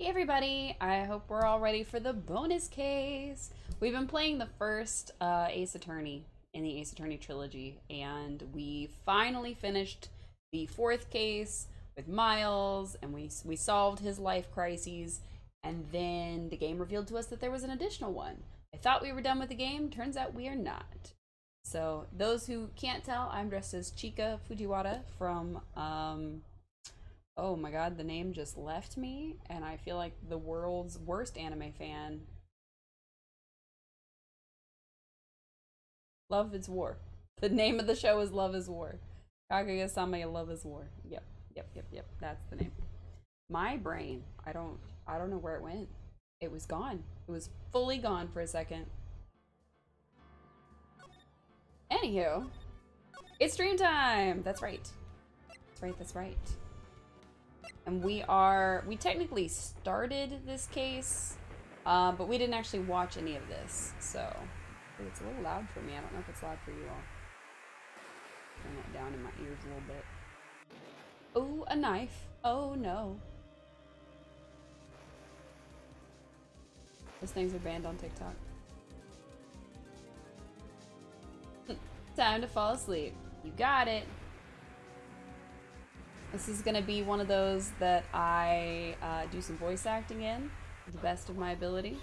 Hey everybody, I hope we're all ready for the bonus case. We've been playing the first Ace Attorney in the Ace Attorney trilogy, and we finally finished the fourth case with Miles, and we solved his life crises, and then the game revealed to us that there was an additional one. I thought we were done with the game, turns out we are not. So those who can't tell, I'm dressed as Chika Fujiwara from oh my god, the name just left me, and I feel like the world's worst anime fan. Love is War. The name of the show is Love is War. Kaguya-sama Love is War. Yep. That's the name. My brain, I don't know where it went. It was gone. It was fully gone for a second. Anywho, it's stream time. That's right. That's right. And we technically started this case, but we didn't actually watch any of this, so it's a little loud for me. I don't know if it's loud for you all. Turn that down in my ears a little bit. Oh, a knife. Oh no. Those things are banned on TikTok. Time to fall asleep. You got it. This is gonna be one of those that I do some voice acting in, to the best of my ability.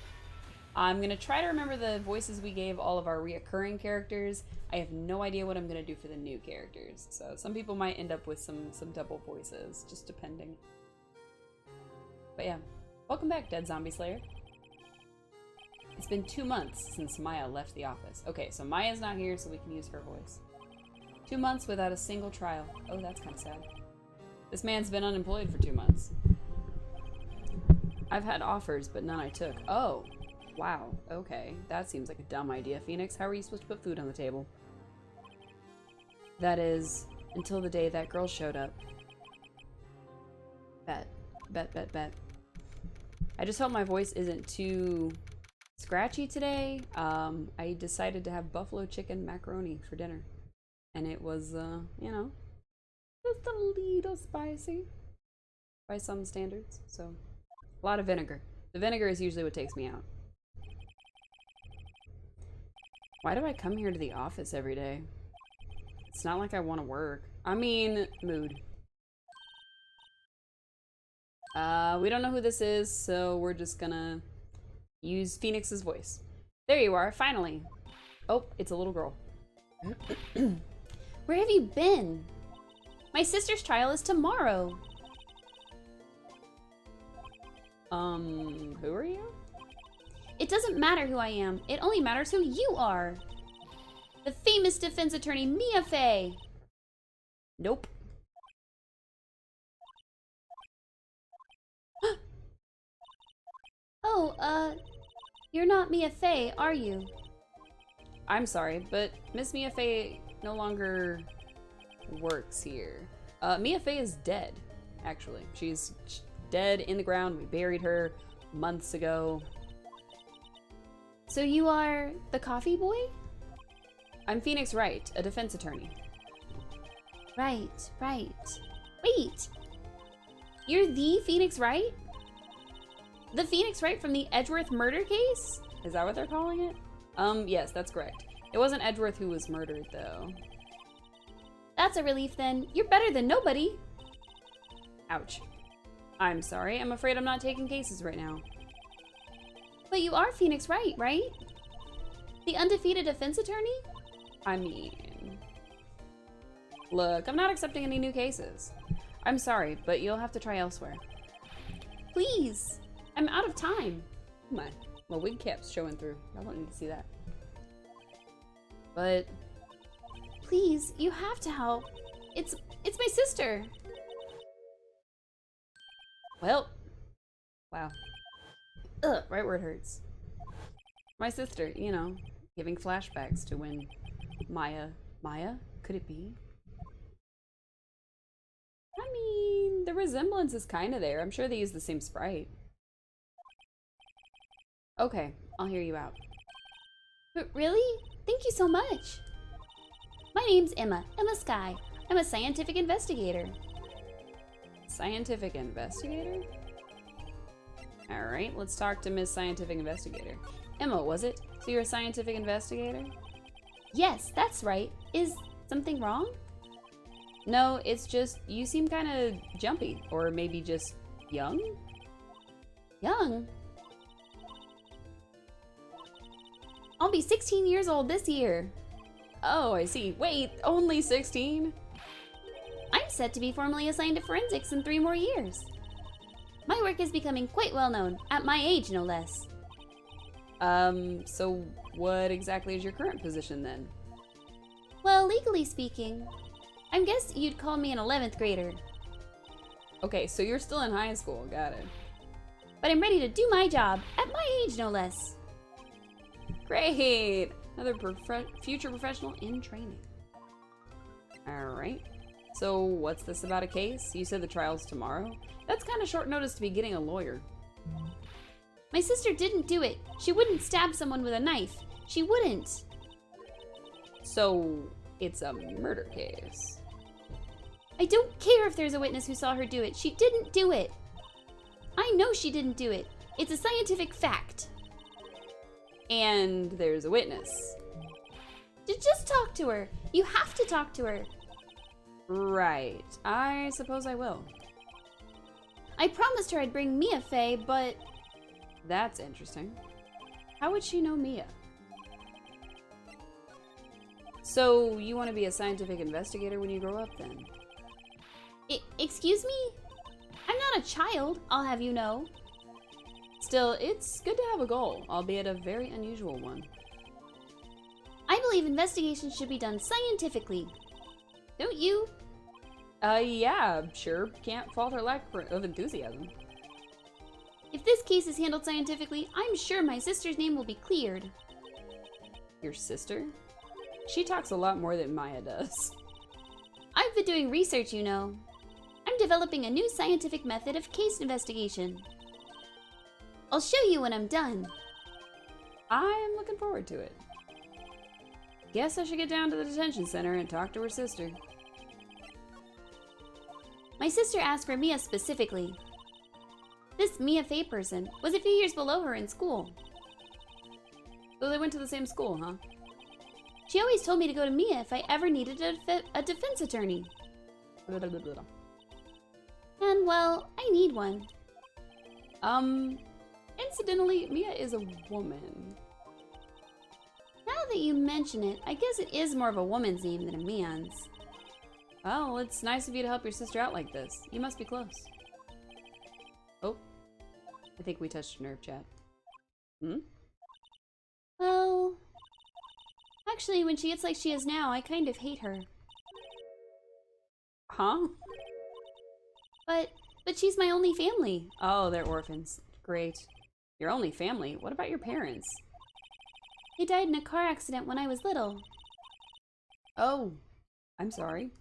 I'm gonna try to remember the voices we gave all of our reoccurring characters. I have no idea what I'm gonna do for the new characters, so some people might end up with some double voices, just depending. But yeah, welcome back, Dead Zombie Slayer. It's been 2 months since Maya left the office. Okay, so Maya's not here, so we can use her voice. 2 months without a single trial. Oh, that's kind of sad. This man's been unemployed for 2 months. I've had offers, but none I took. Oh, wow. Okay, that seems like a dumb idea, Phoenix. How are you supposed to put food on the table? That is, until the day that girl showed up. Bet. I just hope my voice isn't too scratchy today. I decided to have buffalo chicken macaroni for dinner. And it was, you know, just a little spicy by some standards. So, a lot of vinegar. The vinegar is usually what takes me out. Why do I come here to the office every day? It's not like I want to work. I mean, mood. We don't know who this is, so we're just gonna use Phoenix's voice. There you are, finally. Oh, it's a little girl. Where have you been? My sister's trial is tomorrow. Who are you? It doesn't matter who I am. It only matters who you are. The famous defense attorney, Mia Fey. Nope. Oh, you're not Mia Fey, are you? I'm sorry, but Miss Mia Fey no longer works here. Mia Fey is dead, actually. She's dead in the ground. We buried her months ago. So you are the coffee boy? I'm Phoenix Wright, a defense attorney. Right. Wait! You're the Phoenix Wright? The Phoenix Wright from the Edgeworth murder case? Is that what they're calling it? Yes, that's correct. It wasn't Edgeworth who was murdered, though. That's a relief, then. You're better than nobody. Ouch. I'm sorry. I'm afraid I'm not taking cases right now. But you are Phoenix Wright, right? The undefeated defense attorney? I mean... Look, I'm not accepting any new cases. I'm sorry, but you'll have to try elsewhere. Please! I'm out of time. Come on. My wig cap's showing through. I don't need to see that. But... Please, you have to help. It's my sister. Well, wow. Ugh, right where it hurts. My sister, you know, giving flashbacks to when Maya, could it be? I mean, the resemblance is kind of there. I'm sure they use the same sprite. Okay, I'll hear you out. Really? Thank you so much. My name's Emma Skye. I'm a scientific investigator. Scientific investigator? Alright, let's talk to Miss Scientific Investigator. Emma, was it? So you're a scientific investigator? Yes, that's right. Is something wrong? No, it's just you seem kind of jumpy. Or maybe just young? Young? I'll be 16 years old this year. Oh, I see. Wait, only 16? I'm set to be formally assigned to forensics in 3 more years. My work is becoming quite well known, at my age no less. So what exactly is your current position then? Well, legally speaking, I guess you'd call me an 11th grader. Okay, so you're still in high school, got it. But I'm ready to do my job, at my age no less. Great! Another future professional in training. Alright. So what's this about a case? You said the trial's tomorrow? That's kind of short notice to be getting a lawyer. My sister didn't do it. She wouldn't stab someone with a knife. She wouldn't. So it's a murder case. I don't care if there's a witness who saw her do it. She didn't do it. I know she didn't do it. It's a scientific fact. And there's a witness. Just talk to her. You have to talk to her. Right. I suppose I will. I promised her I'd bring Mia Fey, but... That's interesting. How would she know Mia? So, you want to be a scientific investigator when you grow up, then? Excuse me? I'm not a child, I'll have you know. Still, it's good to have a goal, albeit a very unusual one. I believe investigations should be done scientifically. Don't you? Yeah, sure. Can't fault her lack of enthusiasm. If this case is handled scientifically, I'm sure my sister's name will be cleared. Your sister? She talks a lot more than Maya does. I've been doing research, you know. I'm developing a new scientific method of case investigation. I'll show you when I'm done. I'm looking forward to it. Guess I should get down to the detention center and talk to her sister. My sister asked for Mia specifically. This Mia Fey person was a few years below her in school. So they went to the same school, huh? She always told me to go to Mia if I ever needed a defense attorney. And, well, I need one. Incidentally, Mia is a woman. Now that you mention it, I guess it is more of a woman's name than a man's. Well, it's nice of you to help your sister out like this. You must be close. Oh, I think we touched a nerve, chat. Well, actually, when she gets like she is now, I kind of hate her. Huh? But she's my only family. Oh, they're orphans. Great. Your only family? What about your parents? They died in a car accident when I was little. Oh, I'm sorry.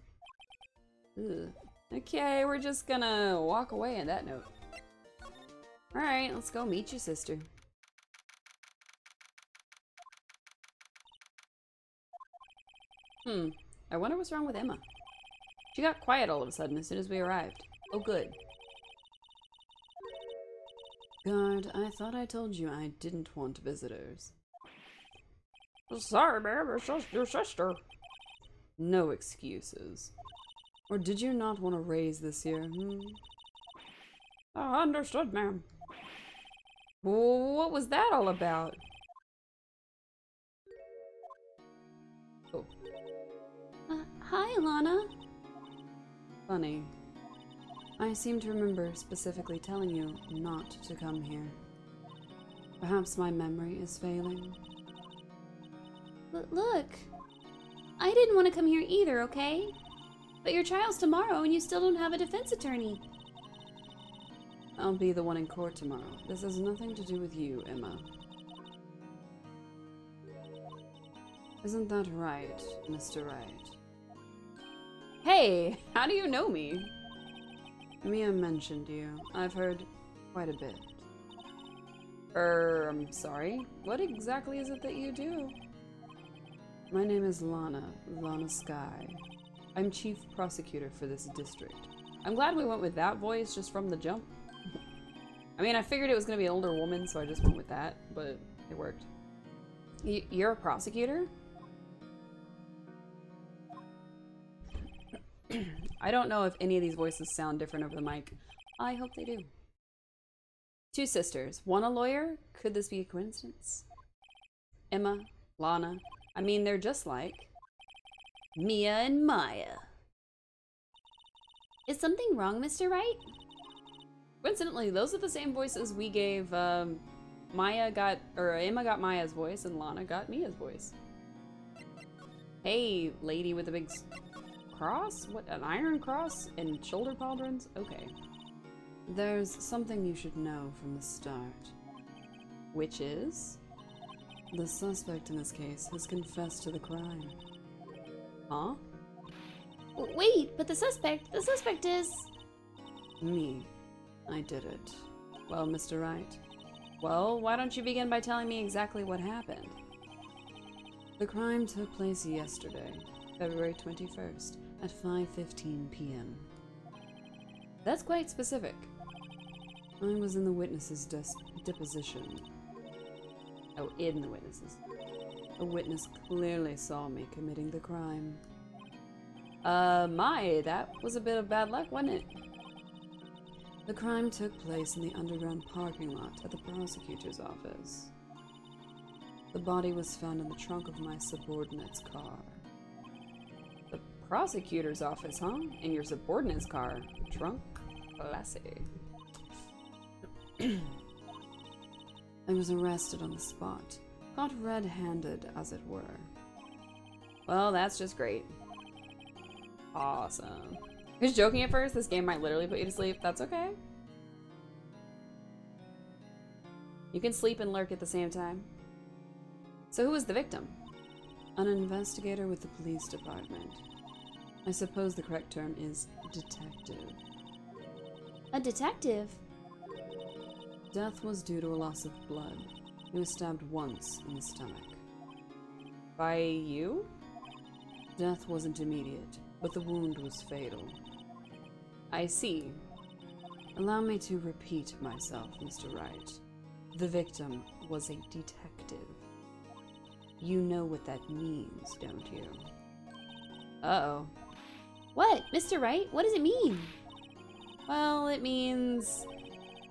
Ugh. Okay, we're just gonna walk away on that note. Alright, let's go meet your sister. I wonder what's wrong with Emma. She got quiet all of a sudden as soon as we arrived. Oh, good. God, I thought I told you I didn't want visitors. Sorry, ma'am, it's just your sister. No excuses. Or did you not want to raise this year, Understood, ma'am. What was that all about? Oh. Hi, Lana. Funny. I seem to remember specifically telling you not to come here. Perhaps my memory is failing. Look, I didn't want to come here either, okay? But your trial's tomorrow and you still don't have a defense attorney. I'll be the one in court tomorrow. This has nothing to do with you, Emma. Isn't that right, Mr. Wright? Hey, how do you know me? Mia mentioned you. I've heard quite a bit. I'm sorry. What exactly is it that you do? My name is Lana Skye. I'm chief prosecutor for this district. I'm glad we went with that voice just from the jump. I mean, I figured it was gonna be an older woman, so I just went with that, but it worked. You're a prosecutor? I don't know if any of these voices sound different over the mic. I hope they do. Two sisters. One a lawyer? Could this be a coincidence? Emma, Lana. I mean, they're just like Mia and Maya. Is something wrong, Mr. Wright? Coincidentally, those are the same voices we gave. Emma got Maya's voice and Lana got Mia's voice. Hey, lady with a big cross? What, an iron cross and shoulder pauldrons? Okay. There's something you should know from the start. Which is? The suspect in this case has confessed to the crime. Huh? Wait, but the suspect is... Me. I did it. Well, Mr. Wright. Well, why don't you begin by telling me exactly what happened? The crime took place yesterday, February 21st, at 5:15 p.m. That's quite specific. I was in the witness's deposition. Oh, in the witness's. A witness clearly saw me committing the crime. That was a bit of bad luck, wasn't it? The crime took place in the underground parking lot at the prosecutor's office. The body was found in the trunk of my subordinate's car. The prosecutor's office, huh? In your subordinate's car? Trunk? Classy. I was arrested on the spot, caught red-handed, as it were. Well, that's just great. Awesome. I was joking at first, this game might literally put you to sleep. That's okay. You can sleep and lurk at the same time. So who was the victim? An investigator with the police department. I suppose the correct term is detective. A detective? Death was due to a loss of blood. He was stabbed once in the stomach. By you? Death wasn't immediate, but the wound was fatal. I see. Allow me to repeat myself, Mr. Wright. The victim was a detective. You know what that means, don't you? Uh-oh. What? Mr. Wright? What does it mean? Well, it means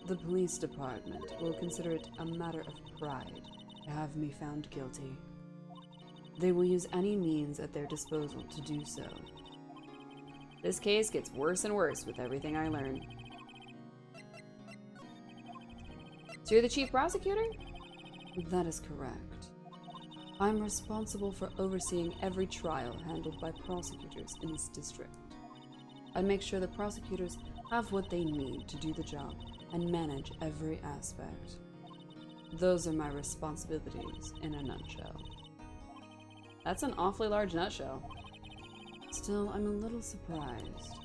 the police department will consider it a matter of pride to have me found guilty. They will use any means at their disposal to do so. This case gets worse and worse with everything I learn. So you're the chief prosecutor? That is correct. I'm responsible for overseeing every trial handled by prosecutors in this district. I make sure the prosecutors have what they need to do the job and manage every aspect. Those are my responsibilities in a nutshell. That's an awfully large nutshell. Still, I'm a little surprised.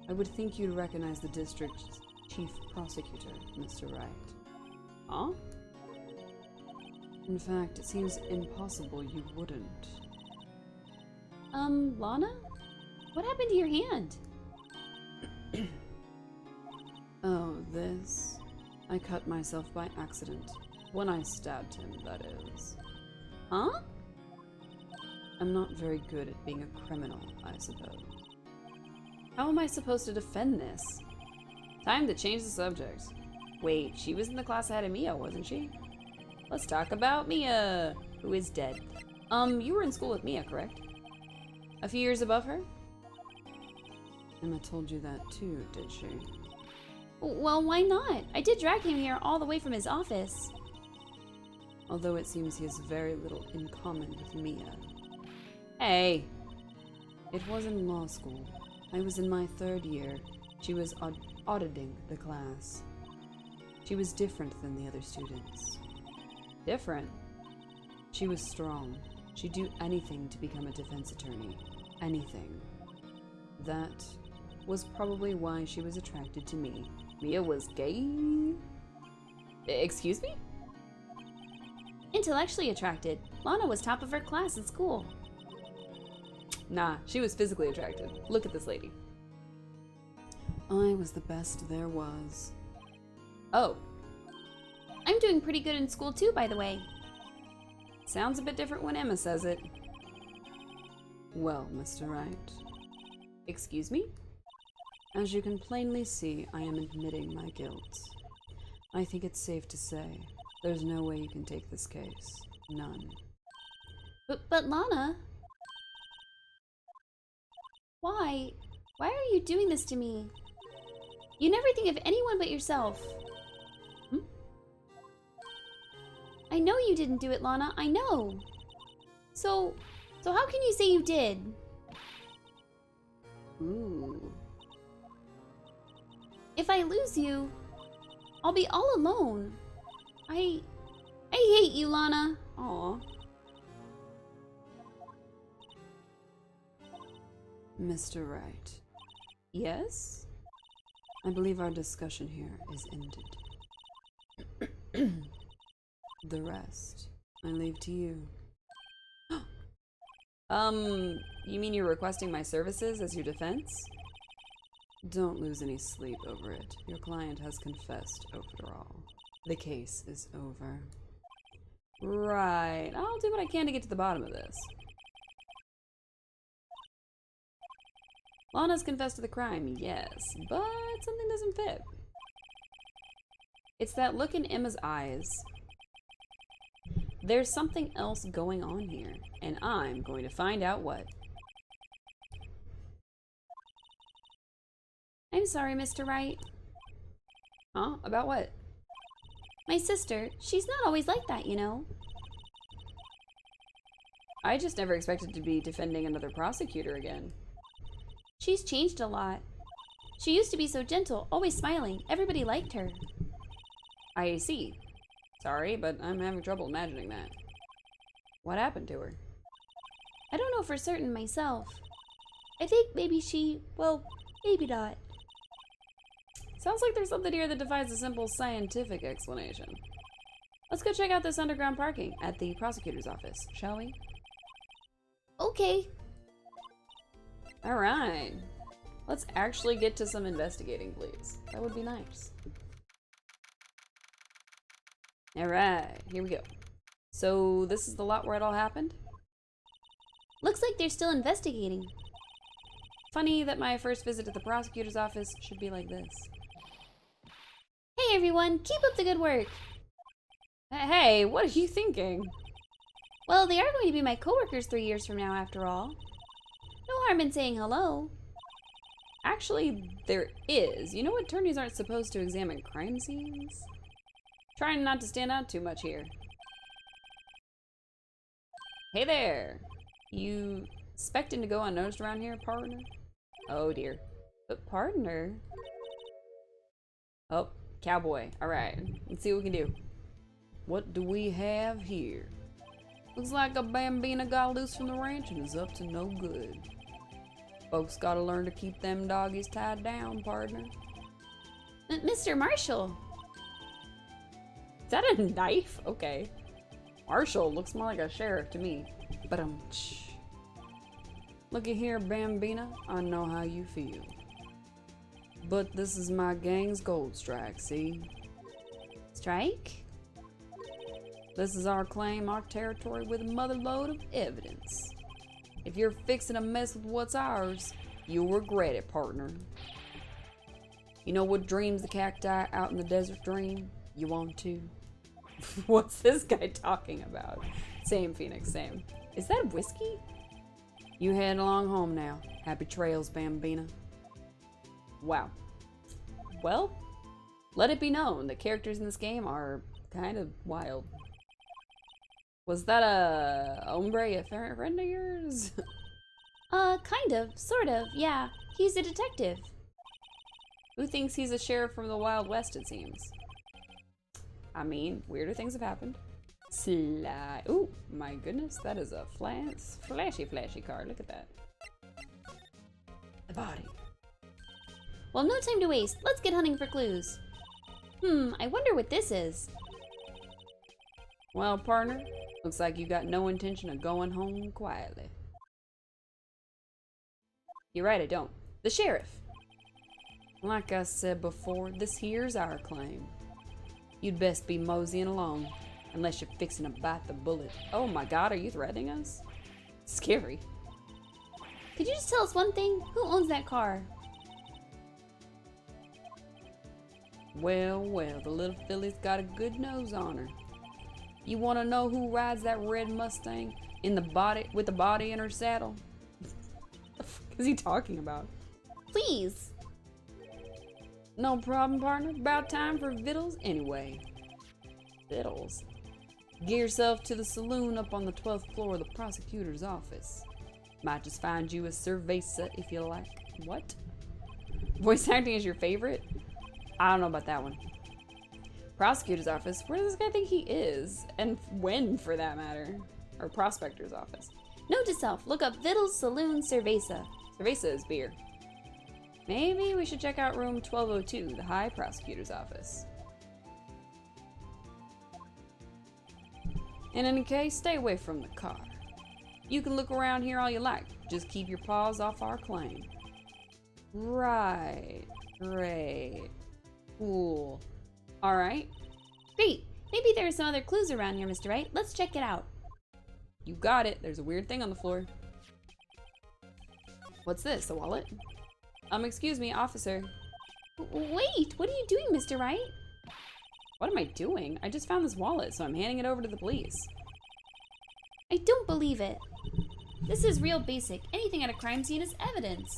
I would think you'd recognize the district's chief prosecutor, Mr. Wright. Huh? In fact, it seems impossible you wouldn't. Lana? What happened to your hand? Oh, this? I cut myself by accident. When I stabbed him, that is. Huh? I'm not very good at being a criminal, I suppose. How am I supposed to defend this? Time to change the subject. Wait, she was in the class ahead of Mia, wasn't she? Let's talk about Mia, who is dead. You were in school with Mia, correct? A few years above her? Emma told you that too, did she? Well, why not? I did drag him here all the way from his office. Although it seems he has very little in common with Mia. Hey! It was in law school. I was in my 3rd year. She was auditing the class. She was different than the other students. Different? She was strong. She'd do anything to become a defense attorney. Anything. That was probably why she was attracted to me. Mia was gay? Excuse me? Intellectually attracted. Lana was top of her class in school. Nah, she was physically attracted. Look at this lady. I was the best there was. Oh, I'm doing pretty good in school too, by the way. Sounds a bit different when Emma says it. Well, Mr. Wright. Excuse me? As you can plainly see, I am admitting my guilt. I think it's safe to say there's no way you can take this case. None. But Lana... Why? Why are you doing this to me? You never think of anyone but yourself. I know you didn't do it, Lana. I know. So how can you say you did? Ooh. If I lose you, I'll be all alone. I hate you, Lana. Aw. Mr. Wright. Yes? I believe our discussion here is ended. The rest, I leave to you. You mean you're requesting my services as your defense? Don't lose any sleep over it. Your client has confessed after all. The case is over. Right. I'll do what I can to get to the bottom of this. Lana's confessed to the crime, yes, but something doesn't fit. It's that look in Emma's eyes. There's something else going on here, and I'm going to find out what. I'm sorry, Mr. Wright. Huh? About what? My sister, she's not always like that, you know. I just never expected to be defending another prosecutor again. She's changed a lot. She used to be so gentle, always smiling. Everybody liked her. I see. Sorry, but I'm having trouble imagining that. What happened to her? I don't know for certain myself. I think maybe well, maybe not. Sounds like there's something here that defies a simple scientific explanation. Let's go check out this underground parking at the prosecutor's office, shall we? Okay. Alright. Let's actually get to some investigating, please. That would be nice. Alright, here we go. So, this is the lot where it all happened? Looks like they're still investigating. Funny that my first visit to the prosecutor's office should be like this. Hey everyone, keep up the good work. Hey, what are you thinking? Well, they are going to be my coworkers 3 years from now, after all. No harm in saying hello. Actually, there is. You know, attorneys aren't supposed to examine crime scenes? Trying not to stand out too much here. Hey there! You expecting to go unnoticed around here, partner? Oh dear. But partner? Oh, cowboy. Alright, let's see what we can do. What do we have here? Looks like a Bambina got loose from the ranch and is up to no good. Folks gotta learn to keep them doggies tied down, partner. Mr. Marshall! Is that a knife? Okay. Marshall looks more like a sheriff to me. But looky here, Bambina. I know how you feel. But this is my gang's gold strike, see? Strike? This is our claim, our territory with a mother load of evidence. If you're fixing to mess with what's ours, you'll regret it, partner. You know what dreams the cacti out in the desert dream? You want to? What's this guy talking about? Same, Phoenix, same. Is that whiskey? You head along home now. Happy trails, Bambina. Wow. Well, let it be known the characters in this game are kind of wild. Was that a hombre, a friend of yours? Kind of, sort of, yeah. He's a detective. Who thinks he's a sheriff from the Wild West, it seems? I mean, weirder things have happened. Ooh, my goodness, that is a flashy card. Look at that. The body. Well, no time to waste. Let's get hunting for clues. I wonder what this is. Well, partner, looks like you got no intention of going home quietly. You're right, I don't. The sheriff. Like I said before, this here's our claim. You'd best be moseying along, unless you're fixing to bite the bullet. Oh my god, are you threatening us? Scary. Could you just tell us one thing? Who owns that car? Well, well, the little filly's got a good nose on her. You want to know who rides that red Mustang with the body in her saddle? What the fuck is he talking about? Please. No problem, partner. About time for vittles anyway. Vittles? Get yourself to the saloon up on the 12th floor of the prosecutor's office. Might just find you a cerveza if you like. What? Voice acting is your favorite? I don't know about that one. Prosecutor's office? Where does this guy think he is? And when, for that matter? Or prospector's office? Note to self, look up Vittles Saloon Cerveza. Cerveza is beer. Maybe we should check out room 1202, the High Prosecutor's office. In any case, stay away from the car. You can look around here all you like. Just keep your paws off our claim. Right. Great. Cool. Alright. Great. Maybe there are some other clues around here, Mr. Wright. Let's check it out. You got it. There's a weird thing on the floor. What's this? A wallet? Excuse me, officer. Wait, what are you doing, Mr. Wright? What am I doing? I just found this wallet, so I'm handing it over to the police. I don't believe it. This is real basic. Anything at a crime scene is evidence.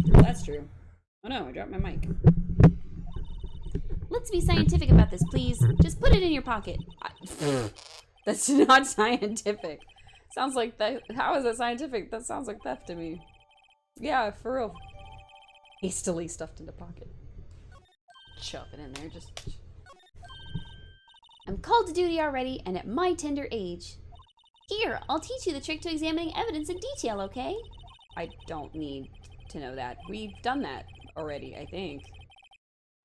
That's true. Oh no, I dropped my mic. Let's be scientific about this, please. Just put it in your pocket. That's not scientific. Sounds like that. How is that scientific? That sounds like theft to me. Yeah, for real. Hastily stuffed in the pocket. Shove it in there, just... I'm called to duty already, and at my tender age. Here, I'll teach you the trick to examining evidence in detail, okay? I don't need to know that. We've done that already, I think.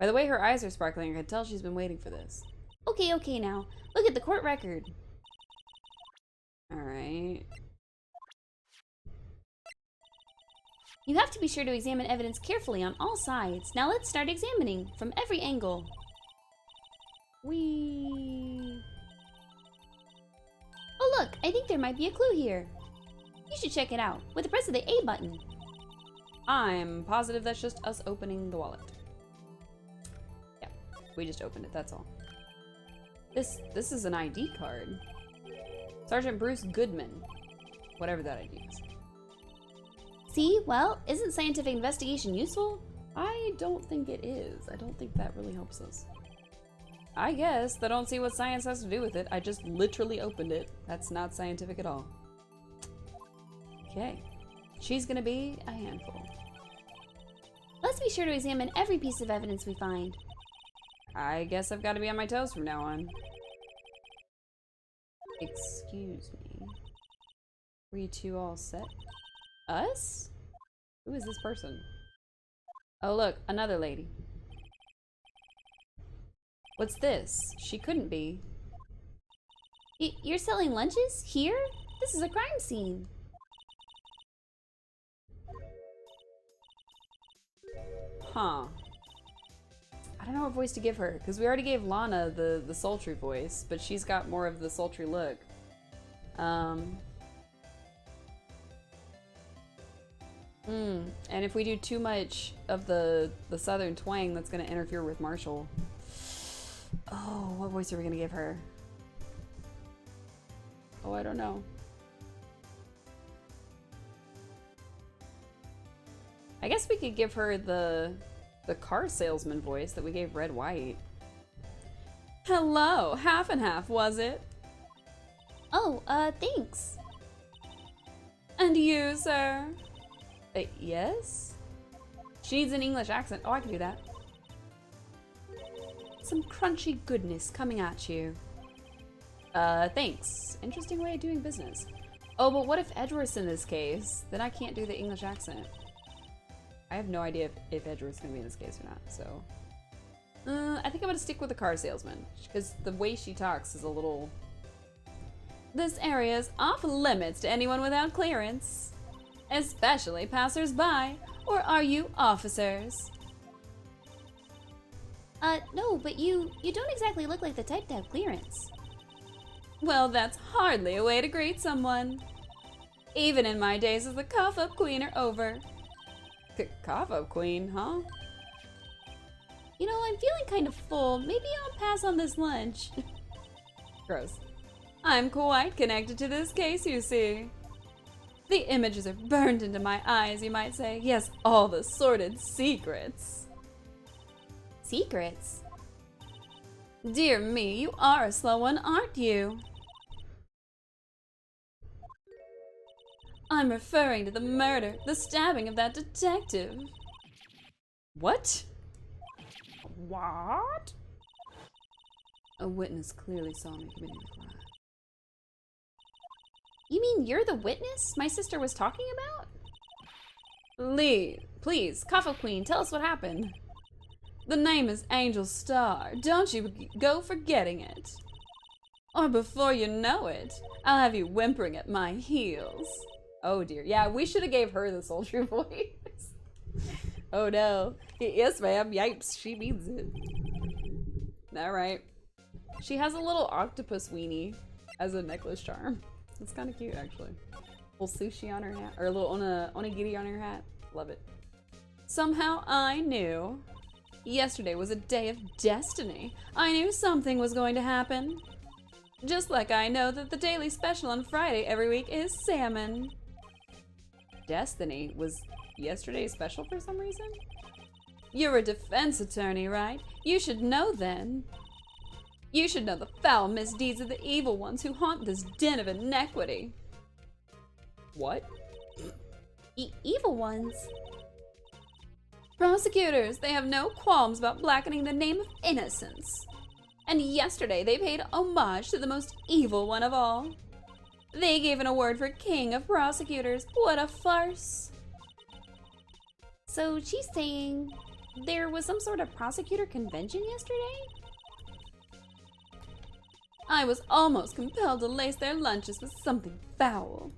By the way her eyes are sparkling, I can tell she's been waiting for this. Okay now. Look at the court record. Alright. You have to be sure to examine evidence carefully on all sides. Now let's start examining, from every angle. Whee! Oh look, I think there might be a clue here. You should check it out, with the press of the A button. I'm positive that's just us opening the wallet. Yeah, we just opened it, that's all. This is an ID card. Sergeant Bruce Goodman. Whatever that ID is. See? Well, isn't scientific investigation useful? I don't think it is. I don't think that really helps us. I guess. I don't see what science has to do with it. I just literally opened it. That's not scientific at all. Okay. She's gonna be a handful. Let's be sure to examine every piece of evidence we find. I guess I've got to be on my toes from now on. Excuse me. Were you two all set? Us? Who is this person? Oh look, another lady. What's this? She couldn't be. You're selling lunches? Here? This is a crime scene. Huh. I don't know what voice to give her, because we already gave Lana the sultry voice, but she's got more of the sultry look. And if we do too much of the southern twang, that's going to interfere with Marshall. Oh, what voice are we going to give her? Oh, I don't know. I guess we could give her the car salesman voice that we gave Red White. Hello, half and half, was it? Oh, thanks. And you, sir? Yes? She needs an English accent. Oh, I can do that. Some crunchy goodness coming at you. Thanks. Interesting way of doing business. Oh, but what if Edgeworth's in this case? Then I can't do the English accent. I have no idea if Edgeworth's gonna be in this case or not, so... I think I'm gonna stick with the car salesman, because the way she talks is a little... This area is off limits to anyone without clearance. Especially passers-by. Or are you officers? No, but you don't exactly look like the type to have clearance. Well, that's hardly a way to greet someone. Even in my days as the cough-up queen are over. Cough-up queen, huh? You know, I'm feeling kind of full. Maybe I'll pass on this lunch. Gross. I'm quite connected to this case, you see. The images are burned into my eyes, you might say. Yes, all the sordid secrets. Secrets? Dear me, you are a slow one, aren't you? I'm referring to the murder, the stabbing of that detective. What? What? A witness clearly saw me committing the crime. You mean you're the witness my sister was talking about? Lee, please, Cough-up Queen, tell us what happened. The name is Angel Star. Don't you go forgetting it. Or before you know it, I'll have you whimpering at my heels. Oh dear. Yeah, we should have gave her the sultry voice. Oh no. Yes, ma'am. Yipes. She means it. Alright. She has a little octopus weenie as a necklace charm. It's kind of cute, actually. A little sushi on her hat. Or a little onigiri on her hat. Love it. Somehow I knew. Yesterday was a day of destiny. I knew something was going to happen. Just like I know that the daily special on Friday every week is salmon. Destiny was yesterday's special for some reason? You're a defense attorney, right? You should know then. You should know the foul misdeeds of the evil ones who haunt this den of iniquity. What? Evil ones? Prosecutors, they have no qualms about blackening the name of innocence. And yesterday they paid homage to the most evil one of all. They gave an award for King of Prosecutors. What a farce. So she's saying there was some sort of prosecutor convention yesterday? I was almost compelled to lace their lunches with something foul.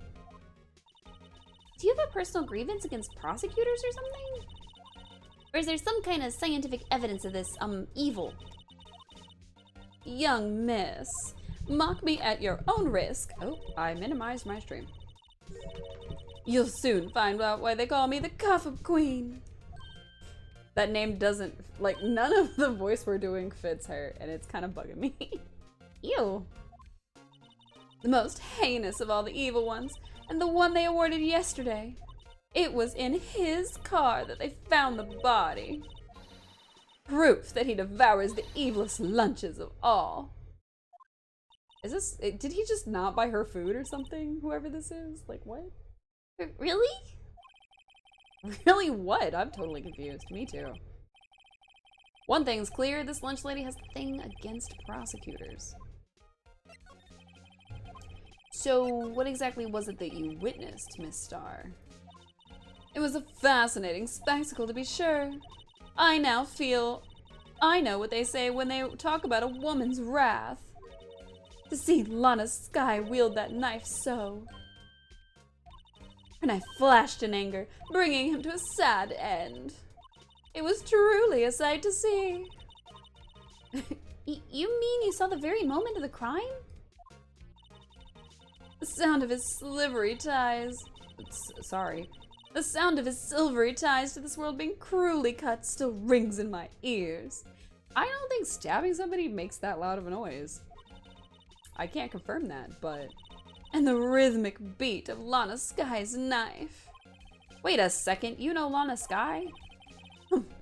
Do you have a personal grievance against prosecutors or something? Or is there some kind of scientific evidence of this, evil? Young miss, mock me at your own risk. Oh, I minimized my stream. You'll soon find out why they call me the Cough-up Queen. That name doesn't, like, none of the voice we're doing fits her, and it's kind of bugging me. Ew. The most heinous of all the evil ones, and the one they awarded yesterday. It was in his car that they found the body. Proof that he devours the evilest lunches of all. Is this, did he just not buy her food or something? Whoever this is? Like, what? Really? Really what? I'm totally confused. Me too. One thing's clear, this lunch lady has a thing against prosecutors. So, what exactly was it that you witnessed, Miss Star? It was a fascinating spectacle, to be sure. I know what they say when they talk about a woman's wrath. To see Lana Skye wield that knife so. Her knife flashed in anger, bringing him to a sad end. It was truly a sight to see. You mean you saw the very moment of the crime? The sound of his silvery ties. The sound of his silvery ties to this world being cruelly cut still rings in my ears. I don't think stabbing somebody makes that loud of a noise. I can't confirm that, but... And the rhythmic beat of Lana Skye's knife. Wait a second, you know Lana Skye?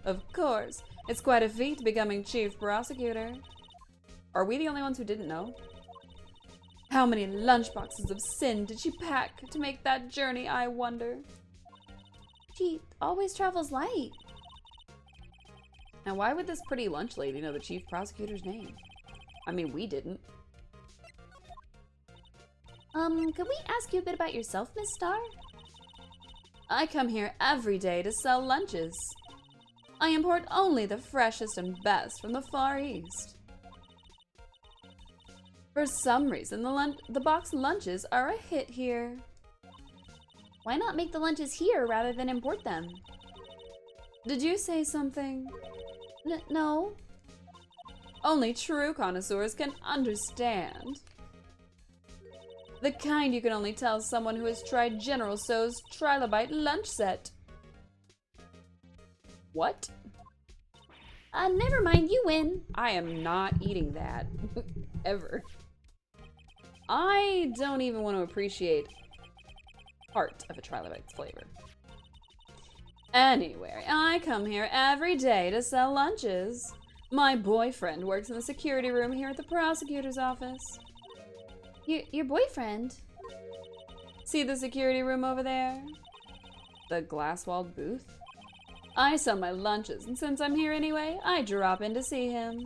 Of course. It's quite a feat becoming chief prosecutor. Are we the only ones who didn't know? How many lunchboxes of sin did she pack to make that journey, I wonder? She always travels light. Now why would this pretty lunch lady know the chief prosecutor's name? I mean, we didn't. Could we ask you a bit about yourself, Miss Star? I come here every day to sell lunches. I import only the freshest and best from the Far East. For some reason, the box lunches are a hit here. Why not make the lunches here rather than import them? Did you say something? No. only true connoisseurs can understand. The kind you can only tell someone who has tried General Tso's Trilobite lunch set. What? Never mind, you win. I am not eating that. Ever. I don't even want to appreciate part of a Trilobite's flavor. Anyway, I come here every day to sell lunches. My boyfriend works in the security room here at the prosecutor's office. Your boyfriend? See the security room over there? The glass-walled booth? I sell my lunches, and since I'm here anyway, I drop in to see him.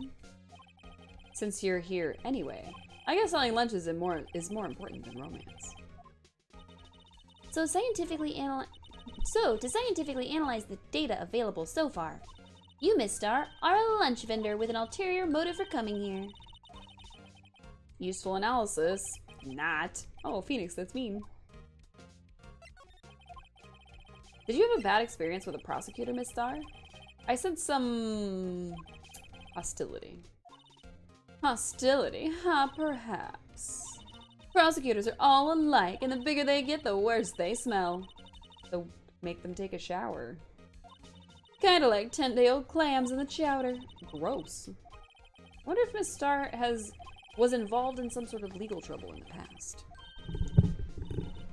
Since you're here anyway, I guess selling lunches is more important than romance. To scientifically analyze the data available so far, you, Miss Star, are a lunch vendor with an ulterior motive for coming here. Useful analysis. Not. Oh, Phoenix, that's mean. Did you have a bad experience with a prosecutor, Miss Star? I sense some hostility. Hostility? Perhaps. Prosecutors are all alike, and the bigger they get, the worse they smell. So make them take a shower. Kinda like 10-day-old clams in the chowder. Gross. Wonder if Miss Star was involved in some sort of legal trouble in the past.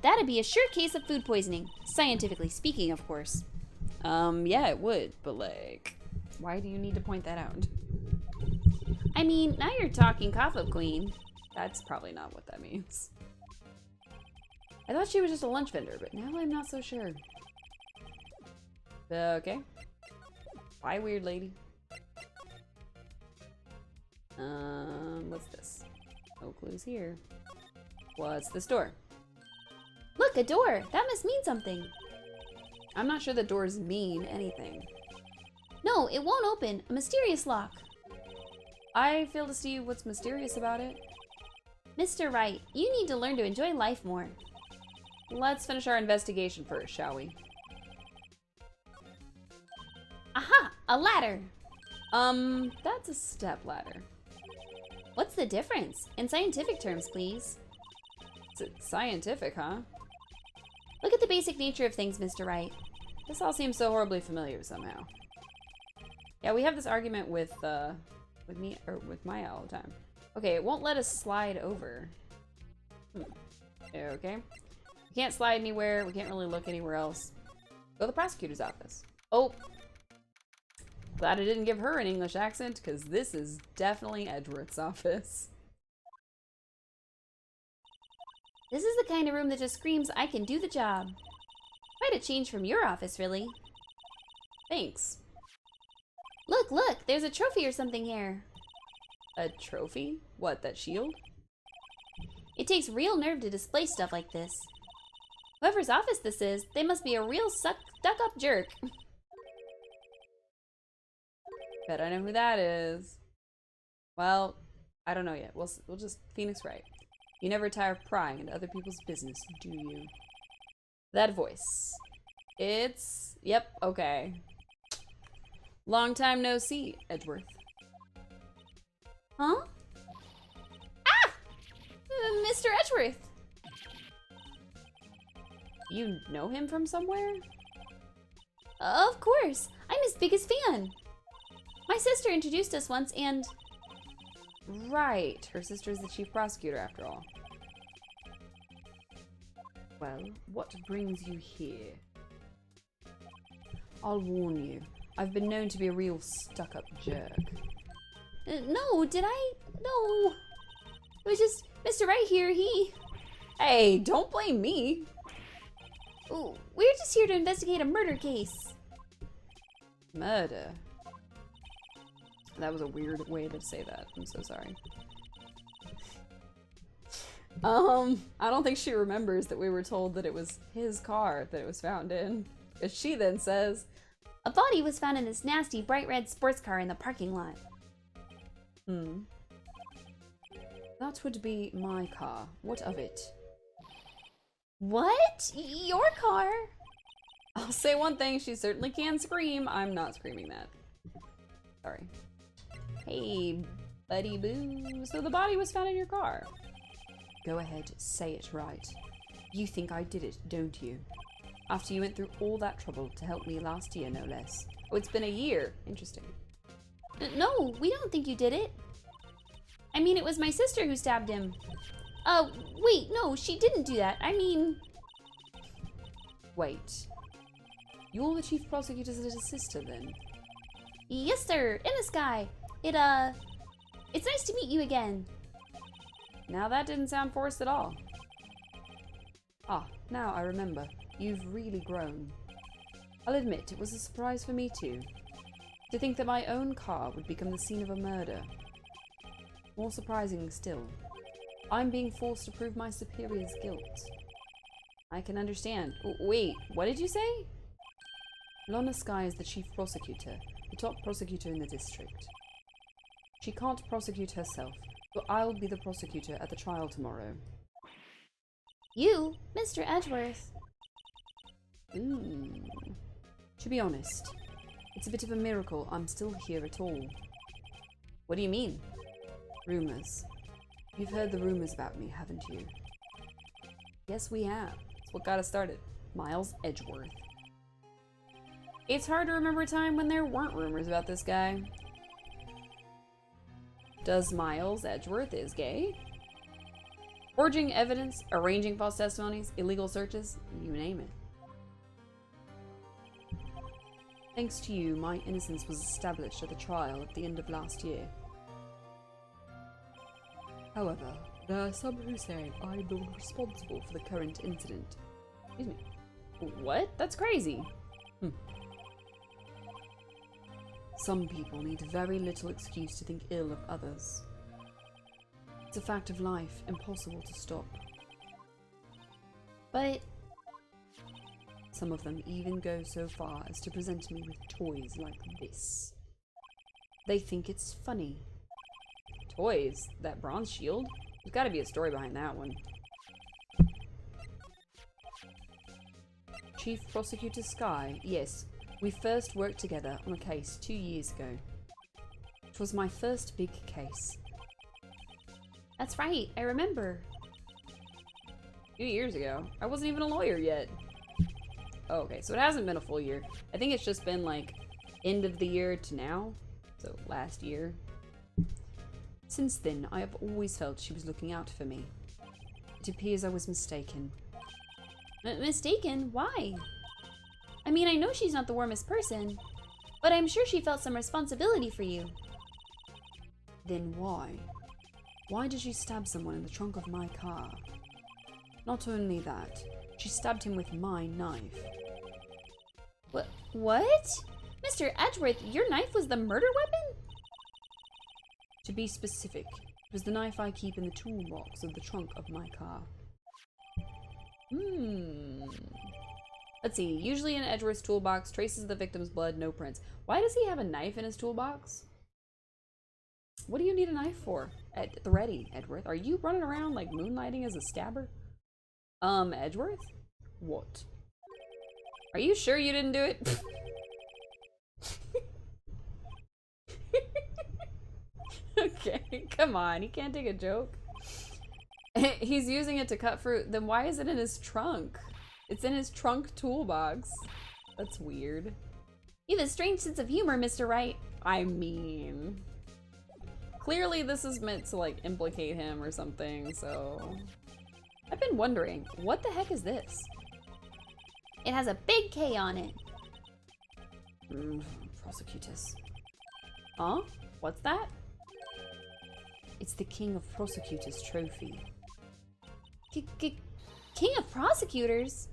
That'd be a sure case of food poisoning. Scientifically speaking, of course. Yeah, it would, but like, why do you need to point that out? I mean, now you're talking Kaffa Queen. That's probably not what that means. I thought she was just a lunch vendor, but now I'm not so sure. Okay. Bye, weird lady. What's this? No clues here. What's this door? Look, a door. That must mean something. I'm not sure the doors mean anything. No, it won't open. A mysterious lock. I fail to see what's mysterious about it. Mr. Wright, you need to learn to enjoy life more. Let's finish our investigation first, shall we? Aha! A ladder! That's a step ladder. What's the difference? In scientific terms, please. It's scientific, huh? Look at the basic nature of things, Mr. Wright. This all seems so horribly familiar somehow. Yeah, we have this argument with Maya all the time. Okay, it won't let us slide over. Okay. We can't slide anywhere. We can't really look anywhere else. Go to the prosecutor's office. Oh. Glad I didn't give her an English accent, because this is definitely Edgeworth's office. This is the kind of room that just screams, I can do the job. Quite a change from your office, really. Thanks. Look, look, there's a trophy or something here. A trophy? What, that shield? It takes real nerve to display stuff like this. Whoever's office this is, they must be a real stuck-up jerk. Bet I know who that is. Well, I don't know yet. We'll just Phoenix Wright. You never tire of prying into other people's business, do you? That voice. It's... Yep, okay. Long time no see, Edgeworth. Huh? Ah! Mr. Edgeworth! You know him from somewhere? Of course! I'm his biggest fan! My sister introduced us once and... Right, her sister's the chief prosecutor after all. Well, what brings you here? I'll warn you, I've been known to be a real stuck-up jerk. No, did I? No. It was just Mr. Right here, Hey, don't blame me. Ooh, we're just here to investigate a murder case. Murder? That was a weird way to say that. I'm so sorry. I don't think she remembers that we were told that it was his car that it was found in. Because she then says, a body was found in this nasty bright red sports car in the parking lot. That would be my car. What of it? What? Your car? I'll say one thing, she certainly can scream. I'm not screaming that. Sorry. Hey, Buddy boo. So the body was found in your car. Go ahead, say it right. You think I did it, don't you? After you went through all that trouble to help me last year, no less. Oh, it's been a year. Interesting. No, we don't think you did it. I mean, it was my sister who stabbed him. Wait, no, she didn't do that. I mean... Wait. You're the chief prosecutor's little sister, then? Yes, sir, in the sky. It's nice to meet you again. Now that didn't sound forced at all. Ah, now I remember. You've really grown. I'll admit, it was a surprise for me too. To think that my own car would become the scene of a murder. More surprising still, I'm being forced to prove my superior's guilt. I can understand. Wait, what did you say? Lona Skye is the chief prosecutor, the top prosecutor in the district. She can't prosecute herself, so I'll be the prosecutor at the trial tomorrow. You, Mr. Edgeworth. To be honest, it's a bit of a miracle I'm still here at all. What do you mean? Rumors. You've heard the rumors about me, haven't you? Yes, we have. That's what got us started. Miles Edgeworth. It's hard to remember a time when there weren't rumors about this guy. Does Miles Edgeworth is gay? Forging evidence, arranging false testimonies, illegal searches, you name it. Thanks to you, my innocence was established at the trial at the end of last year. However, there are some who say I'm the one responsible for the current incident. Excuse me. What? That's crazy. Some people need very little excuse to think ill of others. It's a fact of life, impossible to stop. But... Some of them even go so far as to present me with toys like this. They think it's funny. Toys? That bronze shield? There's gotta be a story behind that one. Chief Prosecutor Skye, yes, we first worked together on a case 2 years ago. It was my first big case. That's right, I remember. 2 years ago? I wasn't even a lawyer yet. Oh, okay, so it hasn't been a full year. I think it's just been like end of the year to now. So last year. Since then, I have always felt she was looking out for me. It appears I was mistaken. Mistaken? Why? I mean, I know she's not the warmest person, but I'm sure she felt some responsibility for you. Then why? Why did she stab someone in the trunk of my car? Not only that, she stabbed him with my knife. What? Mr. Edgeworth, your knife was the murder weapon? To be specific, it was the knife I keep in the toolbox of the trunk of my car. Let's see, usually in Edgeworth's toolbox, traces of the victim's blood, no prints. Why does he have a knife in his toolbox? What do you need a knife for? At the ready, Edgeworth. Are you running around like moonlighting as a stabber? Edgeworth? What? Are you sure you didn't do it? Okay, come on, he can't take a joke. He's using it to cut fruit, then why is it in his trunk? It's in his trunk toolbox. That's weird. You have a strange sense of humor, Mr. Wright. I mean... Clearly this is meant to like implicate him or something, so... I've been wondering, what the heck is this? It has a big K on it. Prosecutors. Huh? What's that? It's the King of Prosecutors trophy. King of Prosecutors?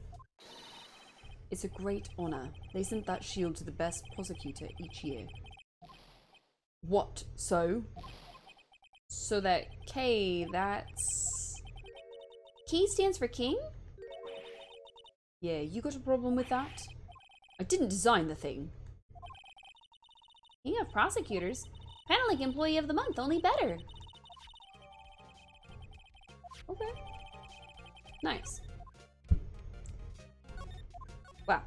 It's a great honor. They sent that shield to the best prosecutor each year. What? So? So that K, that's... K stands for king? Yeah, you got a problem with that? I didn't design the thing. King of Prosecutors? Kinda like Employee of the Month, only better. Okay. Nice. Wow.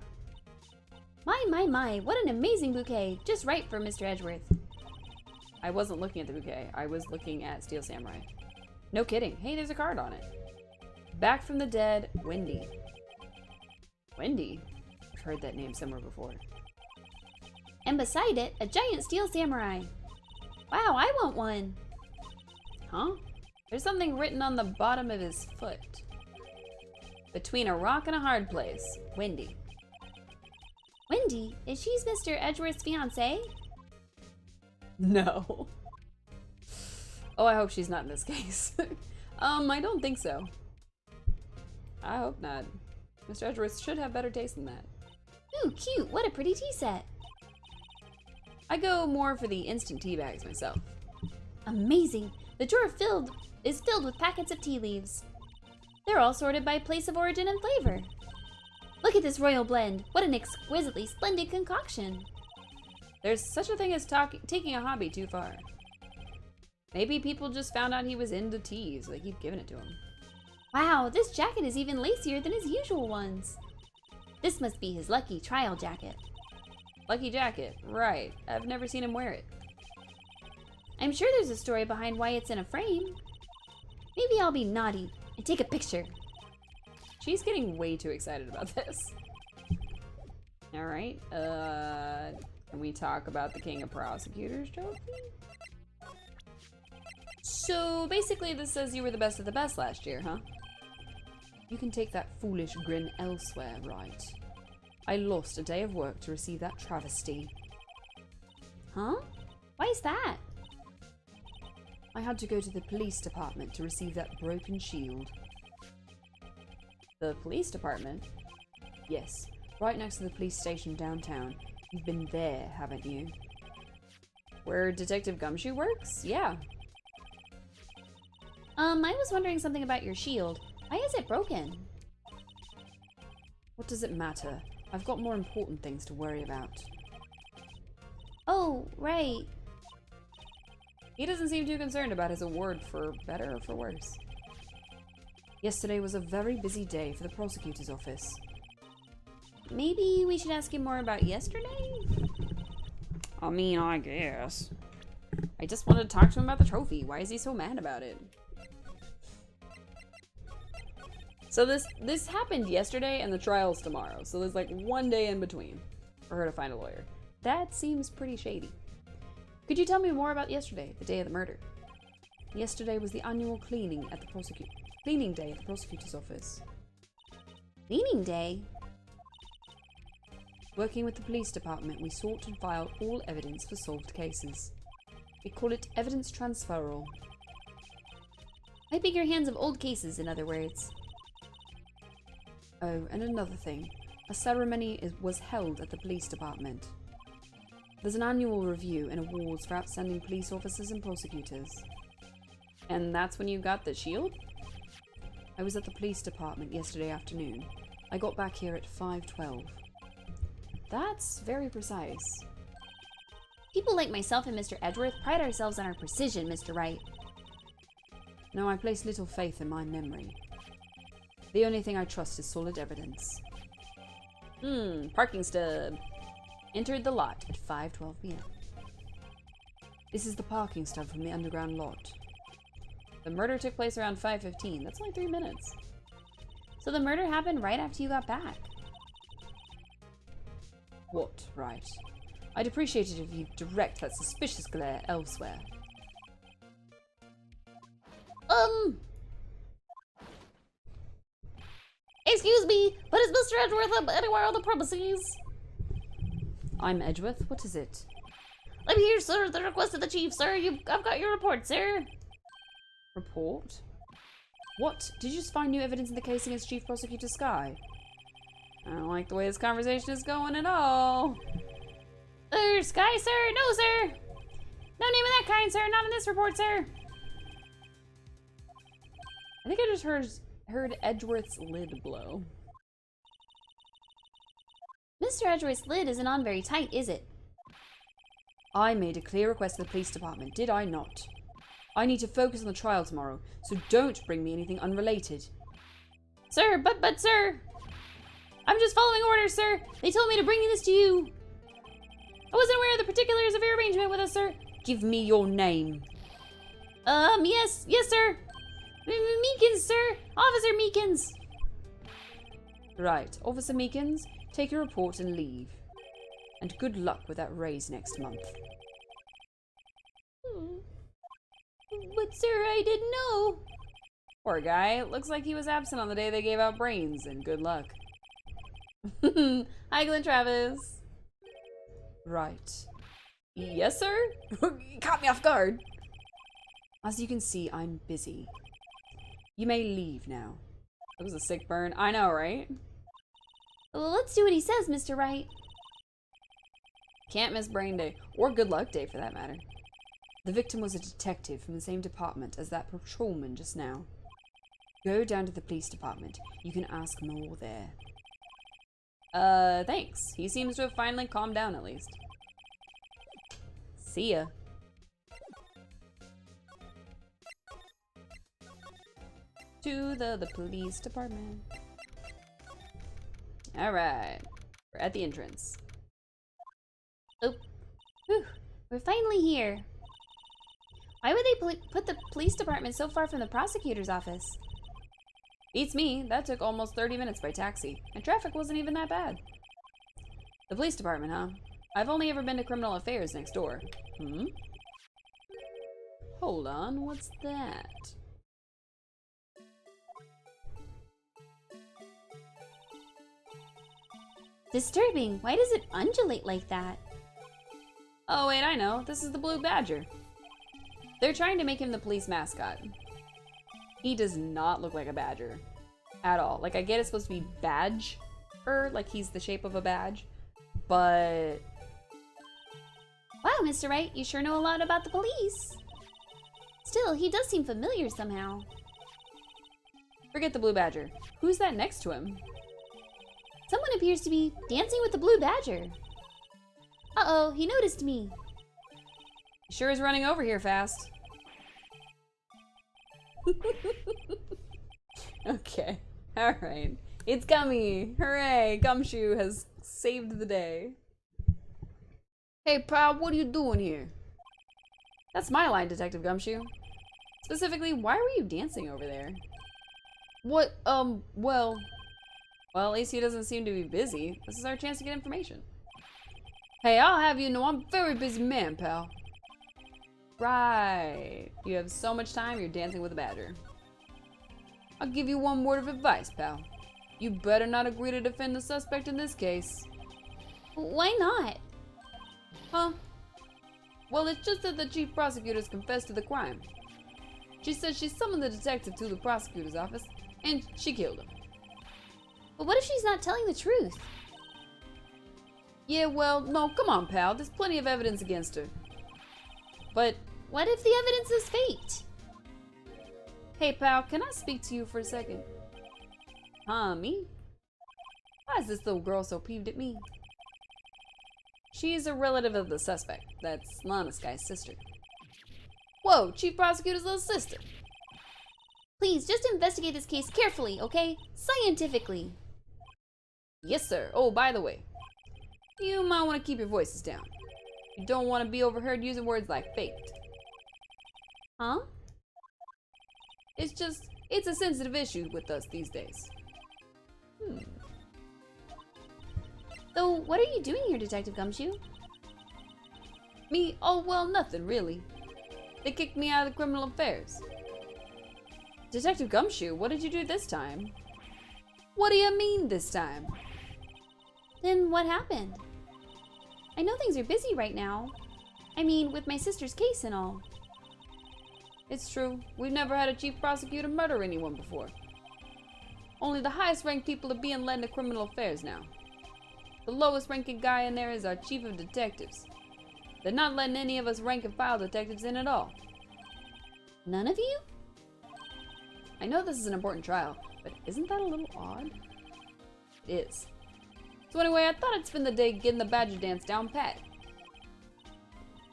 My, what an amazing bouquet. Just right for Mr. Edgeworth. I wasn't looking at the bouquet. I was looking at Steel Samurai. No kidding. Hey, there's a card on it. Back from the dead, Wendy. Wendy? I've heard that name somewhere before. And beside it, a giant steel samurai. Wow, I want one. Huh? There's something written on the bottom of his foot. Between a rock and a hard place, Wendy. Wendy? Is she Mr. Edgeworth's fiancée? No. Oh, I hope she's not in this case. I don't think so. I hope not. Mr. Edgeworth should have better taste than that. Ooh, cute. What a pretty tea set. I go more for the instant tea bags myself. Amazing. The drawer is filled with packets of tea leaves. They're all sorted by place of origin and flavor. Look at this royal blend. What an exquisitely splendid concoction. There's such a thing as taking a hobby too far. Maybe people just found out he was into teas, so they keep giving it to him. Wow, this jacket is even lacier than his usual ones. This must be his lucky trial jacket. Lucky jacket, right. I've never seen him wear it. I'm sure there's a story behind why it's in a frame. Maybe I'll be naughty and take a picture. She's getting way too excited about this. Alright, can we talk about the King of Prosecutors trophy? So basically this says you were the best of the best last year, huh? You can take that foolish grin elsewhere, right? I lost a day of work to receive that travesty. Huh? Why is that? I had to go to the police department to receive that broken shield. The police department? Yes, right next to the police station downtown. You've been there, haven't you? Where Detective Gumshoe works? Yeah. I was wondering something about your shield. Why is it broken? What does it matter? I've got more important things to worry about. Oh, right. He doesn't seem too concerned about his award for better or for worse. Yesterday was a very busy day for the prosecutor's office. Maybe we should ask him more about yesterday? I mean, I guess. I just wanted to talk to him about the trophy. Why is he so mad about it? So this happened yesterday and the trial's tomorrow. So there's like one day in between for her to find a lawyer. That seems pretty shady. Could you tell me more about yesterday, the day of the murder? Yesterday was the annual cleaning day at the prosecutor's office. Cleaning day? Working with the police department, we sort and file all evidence for solved cases. We call it evidence transferal. I big your hands of old cases, in other words. Oh, and another thing. A ceremony was held at the police department. There's an annual review and awards for outstanding police officers and prosecutors. And that's when you got the shield? I was at the police department yesterday afternoon. I got back here at 5:12. That's very precise. People like myself and Mr. Edgeworth pride ourselves on our precision, Mr. Wright. No, I place little faith in my memory. The only thing I trust is solid evidence. Parking stub. Entered the lot at 5:12 p.m. This is the parking stub from the underground lot. The murder took place around 5:15. That's only 3 minutes. So the murder happened right after you got back? What, right? I'd appreciate it if you'd direct that suspicious glare elsewhere. Excuse me, but is Mr. Edgeworth anywhere on the premises? I'm Edgeworth. What is it? I'm here, sir, at the request of the chief, sir. I've got your report, sir. Report? What? Did you just find new evidence in the case against Chief Prosecutor Skye? I don't like the way this conversation is going at all. Skye, sir? No, sir. No name of that kind, sir. Not in this report, sir. I think I just heard Edgeworth's lid blow. Mr. Edgeworth's lid isn't on very tight, is it? I made a clear request to the police department, did I not? I need to focus on the trial tomorrow, so don't bring me anything unrelated. Sir, but sir! I'm just following orders, sir! They told me to bring this to you! I wasn't aware of the particulars of your arrangement with us, sir! Give me your name. Yes, sir. Meekins, sir. Officer Meekins. Right, Officer Meekins, take your report and leave. And good luck with that raise next month. But sir, I didn't know. Poor guy, looks like he was absent on the day they gave out brains, and good luck. Hi, Glenn Travis. Right. Yes, sir? You caught me off guard. As you can see, I'm busy. You may leave now. That was a sick burn. I know, right? Well, let's do what he says, Mr. Wright. Can't miss brain day, or good luck day for that matter. The victim was a detective from the same department as that patrolman just now. Go down to the police department. You can ask more there. Thanks. He seems to have finally calmed down at least. See ya. To the police department. Alright. We're at the entrance. Oh. Whew. We're finally here. Why would they put the police department so far from the prosecutor's office? Beats me. That took almost 30 minutes by taxi, and traffic wasn't even that bad. The police department, huh? I've only ever been to criminal affairs next door. Hold on, what's that? Disturbing. Why does it undulate like that? Oh wait, I know. This is the Blue Badger. They're trying to make him the police mascot. He does not look like a badger. At all. Like, I get it's supposed to be badge, or like he's the shape of a badge, but... Wow, Mr. Wright, you sure know a lot about the police. Still, he does seem familiar somehow. Forget the Blue Badger. Who's that next to him? Someone appears to be dancing with the Blue Badger. Uh-oh, he noticed me. He sure is running over here fast. Okay, alright. It's Gummy! Hooray! Gumshoe has saved the day. Hey pal, what are you doing here? That's my line, Detective Gumshoe. Specifically, why were you dancing over there? What, well, at least he doesn't seem to be busy. This is our chance to get information. Hey, I'll have you know I'm a very busy man, pal. Right. You have so much time, you're dancing with a badger. I'll give you one word of advice, pal. You better not agree to defend the suspect in this case. Why not? Huh? Well, it's just that the chief prosecutor's confessed to the crime. She says she summoned the detective to the prosecutor's office, and she killed him. But what if she's not telling the truth? Yeah, well, no, come on, pal. There's plenty of evidence against her. But what if the evidence is faked? Hey, pal, can I speak to you for a second? Huh, me? Why is this little girl so peeved at me? She's a relative of the suspect. That's Lana Sky's sister. Whoa, Chief Prosecutor's little sister. Please, just investigate this case carefully, okay? Scientifically. Yes, sir. Oh, by the way, you might want to keep your voices down. You don't want to be overheard using words like faked. Huh? It's a sensitive issue with us these days. So, what are you doing here, Detective Gumshoe? Me? Oh, well, nothing really. They kicked me out of the criminal affairs. Detective Gumshoe, what did you do this time? What do you mean this time? Then what happened? I know things are busy right now. I mean, with my sister's case and all. It's true. We've never had a chief prosecutor murder anyone before. Only the highest ranked people are being led into criminal affairs now. The lowest ranking guy in there is our chief of detectives. They're not letting any of us rank and file detectives in at all. None of you? I know this is an important trial, but isn't that a little odd? It is. So anyway, I thought I'd spend the day getting the badger dance down pat.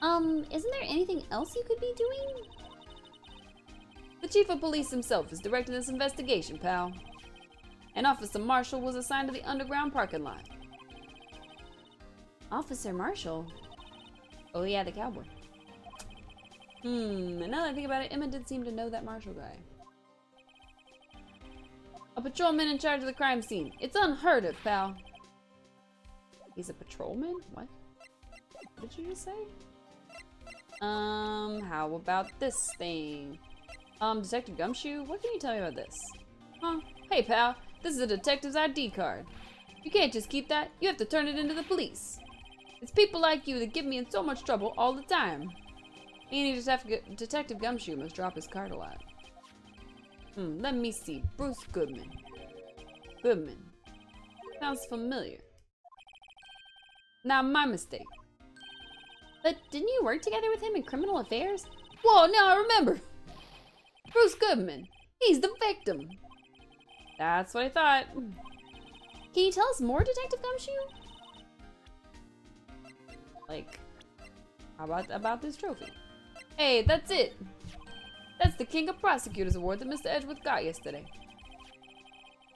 Isn't there anything else you could be doing? The chief of police himself is directing this investigation, pal. An Officer Marshall was assigned to the underground parking lot. Officer Marshall? Oh yeah, the cowboy. And now that I think about it, Emma did seem to know that Marshall guy. A patrolman in charge of the crime scene. It's unheard of, pal. He's a patrolman? What? What did you just say? How about this thing? Detective Gumshoe, what can you tell me about this? Huh? Hey, pal, this is a detective's ID card. You can't just keep that, you have to turn it into the police. It's people like you that get me in so much trouble all the time. Any Detective Gumshoe must drop his card a lot. Let me see. Bruce Goodman. Goodman. Sounds familiar. Now, my mistake. But didn't you work together with him in criminal affairs? Whoa, now I remember. Bruce Goodman. He's the victim. That's what I thought. Can you tell us more, Detective Gumshoe? Like, how about this trophy? Hey, that's it. That's the King of Prosecutors Award that Mr. Edgeworth got yesterday.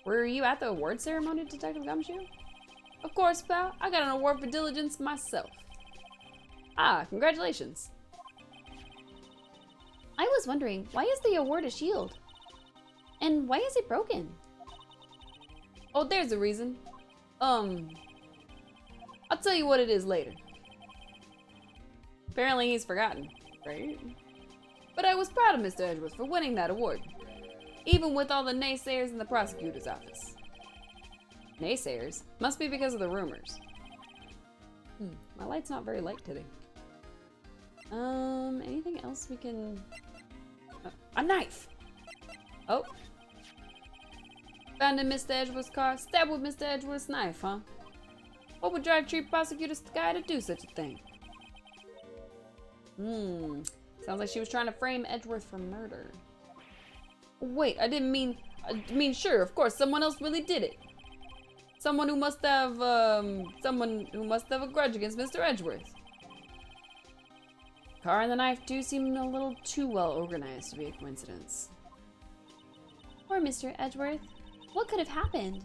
Were you at the award ceremony, Detective Gumshoe? Of course, pal. I got an award for diligence myself. Ah, congratulations. I was wondering, why is the award a shield? And why is it broken? Oh, there's a reason. I'll tell you what it is later. Apparently he's forgotten, right? But I was proud of Mr. Edgeworth for winning that award, even with all the naysayers in the prosecutor's office. Naysayers? Must be because of the rumors. My light's not very light today. Anything else we can... a knife! Oh. Found in Mr. Edgeworth's car, stabbed with Mr. Edgeworth's knife, huh? What would drive Chief Prosecutor Sky to do such a thing? Sounds like she was trying to frame Edgeworth for murder. Wait, I mean, sure, of course, someone else really did it. Someone who must have a grudge against Mr. Edgeworth. Car and the knife do seem a little too well organized to be a coincidence. Poor Mr. Edgeworth. What could have happened?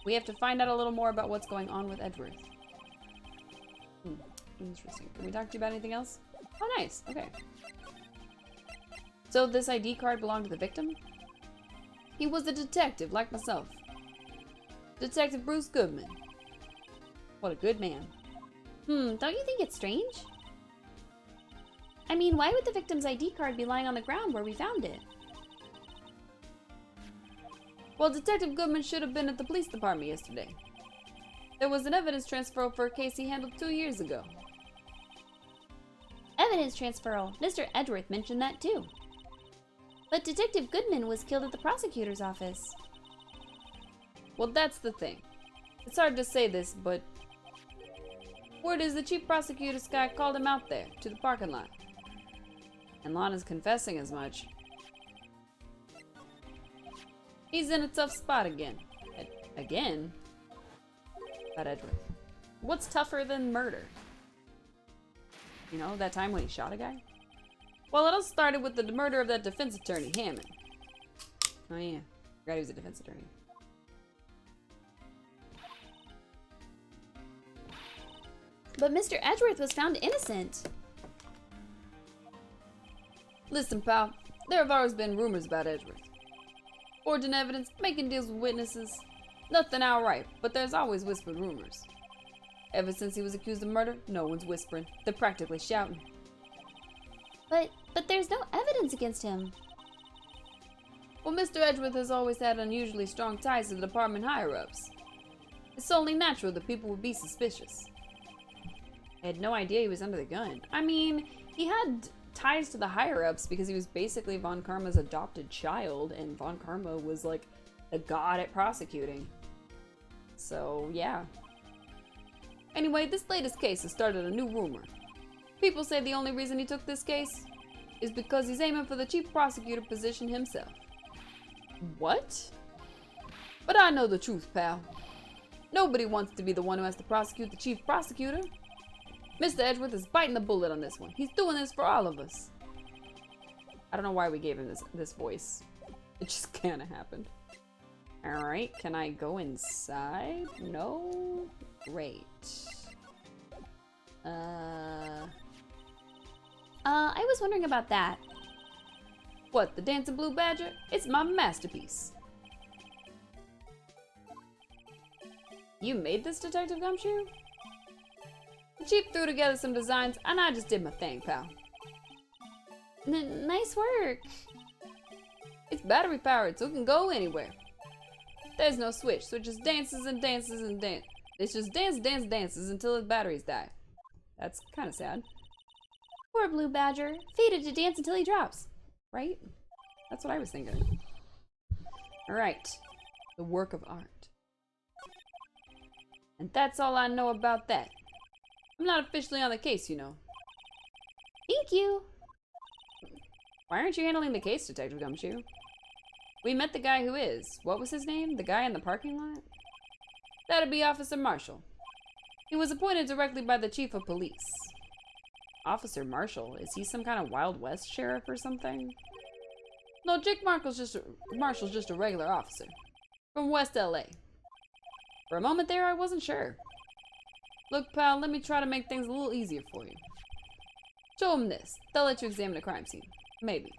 We have to find out a little more about what's going on with Edgeworth. Interesting. Can we talk to you about anything else? Oh, nice. Okay. So this ID card belonged to the victim? He was a detective, like myself. Detective Bruce Goodman. What a good man. Don't you think it's strange? I mean, why would the victim's ID card be lying on the ground where we found it? Well, Detective Goodman should have been at the police department yesterday. There was an evidence transfer for a case he handled 2 years ago. Evidence transferal. Mr. Edgeworth mentioned that too. But Detective Goodman was killed at the prosecutor's office. Well, that's the thing. It's hard to say this, but word is the chief prosecutor's guy called him out there to the parking lot. And Lana's confessing as much. He's in a tough spot again. Again? About Edgeworth. What's tougher than murder? You know, that time when he shot a guy? Well, it all started with the murder of that defense attorney, Hammond. Oh yeah, forgot he was a defense attorney. But Mr. Edgeworth was found innocent. Listen, pal, there have always been rumors about Edgeworth. Forging evidence, making deals with witnesses. Nothing outright, but there's always whispered rumors. Ever since he was accused of murder, no one's whispering. They're practically shouting. But there's no evidence against him. Well, Mr. Edgeworth has always had unusually strong ties to the department higher-ups. It's only natural that people would be suspicious. I had no idea he was under the gun. I mean, he had ties to the higher-ups because he was basically Von Karma's adopted child, and Von Karma was like a god at prosecuting. So, yeah. Anyway, this latest case has started a new rumor. People say the only reason he took this case is because he's aiming for the chief prosecutor position himself. What? But I know the truth, pal. Nobody wants to be the one who has to prosecute the chief prosecutor. Mr. Edgeworth is biting the bullet on this one. He's doing this for all of us. I don't know why we gave him this voice. It just kind of happened. Alright, can I go inside? No? Great. I was wondering about that. What, the Dancing Blue Badger? It's my masterpiece. You made this, Detective Gumshoe? The Chief threw together some designs, and I just did my thing, pal. Nice work. It's battery powered, so it can go anywhere. There's no switch, so it just dances and dances and dances. It's just dances until its batteries die. That's kind of sad. Poor Blue Badger, fated to dance until he drops. Right? That's what I was thinking. Alright. The work of art. And that's all I know about that. I'm not officially on the case, you know. Thank you. Why aren't you handling the case, Detective Gumshoe? We met the guy who is. What was his name? The guy in the parking lot? That'd be Officer Marshall. He was appointed directly by the Chief of Police. Officer Marshall? Is he some kind of Wild West sheriff or something? No, Jake Marshall's just a regular officer. From West LA. For a moment there, I wasn't sure. Look, pal, let me try to make things a little easier for you. Show them this. They'll let you examine the crime scene. Maybe.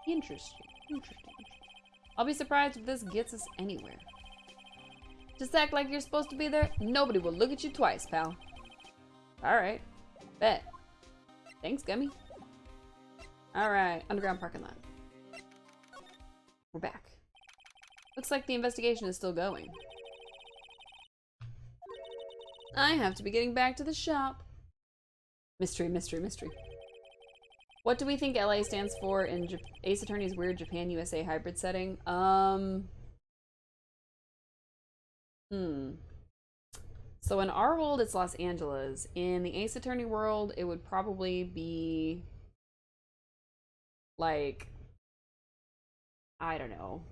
Interesting. I'll be surprised if this gets us anywhere. Just act like you're supposed to be there. Nobody will look at you twice, pal. Alright. Bet. Thanks, Gummy. Alright, underground parking lot. We're back. Looks like the investigation is still going. I have to be getting back to the shop. Mystery. What do we think LA stands for in Ace Attorney's weird Japan USA hybrid setting? So in our world, it's Los Angeles. In the Ace Attorney world, it would probably be like, I don't know.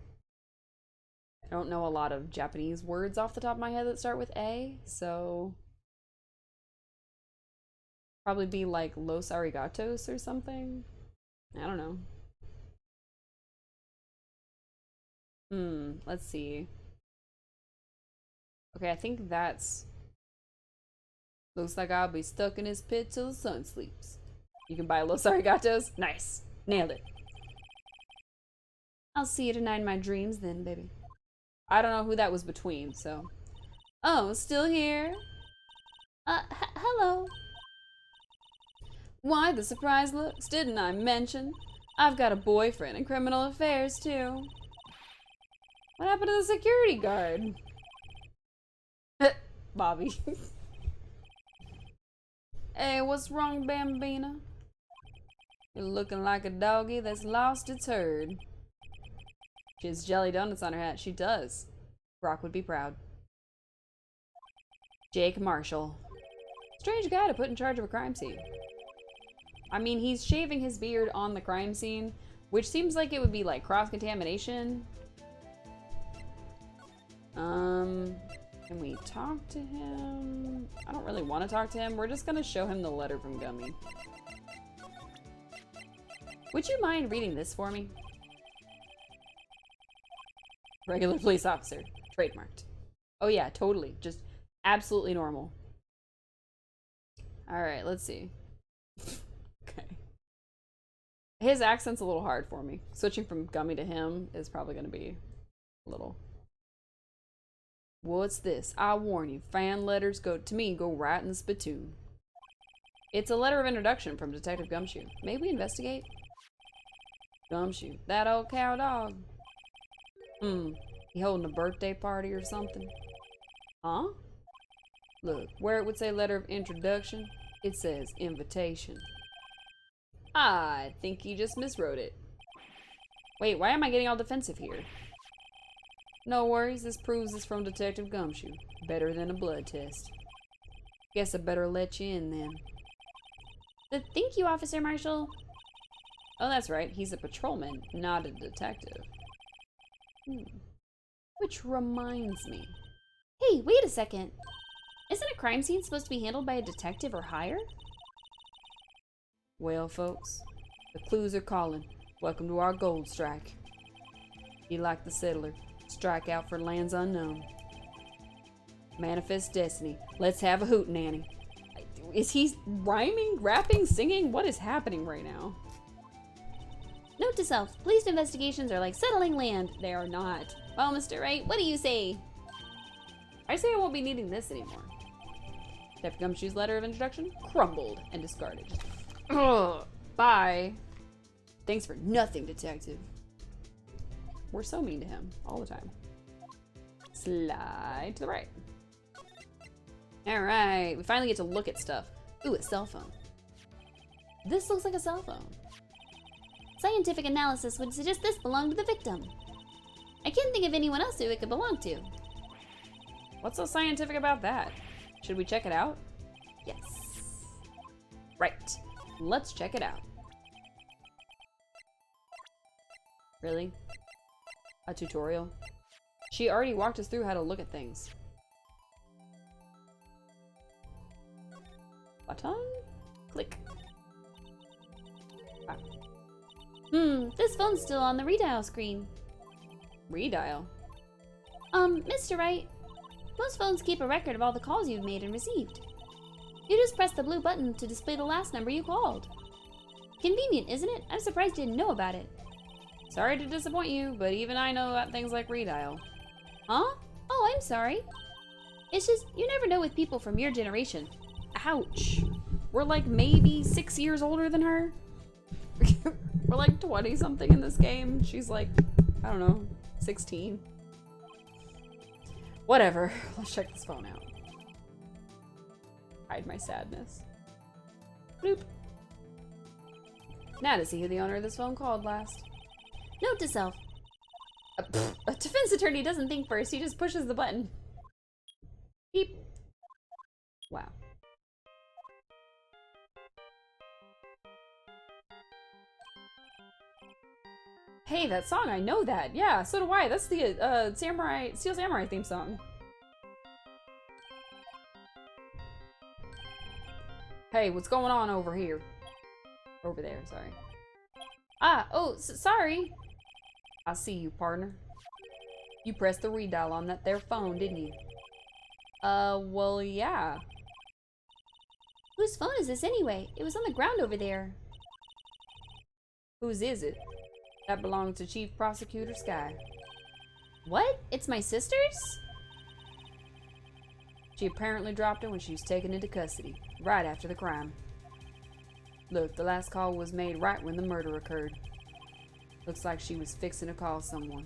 I don't know a lot of Japanese words off the top of my head that start with A, so probably be like Los Arigatos or something. I don't know. Let's see. Okay, I think that's... Looks like I'll be stuck in his pit till the sun sleeps. You can buy Los Arigatos? Nice. Nailed it. I'll see you tonight in my dreams then, baby. I don't know who that was between, so... Oh, still here? Hello. Why the surprised looks? Didn't I mention? I've got a boyfriend in criminal affairs, too. What happened to the security guard? Bobby. Hey, what's wrong, Bambina? You're looking like a doggy that's lost its herd. She has jelly donuts on her hat. She does. Brock would be proud. Jake Marshall. Strange guy to put in charge of a crime scene. I mean, he's shaving his beard on the crime scene, which seems like it would be like cross-contamination. Can we talk to him? I don't really want to talk to him. We're just gonna show him the letter from Gummy. Would you mind reading this for me? Regular police officer. Trademarked. Oh yeah, totally. Just absolutely normal. Alright, let's see. Okay. His accent's a little hard for me. Switching from Gummy to him is probably gonna be a little... What's this? I warn you, fan letters go right in the spittoon. It's a letter of introduction from Detective Gumshoe. May we investigate? Gumshoe, that old cow dog. He holding a birthday party or something? Huh? Look, where it would say letter of introduction, it says invitation. I think he just miswrote it. Wait, why am I getting all defensive here? No worries, this proves it's from Detective Gumshoe. Better than a blood test. Guess I better let you in then. Thank you, Officer Marshall. Oh, that's right, he's a patrolman, not a detective. Which reminds me. Hey, wait a second. Isn't a crime scene supposed to be handled by a detective or higher? Well, folks, the clues are calling. Welcome to our gold strike. Be like the settler. Strike out for lands unknown. Manifest destiny. Let's have a hootenanny. Is he rhyming, rapping, singing? What is happening right now? Note to self, police investigations are like settling land. They are not. Well, Mr. Wright, what do you say? I say I won't be needing this anymore. Deputy Gumshoe's letter of introduction crumbled and discarded. Ugh. Bye. Thanks for nothing, detective. We're so mean to him all the time. Slide to the right. Alright, we finally get to look at stuff. Ooh, a cell phone. This looks like a cell phone. Scientific analysis would suggest this belonged to the victim. I can't think of anyone else who it could belong to. What's so scientific about that? Should we check it out? Yes. Right. Let's check it out. Really? A tutorial? She already walked us through how to look at things. Button? Click. Ah. This phone's still on the redial screen. Redial? Mr. Wright, most phones keep a record of all the calls you've made and received. You just press the blue button to display the last number you called. Convenient, isn't it? I'm surprised you didn't know about it. Sorry to disappoint you, but even I know about things like redial. Huh? Oh, I'm sorry. It's just, you never know with people from your generation. Ouch. We're like maybe 6 years older than her. We're like 20 something in this game. She's like, I don't know, 16. Whatever. Let's check this phone out. Hide my sadness. Bloop. Now to see who the owner of this phone called last. Note to self. A defense attorney doesn't think first, he just pushes the button. Beep. Wow. Hey, that song, I know that. Yeah, so do I. That's the Steel Samurai theme song. Hey, what's going on over here? Over there, sorry. Ah, oh, sorry. I see you, partner. You pressed the redial on that there phone, didn't you? Well, yeah. Whose phone is this anyway? It was on the ground over there. Whose is it? That belongs to Chief Prosecutor Sky. What? It's my sister's? She apparently dropped it when she was taken into custody, right after the crime. Look, the last call was made right when the murder occurred. Looks like she was fixing to call someone.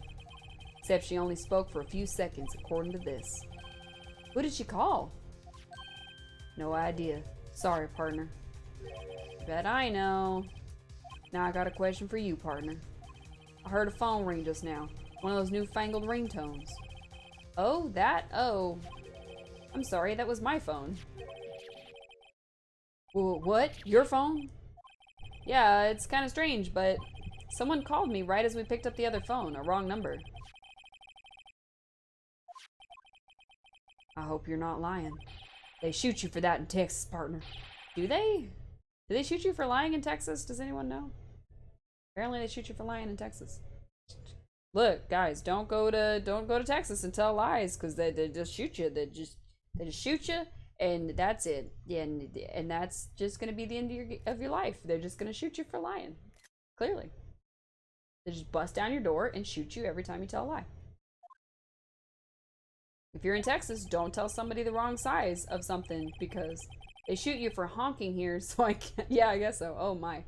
Except she only spoke for a few seconds, according to this. Who did she call? No idea. Sorry, partner. Bet I know. Now I got a question for you, partner. I heard a phone ring just now. One of those newfangled ringtones. Oh, that? Oh. I'm sorry, that was my phone. What? Your phone? Yeah, it's kind of strange, but someone called me right as we picked up the other phone, a wrong number. I hope you're not lying. They shoot you for that in Texas, partner. Do they? Do they shoot you for lying in Texas? Does anyone know? Apparently they shoot you for lying in Texas. Look, guys, don't go to Texas and tell lies, because they just shoot you. They just shoot you, and that's it. And that's just gonna be the end of your life. They're just gonna shoot you for lying. Clearly. They just bust down your door and shoot you every time you tell a lie. If you're in Texas, don't tell somebody the wrong size of something, because they shoot you for honking here, so I can't. Yeah, I guess so. Oh my.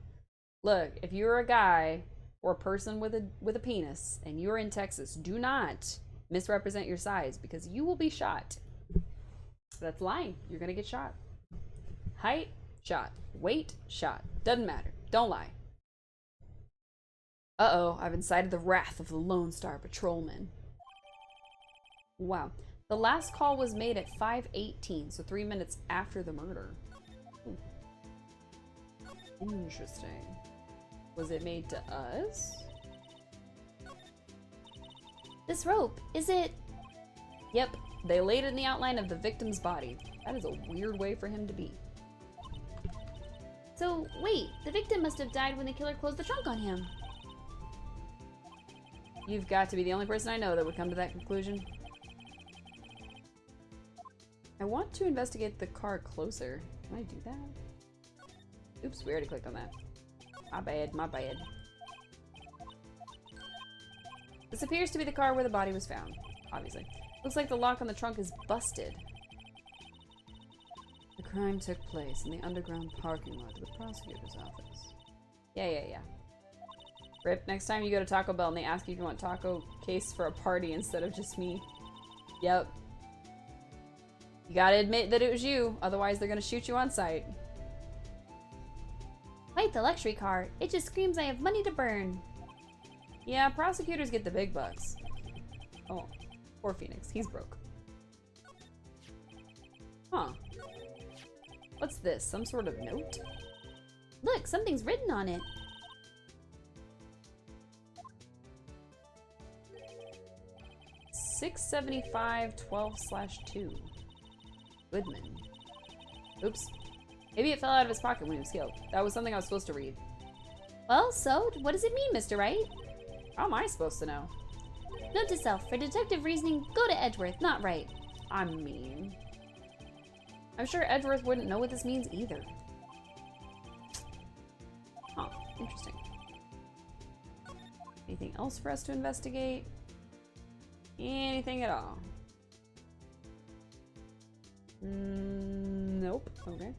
Look, if you're a guy or a person with a penis and you're in Texas, do not misrepresent your size, because you will be shot. That's lying. You're gonna get shot. Height, shot. Weight, shot. Doesn't matter. Don't lie. Uh-oh, I've incited the wrath of the Lone Star Patrolman. Wow. The last call was made at 5:18, so 3 minutes after the murder. Ooh. Interesting. Was it made to us? This rope, is it? Yep, they laid it in the outline of the victim's body. That is a weird way for him to be. So, wait, the victim must have died when the killer closed the trunk on him. You've got to be the only person I know that would come to that conclusion. I want to investigate the car closer. Can I do that? Oops, we already clicked on that. My bad, my bad. This appears to be the car where the body was found, obviously. Looks like the lock on the trunk is busted. The crime took place in the underground parking lot of the prosecutor's office. Yeah. Rip, next time you go to Taco Bell and they ask you if you want taco case for a party instead of just me. Yep. You gotta admit that it was you, otherwise they're gonna shoot you on sight. Quite the luxury car. It just screams I have money to burn. Yeah, prosecutors get the big bucks. Oh, poor Phoenix. He's broke. Huh. What's this? Some sort of note? Look, something's written on it. $675-12/2. Goodman. Oops. Maybe it fell out of his pocket when he was killed. That was something I was supposed to read. Well, so, what does it mean, Mr. Wright? How am I supposed to know? Note to self, for detective reasoning, go to Edgeworth, not Wright. I'm mean. I'm sure Edgeworth wouldn't know what this means either. Huh, interesting. Anything else for us to investigate? Anything at all? Nope. Okay.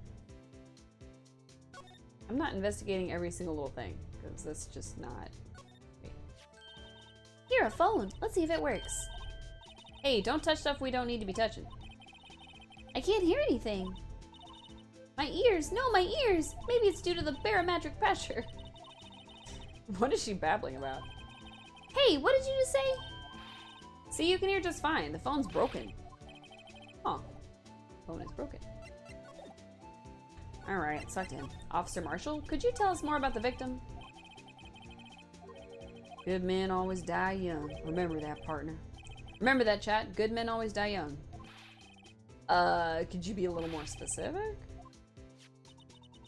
I'm not investigating every single little thing, because that's just not... Wait. Here, a phone. Let's see if it works. Hey, don't touch stuff we don't need to be touching. I can't hear anything. My ears! No, my ears! Maybe it's due to the barometric pressure. What is she babbling about? Hey, what did you just say? See, you can hear just fine. The phone's broken. Huh. Phone is broken. Alright, let's talk to him. Officer Marshall, could you tell us more about the victim? Good men always die young. Remember that, partner. Remember that, chat. Good men always die young. Could you be a little more specific?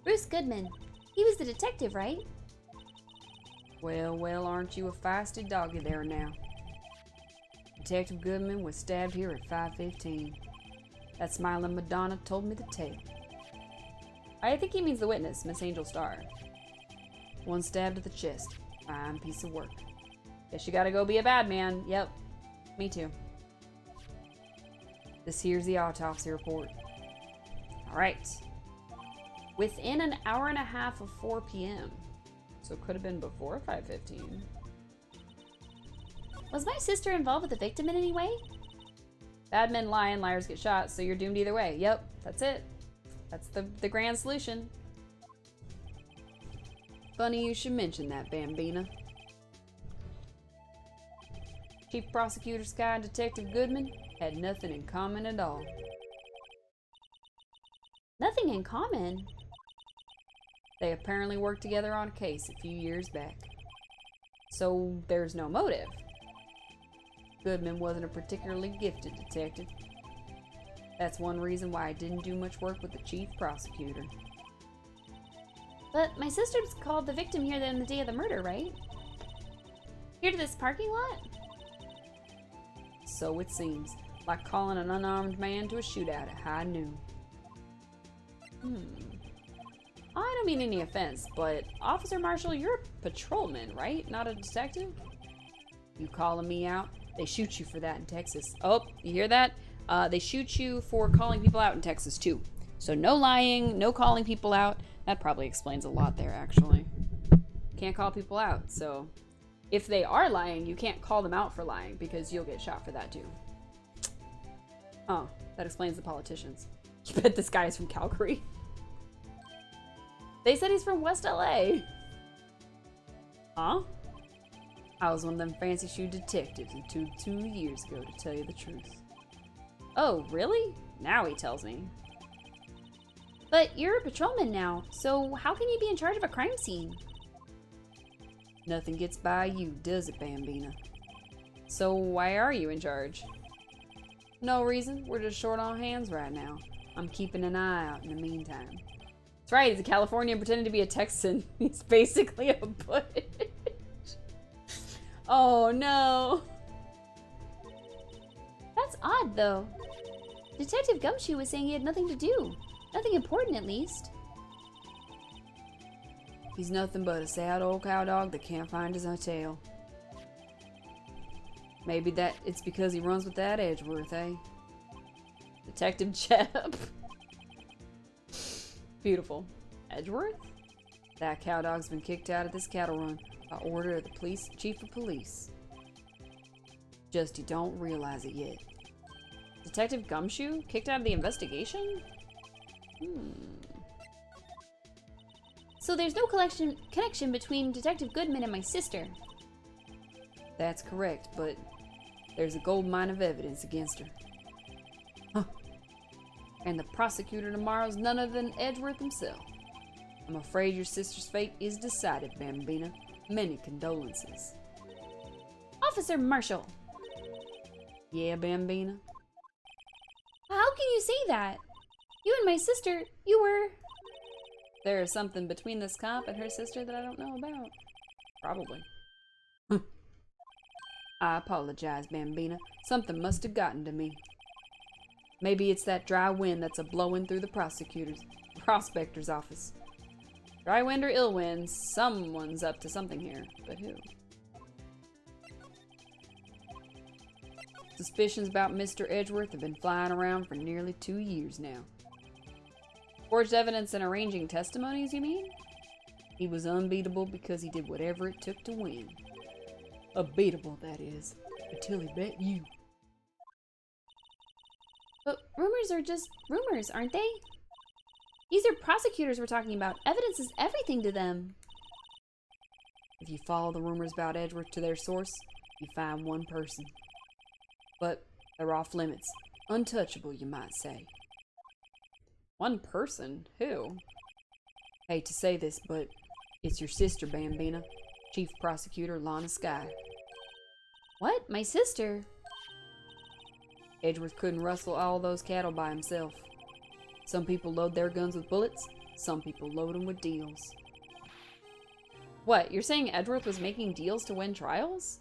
Bruce Goodman. He was the detective, right? Well, aren't you a feisty doggy there now? Detective Goodman was stabbed here at 5:15. That smiling Madonna told me the tale. I think he means the witness, Miss Angel Starr. One stab to the chest. Fine piece of work. Guess you gotta go be a bad man. Yep. Me too. This here's the autopsy report. Alright. Within an hour and a half of 4 p.m. So it could have been before 5:15. Was my sister involved with the victim in any way? Bad men lie and liars get shot, so you're doomed either way. Yep, that's it. That's the grand solution. Funny you should mention that, Bambina. Chief Prosecutor Sky and Detective Goodman had nothing in common at all. Nothing in common? They apparently worked together on a case a few years back. So there's no motive. Goodman wasn't a particularly gifted detective. That's one reason why I didn't do much work with the chief prosecutor. But my sister's called the victim here on the day of the murder, right? Here to this parking lot? So it seems. Like calling an unarmed man to a shootout at high noon. I don't mean any offense, but Officer Marshall, you're a patrolman, right? Not a detective? You calling me out? They shoot you for that in Texas. Oh, you hear that? They shoot you for calling people out in Texas, too. So no lying, no calling people out. That probably explains a lot there, actually. Can't call people out, so... If they are lying, you can't call them out for lying, because you'll get shot for that, too. Oh, that explains the politicians. You bet this guy is from Calgary. They said he's from West LA. Huh? I was one of them fancy shoe detectives until 2 years ago, to tell you the truth. Oh, really? Now he tells me. But you're a patrolman now, so how can you be in charge of a crime scene? Nothing gets by you, does it, Bambina? So why are you in charge? No reason. We're just short on hands right now. I'm keeping an eye out in the meantime. That's right, he's a Californian pretending to be a Texan. He's basically a butch. Oh no. That's odd, though. Detective Gumshoe was saying he had nothing to do. Nothing important, at least. He's nothing but a sad old cowdog that can't find his own tail. Maybe that it's because he runs with that Edgeworth, eh? Detective Jeb. Beautiful. Edgeworth? That cowdog's been kicked out of this cattle run by order of the chief of police. Just you don't realize it yet. Detective Gumshoe? Kicked out of the investigation? So there's no connection between Detective Goodman and my sister. That's correct, but there's a gold mine of evidence against her. Huh. And the prosecutor tomorrow's none other than Edgeworth himself. I'm afraid your sister's fate is decided, Bambina. Many condolences. Officer Marshall! Yeah, Bambina? How can you say that? You and my sister, you were... There is something between this cop and her sister that I don't know about. Probably. I apologize, Bambina. Something must have gotten to me. Maybe it's that dry wind that's a-blowing through the prospector's office. Dry wind or ill wind, someone's up to something here, but who? Suspicions about Mr. Edgeworth have been flying around for nearly 2 years now. Forged evidence and arranging testimonies, you mean? He was unbeatable because he did whatever it took to win. Unbeatable, that is, until he met you. But rumors are just rumors, aren't they? These are prosecutors we're talking about. Evidence is everything to them. If you follow the rumors about Edgeworth to their source, you find one person. But they're off limits. Untouchable, you might say. One person? Who? Hate to say this, but it's your sister, Bambina. Chief Prosecutor Lana Skye. What? My sister? Edgeworth couldn't rustle all those cattle by himself. Some people load their guns with bullets, some people load them with deals. What, you're saying Edgeworth was making deals to win trials?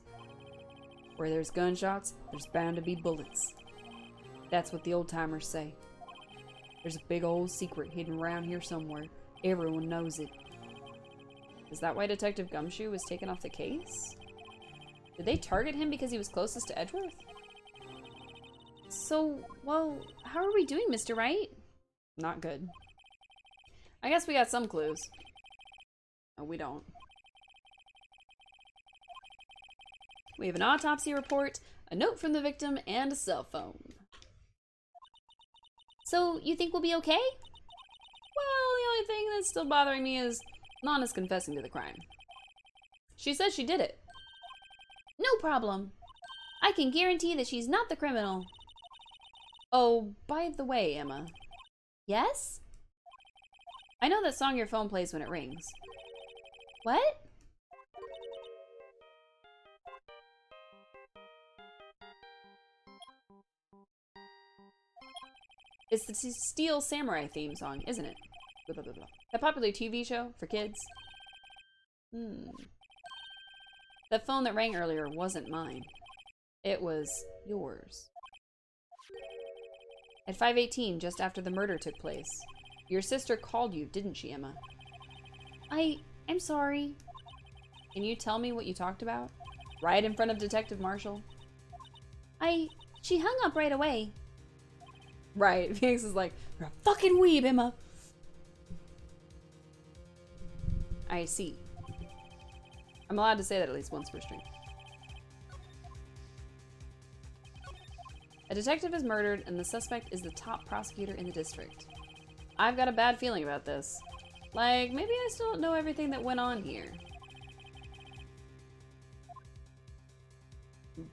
Where there's gunshots, there's bound to be bullets. That's what the old-timers say. There's a big old secret hidden around here somewhere. Everyone knows it. Is that why Detective Gumshoe was taken off the case? Did they target him because he was closest to Edgeworth? So, well, how are we doing, Mr. Wright? Not good. I guess we got some clues. No, we don't. We have an autopsy report, a note from the victim, and a cell phone. So, you think we'll be okay? Well, the only thing that's still bothering me is Lana's confessing to the crime. She says she did it. No problem. I can guarantee that she's not the criminal. Oh, by the way, Emma. Yes? I know that song your phone plays when it rings. What? It's the Steel Samurai theme song, isn't it? Blah, blah, blah, blah. That popular TV show for kids? That phone that rang earlier wasn't mine. It was yours. At 5:18, just after the murder took place, your sister called you, didn't she, Emma? I'm sorry. Can you tell me what you talked about? Right in front of Detective Marshall? She hung up right away. Right, Phoenix is like, you're a fucking weeb, Emma. I see. I'm allowed to say that at least once per stream. A detective is murdered and the suspect is the top prosecutor in the district. I've got a bad feeling about this. Like, maybe I still don't know everything that went on here.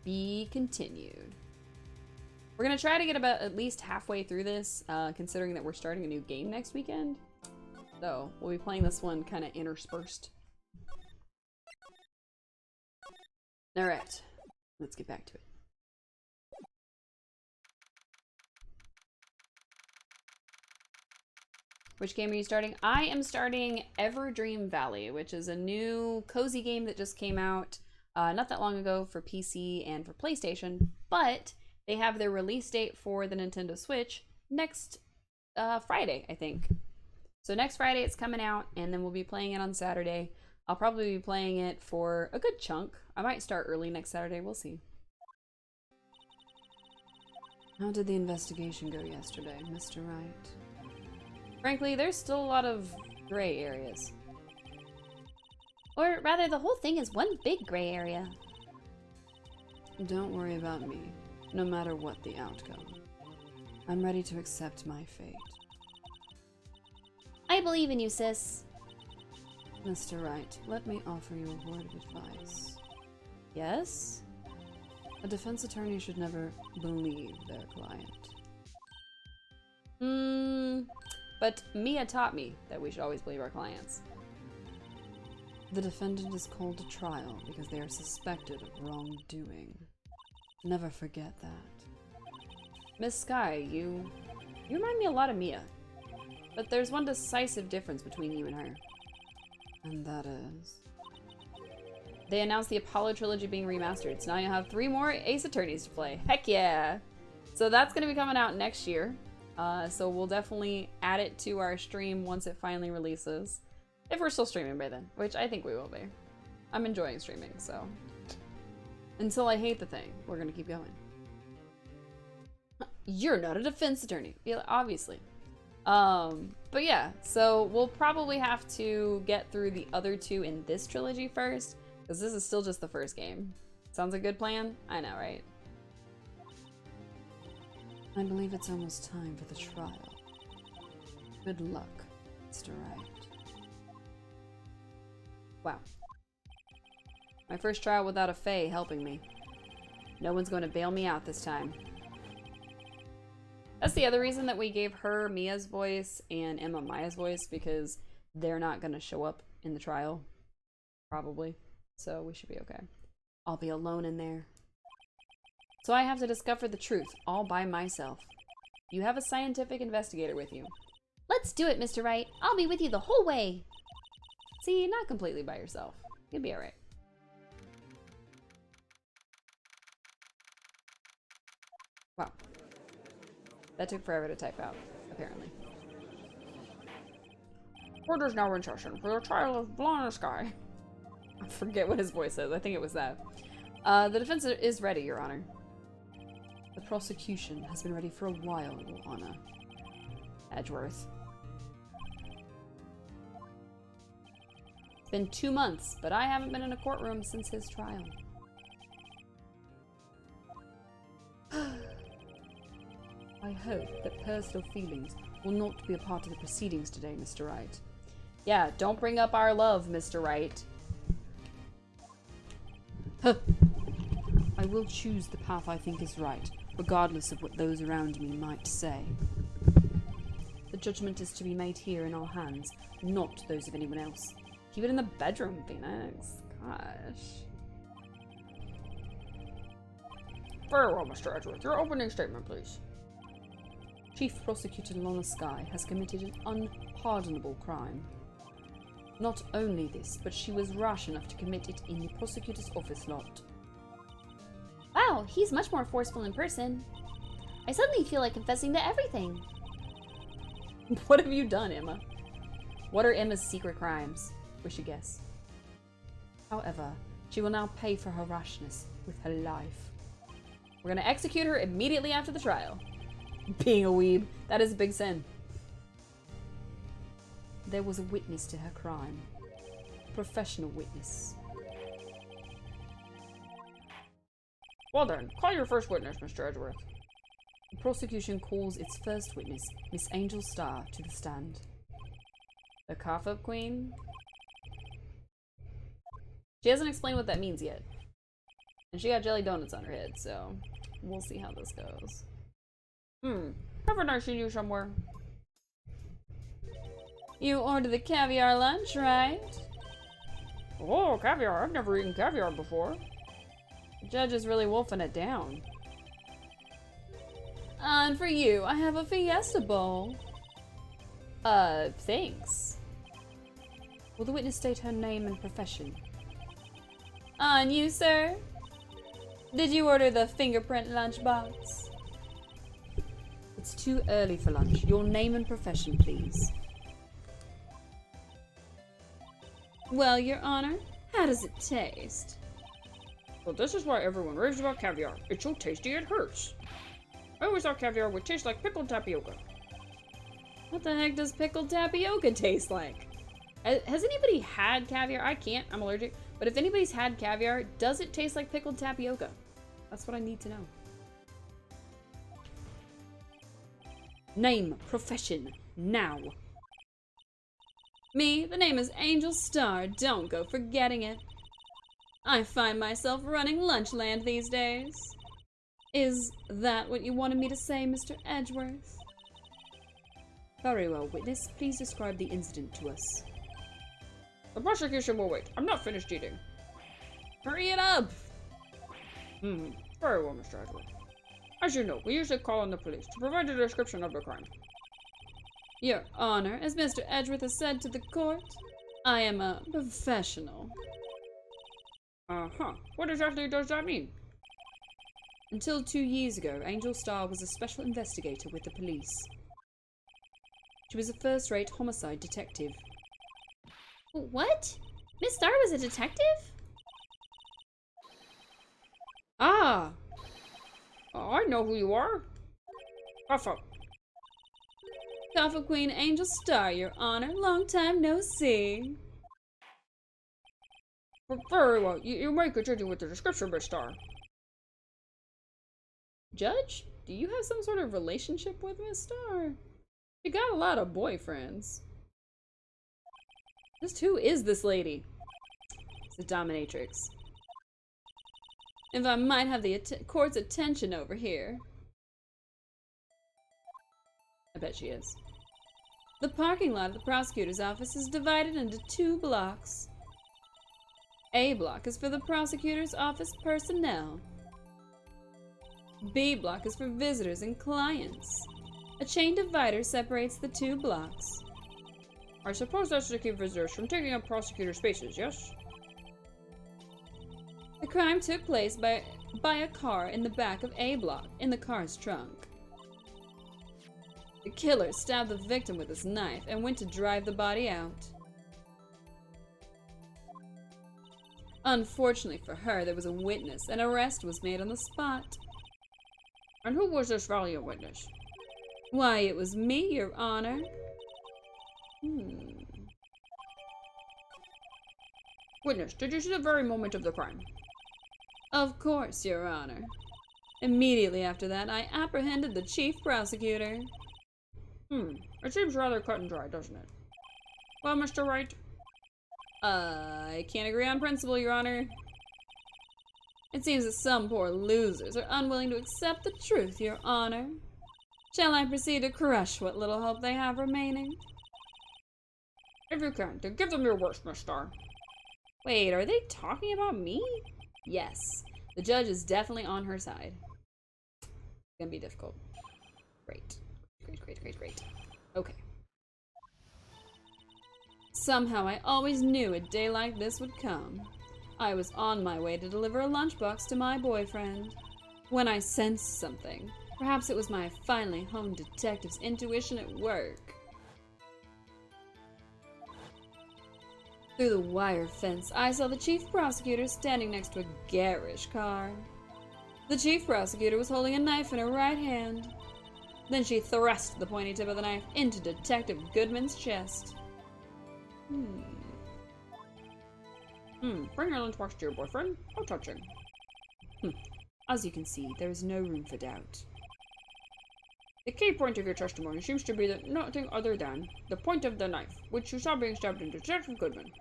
Be continued. We're gonna try to get about at least halfway through this, considering that we're starting a new game next weekend. So, we'll be playing this one kind of interspersed. Alright, let's get back to it. Which game are you starting? I am starting Everdream Valley, which is a new cozy game that just came out not that long ago for PC and for PlayStation, but They have their release date for the Nintendo Switch next Friday, I think. So next Friday it's coming out, and then we'll be playing it on Saturday. I'll probably be playing it for a good chunk. I might start early next Saturday, we'll see. How did the investigation go yesterday, Mr. Wright? Frankly, there's still a lot of gray areas. Or rather, the whole thing is one big gray area. Don't worry about me, no matter what the outcome. I'm ready to accept my fate. I believe in you, sis. Mr. Wright, let me offer you a word of advice. Yes? A defense attorney should never believe their client. But Mia taught me that we should always believe our clients. The defendant is called to trial because they are suspected of wrongdoing. Never forget that. Miss Sky, you remind me a lot of Mia. But there's one decisive difference between you and her. And that is... They announced the Apollo trilogy being remastered, so now you have 3 more Ace Attorneys to play. Heck yeah! So that's going to be coming out next year. So we'll definitely add it to our stream once it finally releases. If we're still streaming by then, which I think we will be. I'm enjoying streaming, so... Until I hate the thing, we're going to keep going. You're not a defense attorney. Yeah, obviously. But yeah, so we'll probably have to get through the other 2 in this trilogy first, because this is still just the first game. Sounds a good plan? I know, right? I believe it's almost time for the trial. Good luck, Mr. Wright. Wow. My first trial without a Fae helping me. No one's going to bail me out this time. That's the other reason that we gave her Mia's voice and Emma Maya's voice, because they're not going to show up in the trial. Probably. So we should be okay. I'll be alone in there. So I have to discover the truth all by myself. You have a scientific investigator with you. Let's do it, Mr. Wright. I'll be with you the whole way. See, not completely by yourself. You'll be alright. Wow. That took forever to type out, apparently. Orders now in session for the trial of Blonde Sky. I forget what his voice says. I think it was that. The defense is ready, Your Honor. The prosecution has been ready for a while, Your Honor. Edgeworth. It's been 2 months, but I haven't been in a courtroom since his trial. I hope that personal feelings will not be a part of the proceedings today, Mr. Wright. Yeah, don't bring up our love, Mr. Wright. Huh. I will choose the path I think is right, regardless of what those around me might say. The judgment is to be made here in our hands, not those of anyone else. Keep it in the bedroom, Phoenix. Gosh. Very well, Mr. Edgeworth. Your opening statement, please. Chief Prosecutor Lana Sky has committed an unpardonable crime. Not only this, but she was rash enough to commit it in the prosecutor's office lot. Wow, he's much more forceful in person. I suddenly feel like confessing to everything. What have you done, Emma? What are Emma's secret crimes? We should guess. However, she will now pay for her rashness with her life. We're gonna execute her immediately after the trial. Being a weeb, that is a big sin. There was a witness to her crime. A professional witness. Well then, call your first witness, Mr. Edgeworth. The prosecution calls its first witness, Miss Angel Star, to the stand. The cough-up queen? She hasn't explained what that means yet. And she got jelly donuts on her head, so we'll see how this goes. Haven't I seen you somewhere? You ordered the caviar lunch, right? Oh, caviar. I've never eaten caviar before. The judge is really wolfing it down. And for you, I have a Fiesta bowl. Thanks. Will the witness state her name and profession? And you, sir? Did you order the fingerprint lunchbox? It's too early for lunch. Your name and profession, please. Well, Your Honor, how does it taste? Well, this is why everyone raves about caviar. It's so tasty it hurts. I always thought caviar would taste like pickled tapioca. What the heck does pickled tapioca taste like? Has anybody had caviar? I can't, I'm allergic. But if anybody's had caviar, does it taste like pickled tapioca? That's what I need to know. Name, profession, now. Me, the name is Angel Star. Don't go forgetting it. I find myself running Lunchland these days. Is that what you wanted me to say, Mr. Edgeworth? Very well, witness. Please describe the incident to us. The prosecution will wait. I'm not finished eating. Hurry it up! Very well, Mr. Edgeworth. As you know, we usually call on the police to provide a description of the crime. Your Honor, as Mr. Edgeworth has said to the court, I am a professional. Uh-huh. What exactly does that mean? Until 2 years ago, Angel Star was a special investigator with the police. She was a first-rate homicide detective. What? Miss Star was a detective? Ah! Oh, I know who you are. Puffa. Alpha Queen Angel Star, Your Honor. Long time no see. Very well. You may continue with the description, Miss Star. Judge, do you have some sort of relationship with Miss Star? You got a lot of boyfriends. Just who is this lady? It's the dominatrix. If I might have the court's attention over here. I bet she is. The parking lot of the prosecutor's office is divided into 2 blocks. A block is for the prosecutor's office personnel. B block is for visitors and clients. A chain divider separates the 2 blocks. I suppose that's to keep visitors from taking up prosecutor spaces, yes? The crime took place by a car in the back of A block, in the car's trunk. The killer stabbed the victim with his knife and went to drive the body out. Unfortunately for her, there was a witness, and arrest was made on the spot. And who was this valiant witness? Why, it was me, Your Honor. Witness, did you see the very moment of the crime? Of course, Your Honor. Immediately after that, I apprehended the chief prosecutor. It seems rather cut and dry, doesn't it? Well, Mr. Wright? I can't agree on principle, Your Honor. It seems that some poor losers are unwilling to accept the truth, Your Honor. Shall I proceed to crush what little hope they have remaining? If you can, then give them your worst, Miss Star. Wait, are they talking about me? Yes. The judge is definitely on her side. It's gonna be difficult. Great. Great. Okay. Somehow I always knew a day like this would come. I was on my way to deliver a lunchbox to my boyfriend when I sensed something. Perhaps it was my finely honed detective's intuition at work. Through the wire fence, I saw the chief prosecutor standing next to a garish car. The chief prosecutor was holding a knife in her right hand. Then she thrust the pointy tip of the knife into Detective Goodman's chest. Bring your lunchbox to your boyfriend? How touching. As you can see, there is no room for doubt. The key point of your testimony seems to be that nothing other than the point of the knife, which you saw being stabbed into Detective Goodman.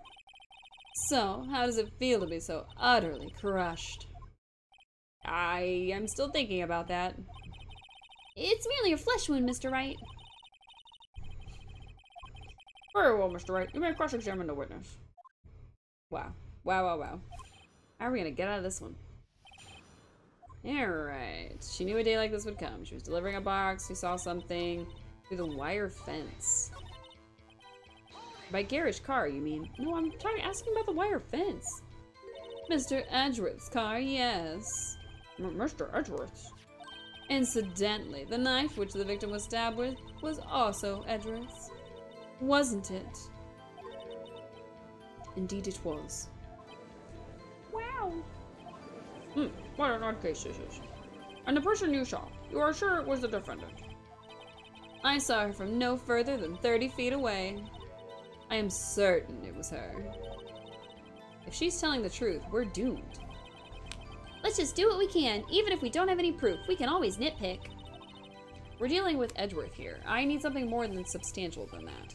So, how does it feel to be so utterly crushed? I am still thinking about that. It's merely a flesh wound, Mr. Wright. Very well, Mr. Wright. You may cross-examine the witness. Wow. How are we gonna get out of this one? Alright. She knew a day like this would come. She was delivering a box, she saw something through the wire fence. By garish car, you mean? No, I'm asking about the wire fence. Mr. Edgeworth's car, yes. Mr. Edgeworth's. Incidentally, the knife which the victim was stabbed with was also Edgeworth's. Wasn't it? Indeed it was. Wow. What an odd case this is. And the person you saw, you are sure it was the defendant? I saw her from no further than 30 feet away. I am certain it was her. If she's telling the truth, we're doomed. Let's just do what we can. Even if we don't have any proof, we can always nitpick. We're dealing with Edgeworth here. I need something more than substantial than that.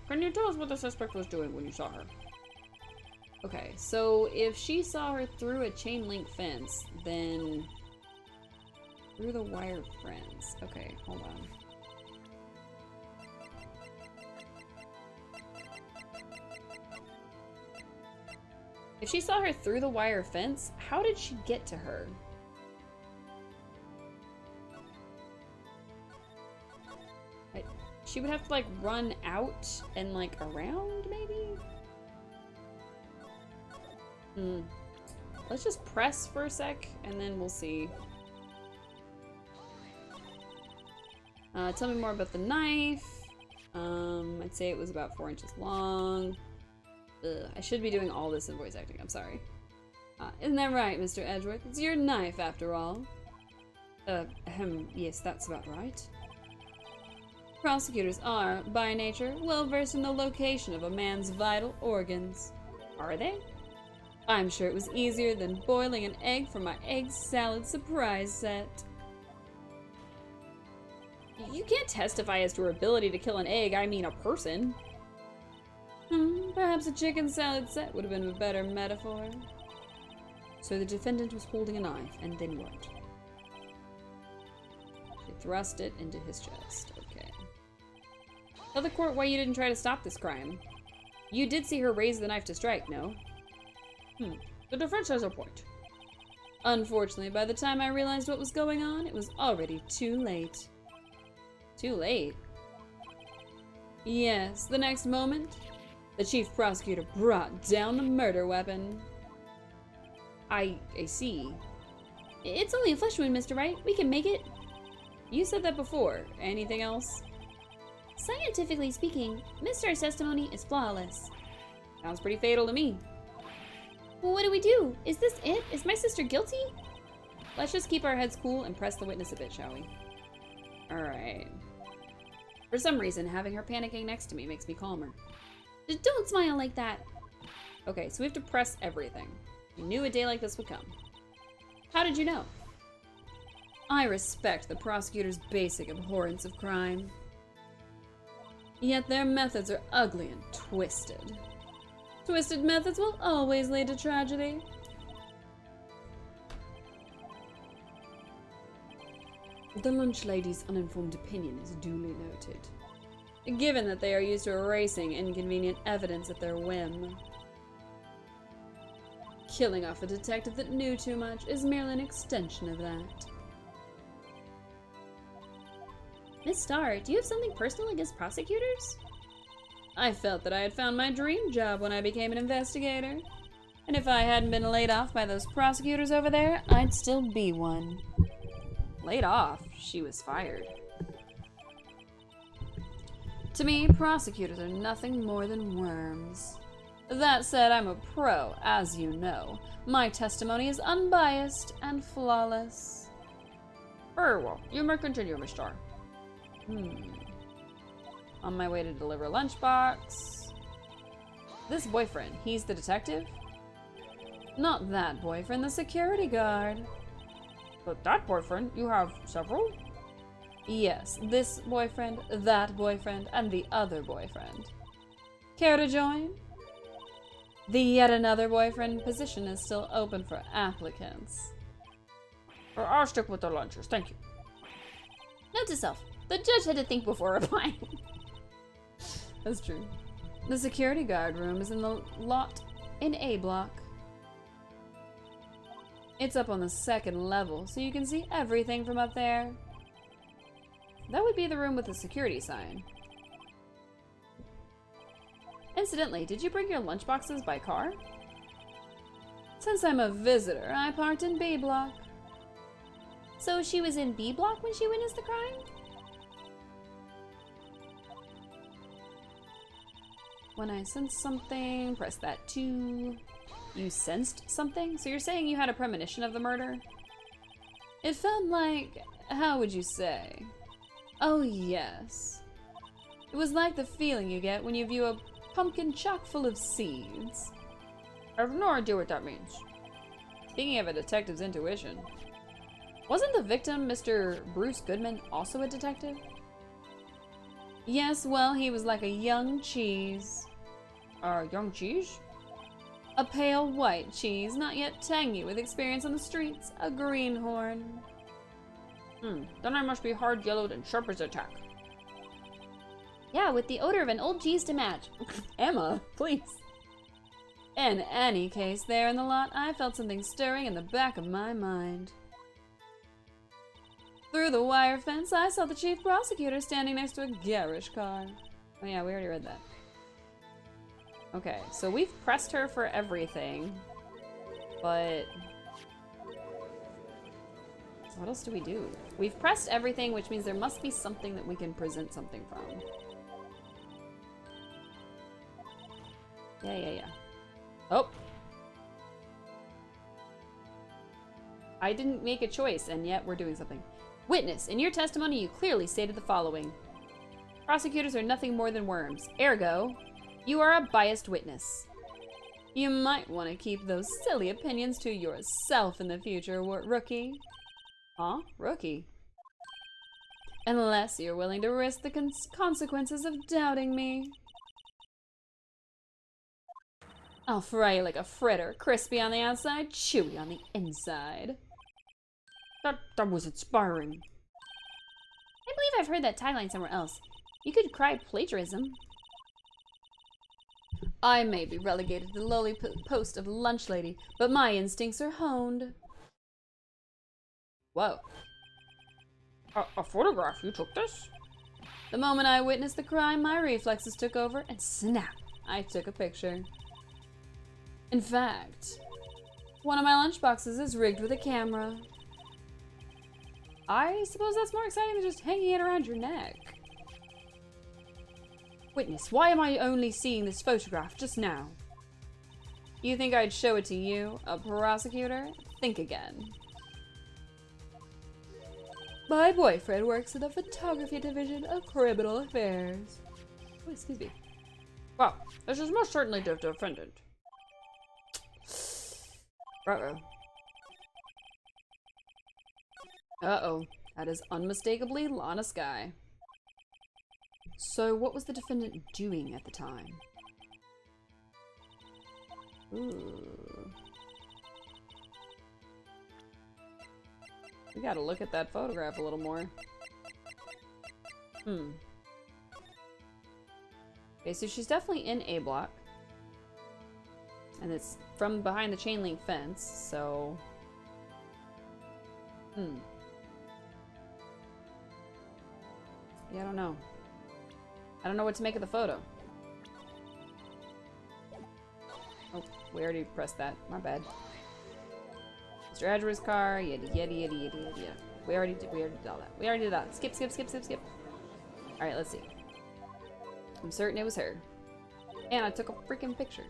Can you tell us what the suspect was doing when you saw her? Okay, so if she saw her through a chain link fence, then through the wire fence. Okay, hold on. If she saw her through the wire fence, how did she get to her? She would have to like run out and like around, maybe? Let's just press for a sec and then we'll see. Tell me more about the knife. I'd say it was about 4 inches long. Ugh, I should be doing all this in voice acting, I'm sorry. Isn't that right, Mr. Edgeworth? It's your knife, after all. Yes, that's about right. Prosecutors are, by nature, well versed in the location of a man's vital organs. Are they? I'm sure it was easier than boiling an egg for my egg salad surprise set. You can't testify as to her ability to kill an egg, I mean a person. Perhaps a chicken salad set would have been a better metaphor. So the defendant was holding a knife, and then what? She thrust it into his chest. Okay. Tell the court why you didn't try to stop this crime. You did see her raise the knife to strike, no? The defense has a point. Unfortunately, by the time I realized what was going on, it was already too late. Too late? Yes, the next moment, the chief prosecutor brought down the murder weapon. I see. It's only a flesh wound, Mr. Wright. We can make it. You said that before. Anything else? Scientifically speaking, Miss Starr's testimony is flawless. Sounds pretty fatal to me. Well, what do we do? Is this it? Is my sister guilty? Let's just keep our heads cool and press the witness a bit, shall we? Alright. For some reason, having her panicking next to me makes me calmer. Don't smile like that. Okay, so we have to press everything. We knew a day like this would come. How did you know? I respect the prosecutor's basic abhorrence of crime. Yet their methods are ugly and twisted. Twisted methods will always lead to tragedy. The lunch lady's uninformed opinion is duly noted, given that they are used to erasing inconvenient evidence at their whim. Killing off a detective that knew too much is merely an extension of that. Miss Starr, do you have something personal against prosecutors? I felt that I had found my dream job when I became an investigator. And if I hadn't been laid off by those prosecutors over there, I'd still be one. Laid off? She was fired. To me, prosecutors are nothing more than worms. That said, I'm a pro, as you know. My testimony is unbiased and flawless. Very well. You may continue, Miss Starr. On my way to deliver a lunchbox. This boyfriend, he's the detective? Not that boyfriend, the security guard. But that boyfriend, you have several? Yes, this boyfriend, that boyfriend, and the other boyfriend. Care to join? The yet another boyfriend position is still open for applicants. I'll stick with the lunches, thank you. Note to self, the judge had to think before replying. That's true. The security guard room is in the lot in A block. It's up on the second level, so you can see everything from up there. That would be the room with the security sign. Incidentally, did you bring your lunchboxes by car? Since I'm a visitor, I parked in B block. So she was in B block when she witnessed the crime? When I sense something, press that too. You sensed something? So you're saying you had a premonition of the murder? It felt like, how would you say? Oh yes. It was like the feeling you get when you view a pumpkin chock full of seeds. I have no idea what that means. Speaking of a detective's intuition, wasn't the victim, Mr. Bruce Goodman, also a detective? Yes, well, he was like a young cheese. Young cheese? A pale white cheese, not yet tangy with experience on the streets. A greenhorn. Then I must be hard-yellowed and sharp as a tack. Yeah, with the odor of an old cheese to match. Emma, please. In any case, there in the lot, I felt something stirring in the back of my mind. Through the wire fence, I saw the chief prosecutor standing next to a garish car. Oh yeah, we already read that. Okay, so we've pressed her for everything, but what else do we do? We've pressed everything, which means there must be something that we can present something from. Yeah. Oh! I didn't make a choice, and yet we're doing something. Witness, in your testimony, you clearly stated the following. Prosecutors are nothing more than worms. Ergo, you are a biased witness. You might want to keep those silly opinions to yourself in the future, rookie. Huh? Rookie? Unless you're willing to risk the consequences of doubting me. I'll fry you like a fritter, crispy on the outside, chewy on the inside. That was inspiring. I believe I've heard that tagline somewhere else. You could cry plagiarism. I may be relegated to the lowly post of lunch lady, but my instincts are honed. Whoa. A photograph? You took this? The moment I witnessed the crime, my reflexes took over, and snap, I took a picture. In fact, one of my lunchboxes is rigged with a camera. I suppose that's more exciting than just hanging it around your neck. Witness, why am I only seeing this photograph just now? You think I'd show it to you, a prosecutor? Think again. My boyfriend works in the photography division of criminal affairs. Oh, excuse me. Well, this is most certainly the defendant. Uh-oh. Uh-oh. That is unmistakably Lana Skye. So, what was the defendant doing at the time? Ooh. We gotta look at that photograph a little more. Okay, so she's definitely in A block. And it's from behind the chain link fence, so... Yeah, I don't know. I don't know what to make of the photo. Oh, we already pressed that. My bad. Mr. Edgeworth's car, yada. We already did all that. We already did that. Skip. Alright, let's see. I'm certain it was her. And I took a freaking picture.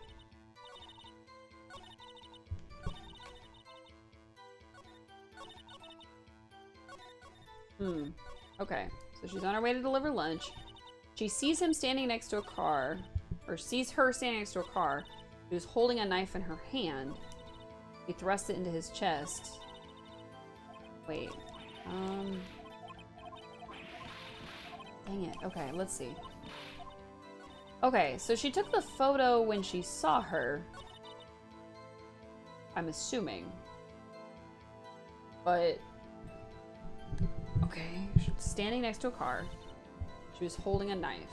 Okay, so she's on her way to deliver lunch. She sees him standing next to a car, or sees her standing next to a car, who's holding a knife in her hand. He thrusts it into his chest. Wait, dang it. Okay, let's see. Okay, so she took the photo when she saw her. I'm assuming. But... okay, she was standing next to a car. She was holding a knife.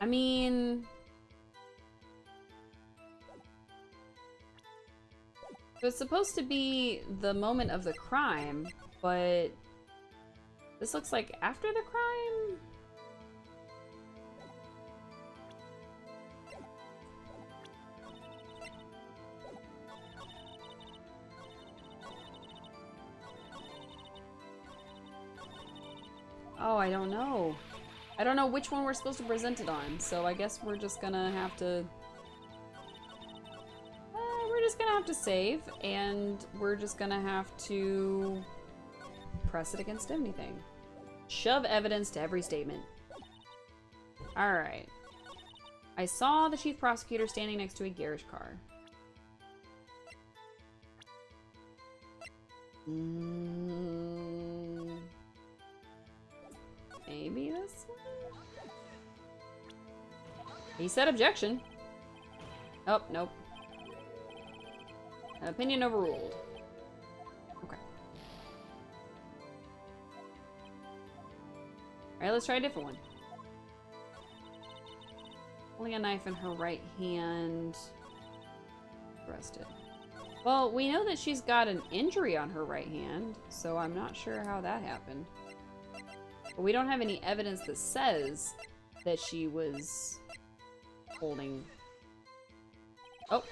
I mean... it was supposed to be the moment of the crime, but... this looks like after the crime? Oh, I don't know. I don't know which one we're supposed to present it on, so I guess we're just gonna have to... we're just gonna have to save, and we're just gonna have to press it against anything. Shove evidence to every statement. Alright. I saw the chief prosecutor standing next to a garage car. Maybe this one? He said objection. Oh, nope. Opinion overruled. Okay. Alright, let's try a different one. Holding a knife in her right hand. Arrested. Well, we know that she's got an injury on her right hand, so I'm not sure how that happened. But we don't have any evidence that says that she was holding... Oh.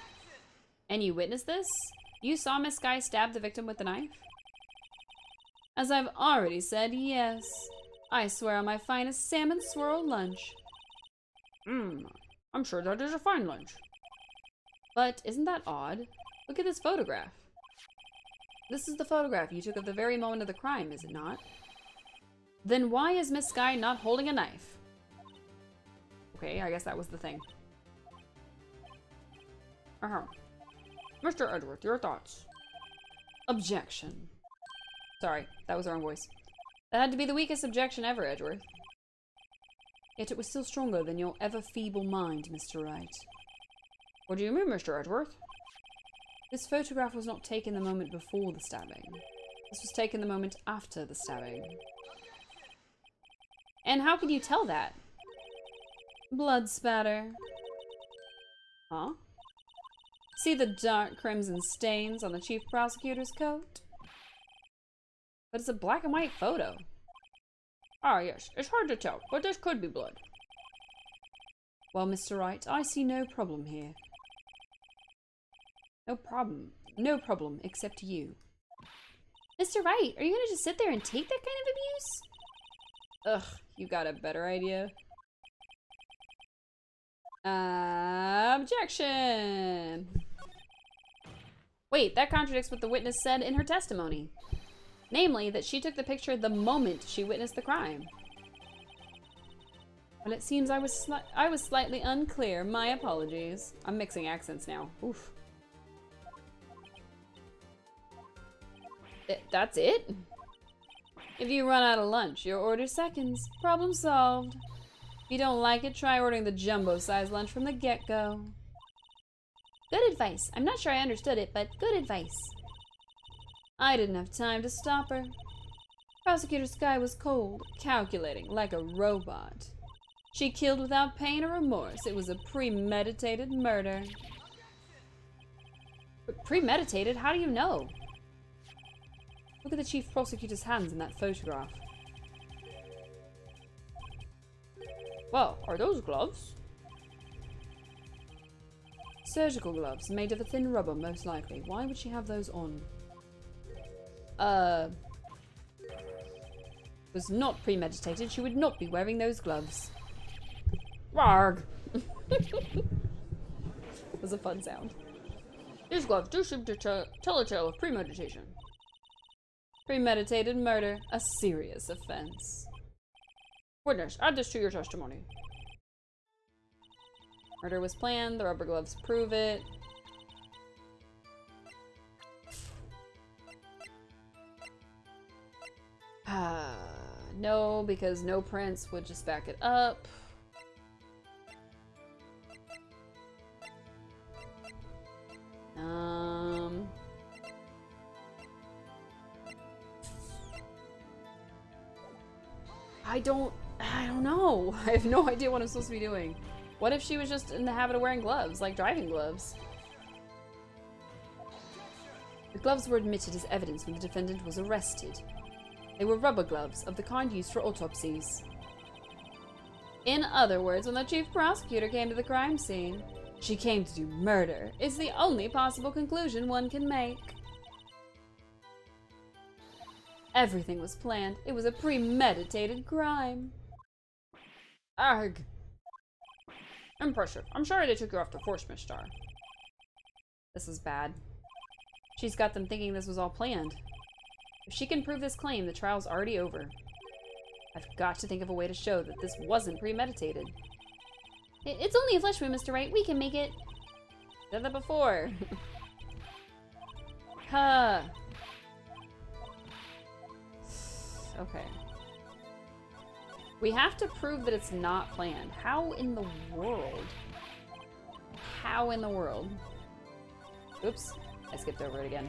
And you witnessed this? You saw Miss Sky stab the victim with the knife? As I've already said, yes. I swear on my finest salmon swirl lunch. I'm sure that is a fine lunch. But isn't that odd? Look at this photograph. This is the photograph you took of the very moment of the crime, is it not? Then why is Miss Sky not holding a knife? Okay, I guess that was the thing. Mr. Edgeworth, your thoughts? Objection. Sorry, that was the wrong voice. That had to be the weakest objection ever, Edgeworth. Yet it was still stronger than your ever-feeble mind, Mr. Wright. What do you mean, Mr. Edgeworth? This photograph was not taken the moment before the stabbing. This was taken the moment after the stabbing. And how can you tell that? Blood spatter. Huh? See the dark crimson stains on the chief prosecutor's coat? But it's a black and white photo. Ah, yes. It's hard to tell, but this could be blood. Well, Mr. Wright, I see no problem here. No problem. No problem, except you. Mr. Wright, are you gonna just sit there and take that kind of abuse? Ugh, you got a better idea. Objection! Wait, that contradicts what the witness said in her testimony. Namely, that she took the picture the moment she witnessed the crime. Well, it seems I was slightly unclear. My apologies. I'm mixing accents now. Oof. That's it? If you run out of lunch, your order seconds. Problem solved. If you don't like it, try ordering the jumbo-sized lunch from the get-go. Good advice. I'm not sure I understood it, but good advice. I didn't have time to stop her. Prosecutor Sky was cold, calculating, like a robot. She killed without pain or remorse. It was a premeditated murder. But premeditated? How do you know? Look at the chief prosecutor's hands in that photograph. Well, are those gloves? Surgical gloves, made of a thin rubber, most likely. Why would she have those on? Was not premeditated. She would not be wearing those gloves. Warg! Was a fun sound. These gloves do seem to tell a tale of premeditation. Premeditated murder, a serious offense. Witness, add this to your testimony. Murder was planned, the rubber gloves prove it. No, because no prints would just back it up. I don't know. I have no idea what I'm supposed to be doing. What if she was just in the habit of wearing gloves, like driving gloves? The gloves were admitted as evidence when the defendant was arrested. They were rubber gloves of the kind used for autopsies. In other words, when the chief prosecutor came to the crime scene, she came to do murder. It's the only possible conclusion one can make. Everything was planned. It was a premeditated crime. Arg. Impressive. I'm sorry they took you off the force, Miss Star. This is bad. She's got them thinking this was all planned. If she can prove this claim, the trial's already over. I've got to think of a way to show that this wasn't premeditated. It's only a flesh wound, Mr. Wright. We can make it. Said that before. Huh. Okay. We have to prove that it's not planned. How in the world? How in the world? Oops. I skipped over it again.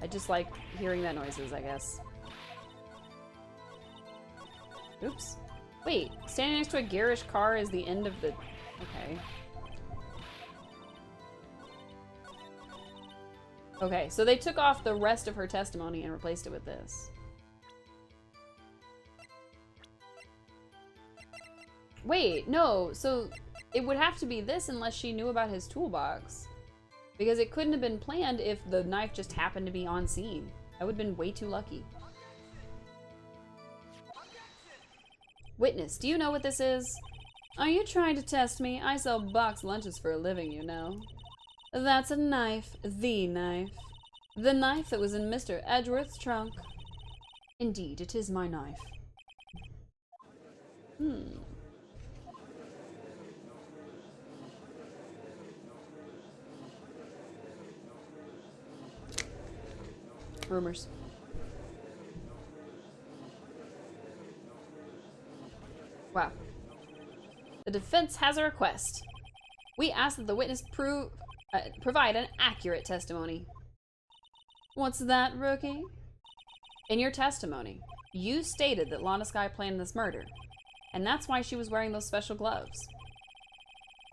I just like hearing that noises, I guess. Oops. Wait, standing next to a garish car is the end of the... Okay. Okay, so they took off the rest of her testimony and replaced it with this. Wait, no, so it would have to be this unless she knew about his toolbox. Because it couldn't have been planned if the knife just happened to be on scene. That would have been way too lucky. Witness, do you know what this is? Are you trying to test me? I sell box lunches for a living, you know. That's a knife. The knife. The knife that was in Mr. Edgeworth's trunk. Indeed, it is my knife. Rumors. Wow. The defense has a request. We ask that the witness provide an accurate testimony. What's that, rookie? In your testimony, you stated that Lana Skye planned this murder, and that's why she was wearing those special gloves.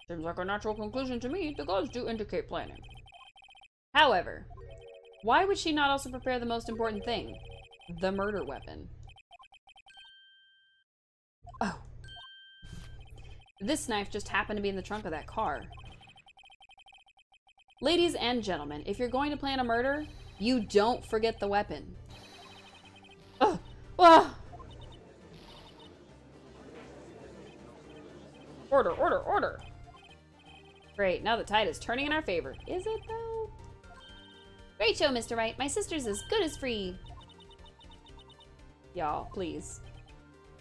Seems like a natural conclusion to me. The gloves do indicate planning. However, why would she not also prepare the most important thing? The murder weapon. Oh. This knife just happened to be in the trunk of that car. Ladies and gentlemen, if you're going to plan a murder, you don't forget the weapon. Ugh. Ah. Order, order, order! Great, now the tide is turning in our favor. Is it though? Great show, Mr. Wright. My sister's as good as free. Y'all, please.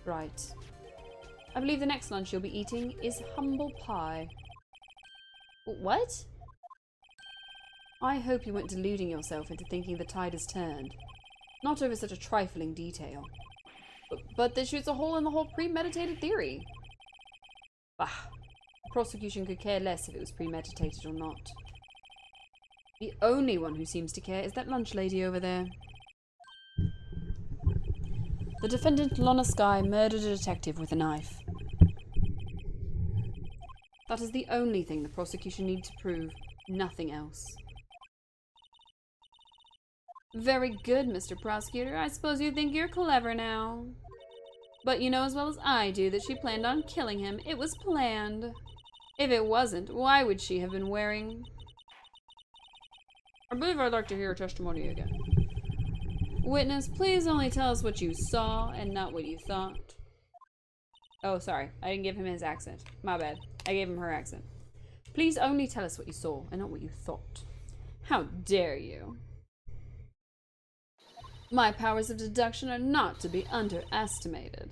Right. I believe the next lunch you'll be eating is humble pie. What? I hope you weren't deluding yourself into thinking the tide has turned. Not over such a trifling detail. But this shoots a hole in the whole premeditated theory. Bah. The prosecution could care less if it was premeditated or not. The only one who seems to care is that lunch lady over there. The defendant, Lana Skye, murdered a detective with a knife. That is the only thing the prosecution needs to prove, nothing else. Very good, Mr. Prosecutor. I suppose you think you're clever now. But you know as well as I do that she planned on killing him. It was planned. If it wasn't, why would she have been wearing... I believe I'd like to hear your testimony again. Witness, please only tell us what you saw and not what you thought. Oh, sorry. I didn't give him his accent. My bad. I gave him her accent. Please only tell us what you saw and not what you thought. How dare you? My powers of deduction are not to be underestimated.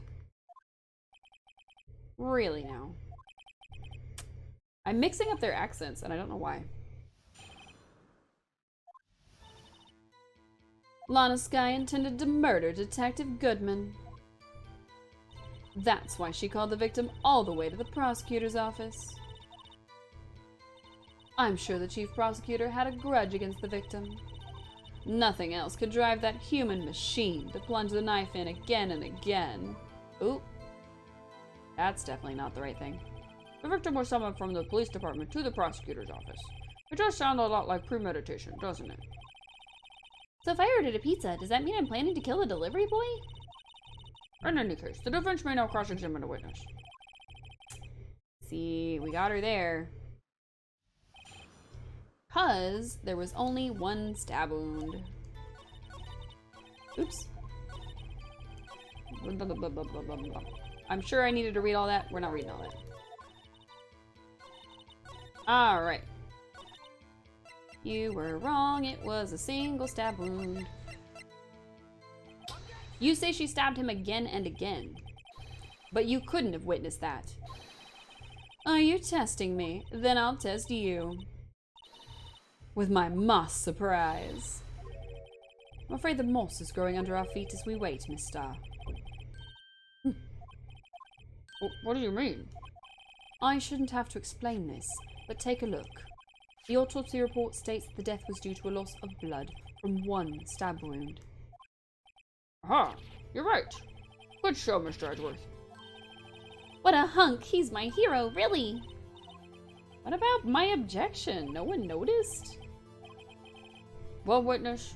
Really now. I'm mixing up their accents and I don't know why. Lana Skye intended to murder Detective Goodman. That's why she called the victim all the way to the prosecutor's office. I'm sure the chief prosecutor had a grudge against the victim. Nothing else could drive that human machine to plunge the knife in again and again. Oop. That's definitely not the right thing. The victim was summoned from the police department to the prosecutor's office. It does sound a lot like premeditation, doesn't it? So if I ordered a pizza, does that mean I'm planning to kill the delivery boy? In any case, the defense may now cross-examine the witness. See, we got her there. 'Cause there was only one stab wound. Oops. I'm sure I needed to read all that. We're not reading all that. Alright. You were wrong. It was a single stab wound. You say she stabbed him again and again. But you couldn't have witnessed that. Are you testing me? Then I'll test you. With my moss surprise. I'm afraid the moss is growing under our feet as we wait, Miss Star. What do you mean? I shouldn't have to explain this, but take a look. The autopsy report states that the death was due to a loss of blood from one stab wound. Aha! You're right. Good show, Mr. Edgeworth. What a hunk! He's my hero, really! What about my objection? No one noticed? Well, witness.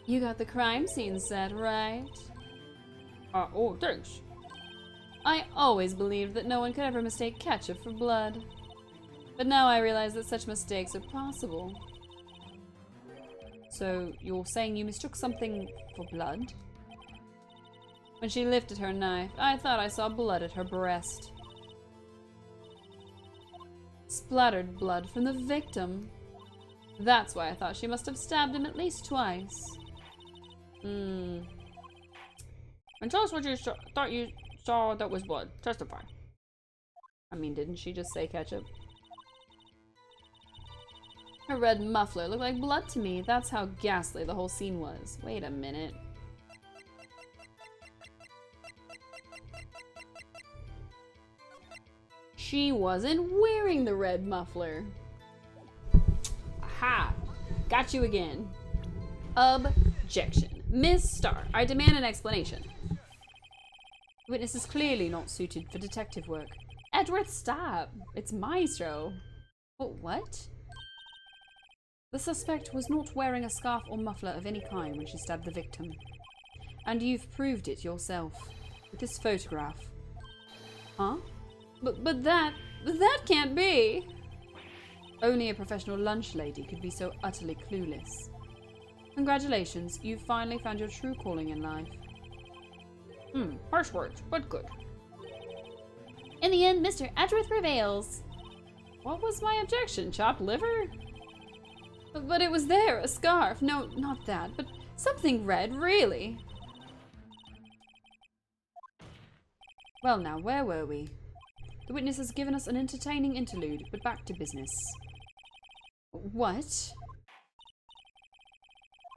You got the crime scene set, right? Oh, thanks. I always believed that no one could ever mistake ketchup for blood. But now I realize that such mistakes are possible. So, you're saying you mistook something for blood? When she lifted her knife, I thought I saw blood at her breast. Splattered blood from the victim. That's why I thought she must have stabbed him at least twice. And tell us what you thought you saw that was blood. Testify. I mean, didn't she just say ketchup? Her red muffler looked like blood to me. That's how ghastly the whole scene was. Wait a minute. She wasn't wearing the red muffler. Aha! Got you again. Objection. Miss Star, I demand an explanation. The witness is clearly not suited for detective work. Edgeworth, stop. It's Maestro. What? The suspect was not wearing a scarf or muffler of any kind when she stabbed the victim. And you've proved it yourself. With this photograph. Huh? But that can't be. Only a professional lunch lady could be so utterly clueless. Congratulations, you've finally found your true calling in life. Harsh words, but good. In the end, Mr. Edgeworth prevails. What was my objection? Chopped liver? But it was there, a scarf. No, not that, but something red, really. Well now, where were we? The witness has given us an entertaining interlude, but back to business. What?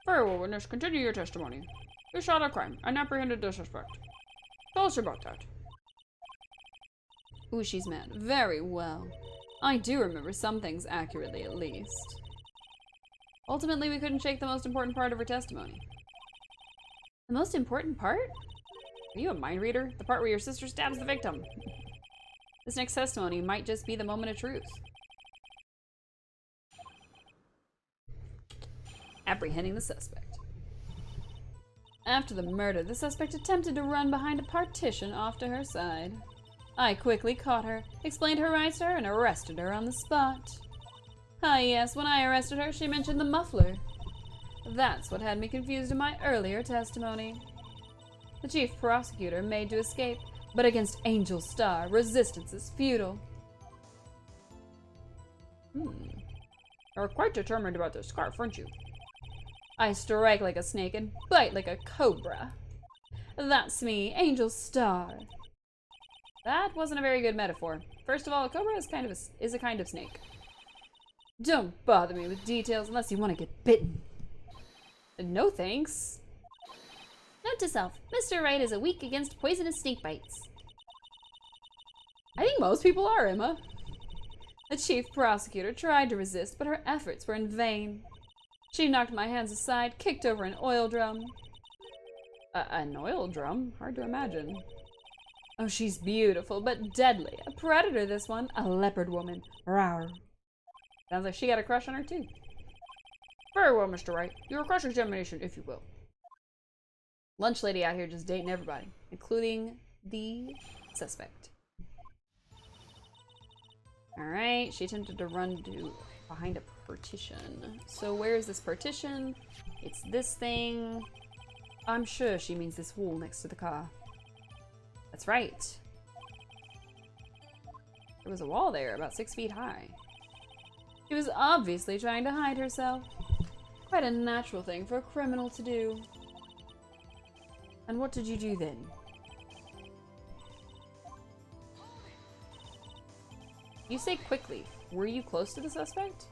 Very well, witness. Continue your testimony. You saw the crime and apprehended the suspect. Tell us about that. Ooh, she's mad. Very well. I do remember some things accurately, at least. Ultimately, we couldn't shake the most important part of her testimony. The most important part? Are you a mind reader? The part where your sister stabs the victim. This next testimony might just be the moment of truth. Apprehending the suspect. After the murder, the suspect attempted to run behind a partition off to her side. I quickly caught her, explained her rights to her, and arrested her on the spot. Ah yes, when I arrested her, she mentioned the muffler. That's what had me confused in my earlier testimony. The chief prosecutor made to escape, but against Angel Star, resistance is futile. You're quite determined about this scarf, aren't you? I strike like a snake and bite like a cobra. That's me, Angel Star. That wasn't a very good metaphor. First of all, a cobra is a kind of snake. Don't bother me with details unless you want to get bitten. No thanks. Note to self, Mr. Wright is weak against poisonous snake bites. I think most people are, Emma. The chief prosecutor tried to resist, but her efforts were in vain. She knocked my hands aside, kicked over an oil drum. An oil drum? Hard to imagine. Oh, she's beautiful, but deadly. A predator, this one. A leopard woman. Rawr. Sounds like she got a crush on her, too. Very well, Mr. Wright. Your cross-examination, if you will. Lunch lady out here just dating everybody, including the suspect. Alright, she attempted to run to Behind a partition. So where is this partition? It's this thing. I'm sure she means this wall next to the car. That's right. There was a wall there, about 6 feet high. She was obviously trying to hide herself. Quite a natural thing for a criminal to do. And what did you do then? You say quickly. Were you close to the suspect?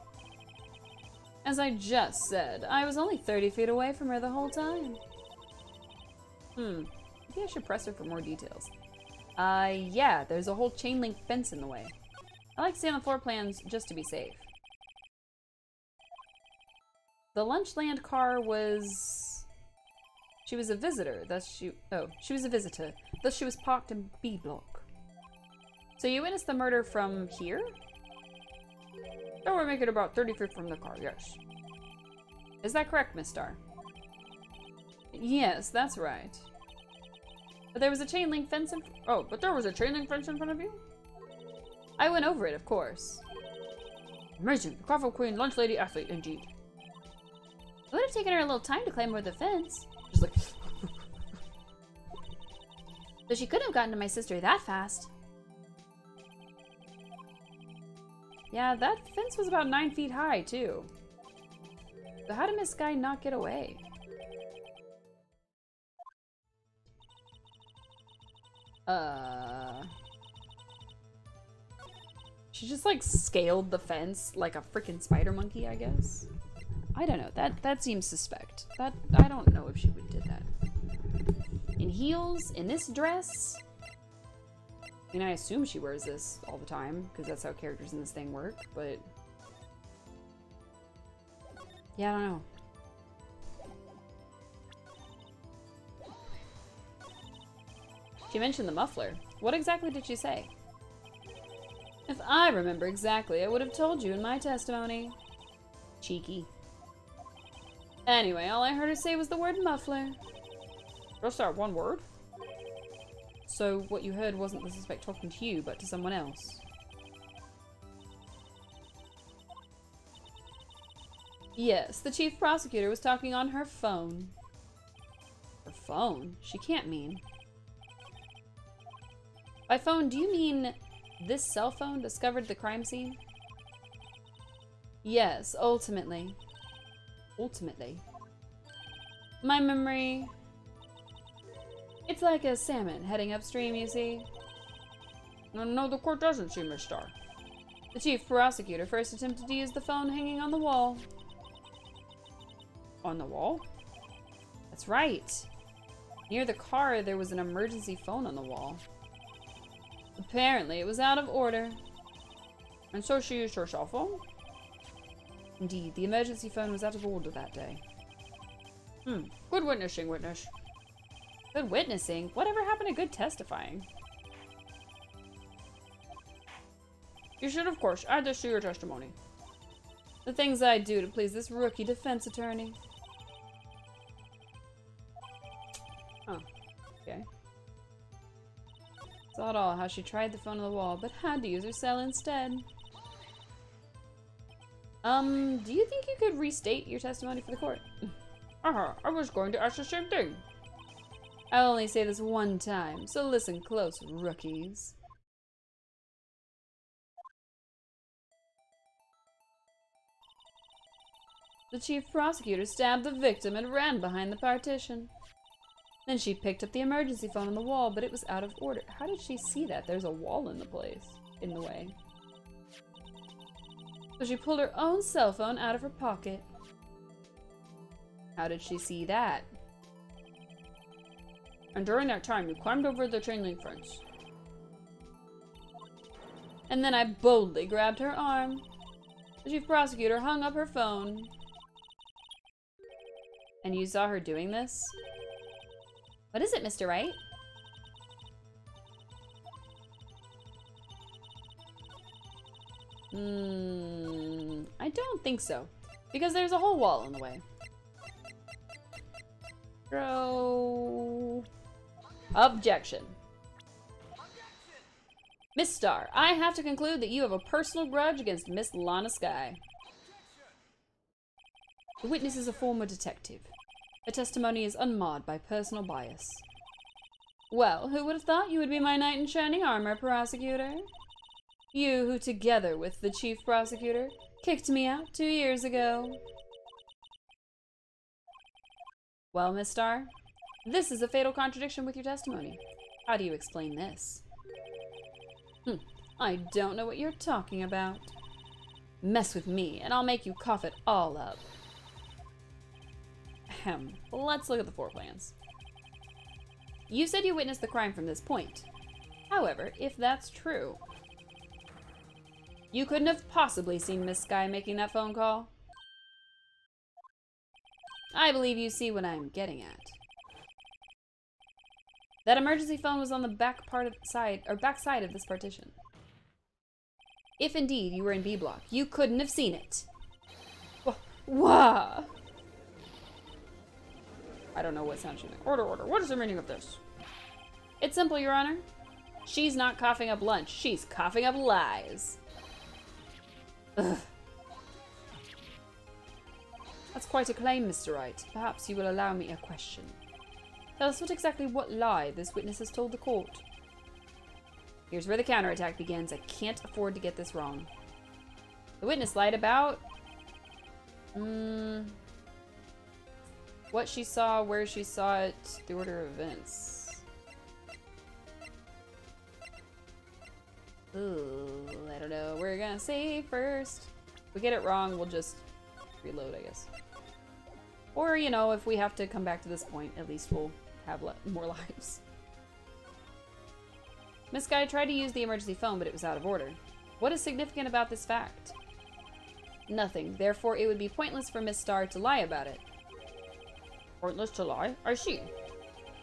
As I just said, I was only 30 feet away from her the whole time. Maybe I should press her for more details. Yeah, there's a whole chain link fence in the way. I like to stay on the floor plans just to be safe. The Lunchland car was... She was a visitor, thus she... Oh, she was a visitor, thus she was parked in B block. So you witnessed the murder from here? That would make it about 30 feet from the car, yes. Is that correct, Miss Star? Yes, that's right. But there was a chain link fence in... Oh, but there was a chain link fence in front of you? I went over it, of course. Amazing. The Craftful Queen, lunch lady, athlete, indeed. It would have taken her a little time to climb over the fence. Just like... So she couldn't have gotten to my sister that fast. Yeah, that fence was about 9 feet high, too. So how did Miss Sky not get away? She just, like, scaled the fence like a freaking spider monkey, I guess. I don't know. That seems suspect. I don't know if she would did that. In heels? In this dress? I mean, I assume she wears this all the time, because that's how characters in this thing work, but... Yeah, I don't know. She mentioned the muffler. What exactly did she say? If I remember exactly, I would have told you in my testimony. Cheeky. Anyway, all I heard her say was the word muffler. Just that one word? So what you heard wasn't the suspect talking to you, but to someone else? Yes, the chief prosecutor was talking on her phone. Her phone? She can't mean. By phone, do you mean this cell phone discovered the crime scene? Yes, ultimately. Ultimately. My memory... It's like a salmon heading upstream, you see. No, the court doesn't see, Miss Star. The chief prosecutor first attempted to use the phone hanging on the wall. On the wall? That's right. Near the car, there was an emergency phone on the wall. Apparently, it was out of order. And so she used her cell phone? Indeed, the emergency phone was out of order that day. Good witnessing, witness. Good witnessing? Whatever happened to good testifying? You should, of course, add this to your testimony. The things I do to please this rookie defense attorney. Oh, okay. Saw it all, how she tried the phone on the wall, but had to use her cell instead. Do you think you could restate your testimony for the court? I was going to ask the same thing. I'll only say this one time, so listen close, rookies. The chief prosecutor stabbed the victim and ran behind the partition. Then she picked up the emergency phone on the wall, but it was out of order. How did she see that? There's a wall in the way. So she pulled her own cell phone out of her pocket. How did she see that? And during that time, you climbed over the chain link fence. And then I boldly grabbed her arm. The chief prosecutor hung up her phone. And you saw her doing this? What is it, Mr. Wright? I don't think so. Because there's a whole wall in the way. Throw... Objection. Miss Star, I have to conclude that you have a personal grudge against Miss Lana Skye. The witness is a former detective. Her testimony is unmarred by personal bias. Well, who would have thought you would be my knight in shining armor, prosecutor? You who, together with the chief prosecutor, kicked me out 2 years ago. Well, Miss Starr, this is a fatal contradiction with your testimony. How do you explain this? I don't know what you're talking about. Mess with me, and I'll make you cough it all up. Ahem. Let's look at the floor plans. You said you witnessed the crime from this point. However, if that's true, you couldn't have possibly seen Miss Skye making that phone call. I believe you see what I'm getting at. That emergency phone was on the back side of this partition. If indeed you were in B block, you couldn't have seen it. Wah! I don't know what sound she's making. Order, order. What is the meaning of this? It's simple, Your Honor. She's not coughing up lunch. She's coughing up lies. Ugh. That's quite a claim, Mr. Wright. Perhaps you will allow me a question. Tell us what lie this witness has told the court. Here's where the counterattack begins. I can't afford to get this wrong. The witness lied about... what she saw, where she saw it, the order of events. Ooh, I don't know. We're gonna say first. If we get it wrong, we'll just reload, I guess. Or, you know, if we have to come back to this point, at least we'll have more lives. Miss Skye tried to use the emergency phone, but it was out of order. What is significant about this fact? Nothing. Therefore, it would be pointless for Miss Starr to lie about it. Pointless to lie? I see.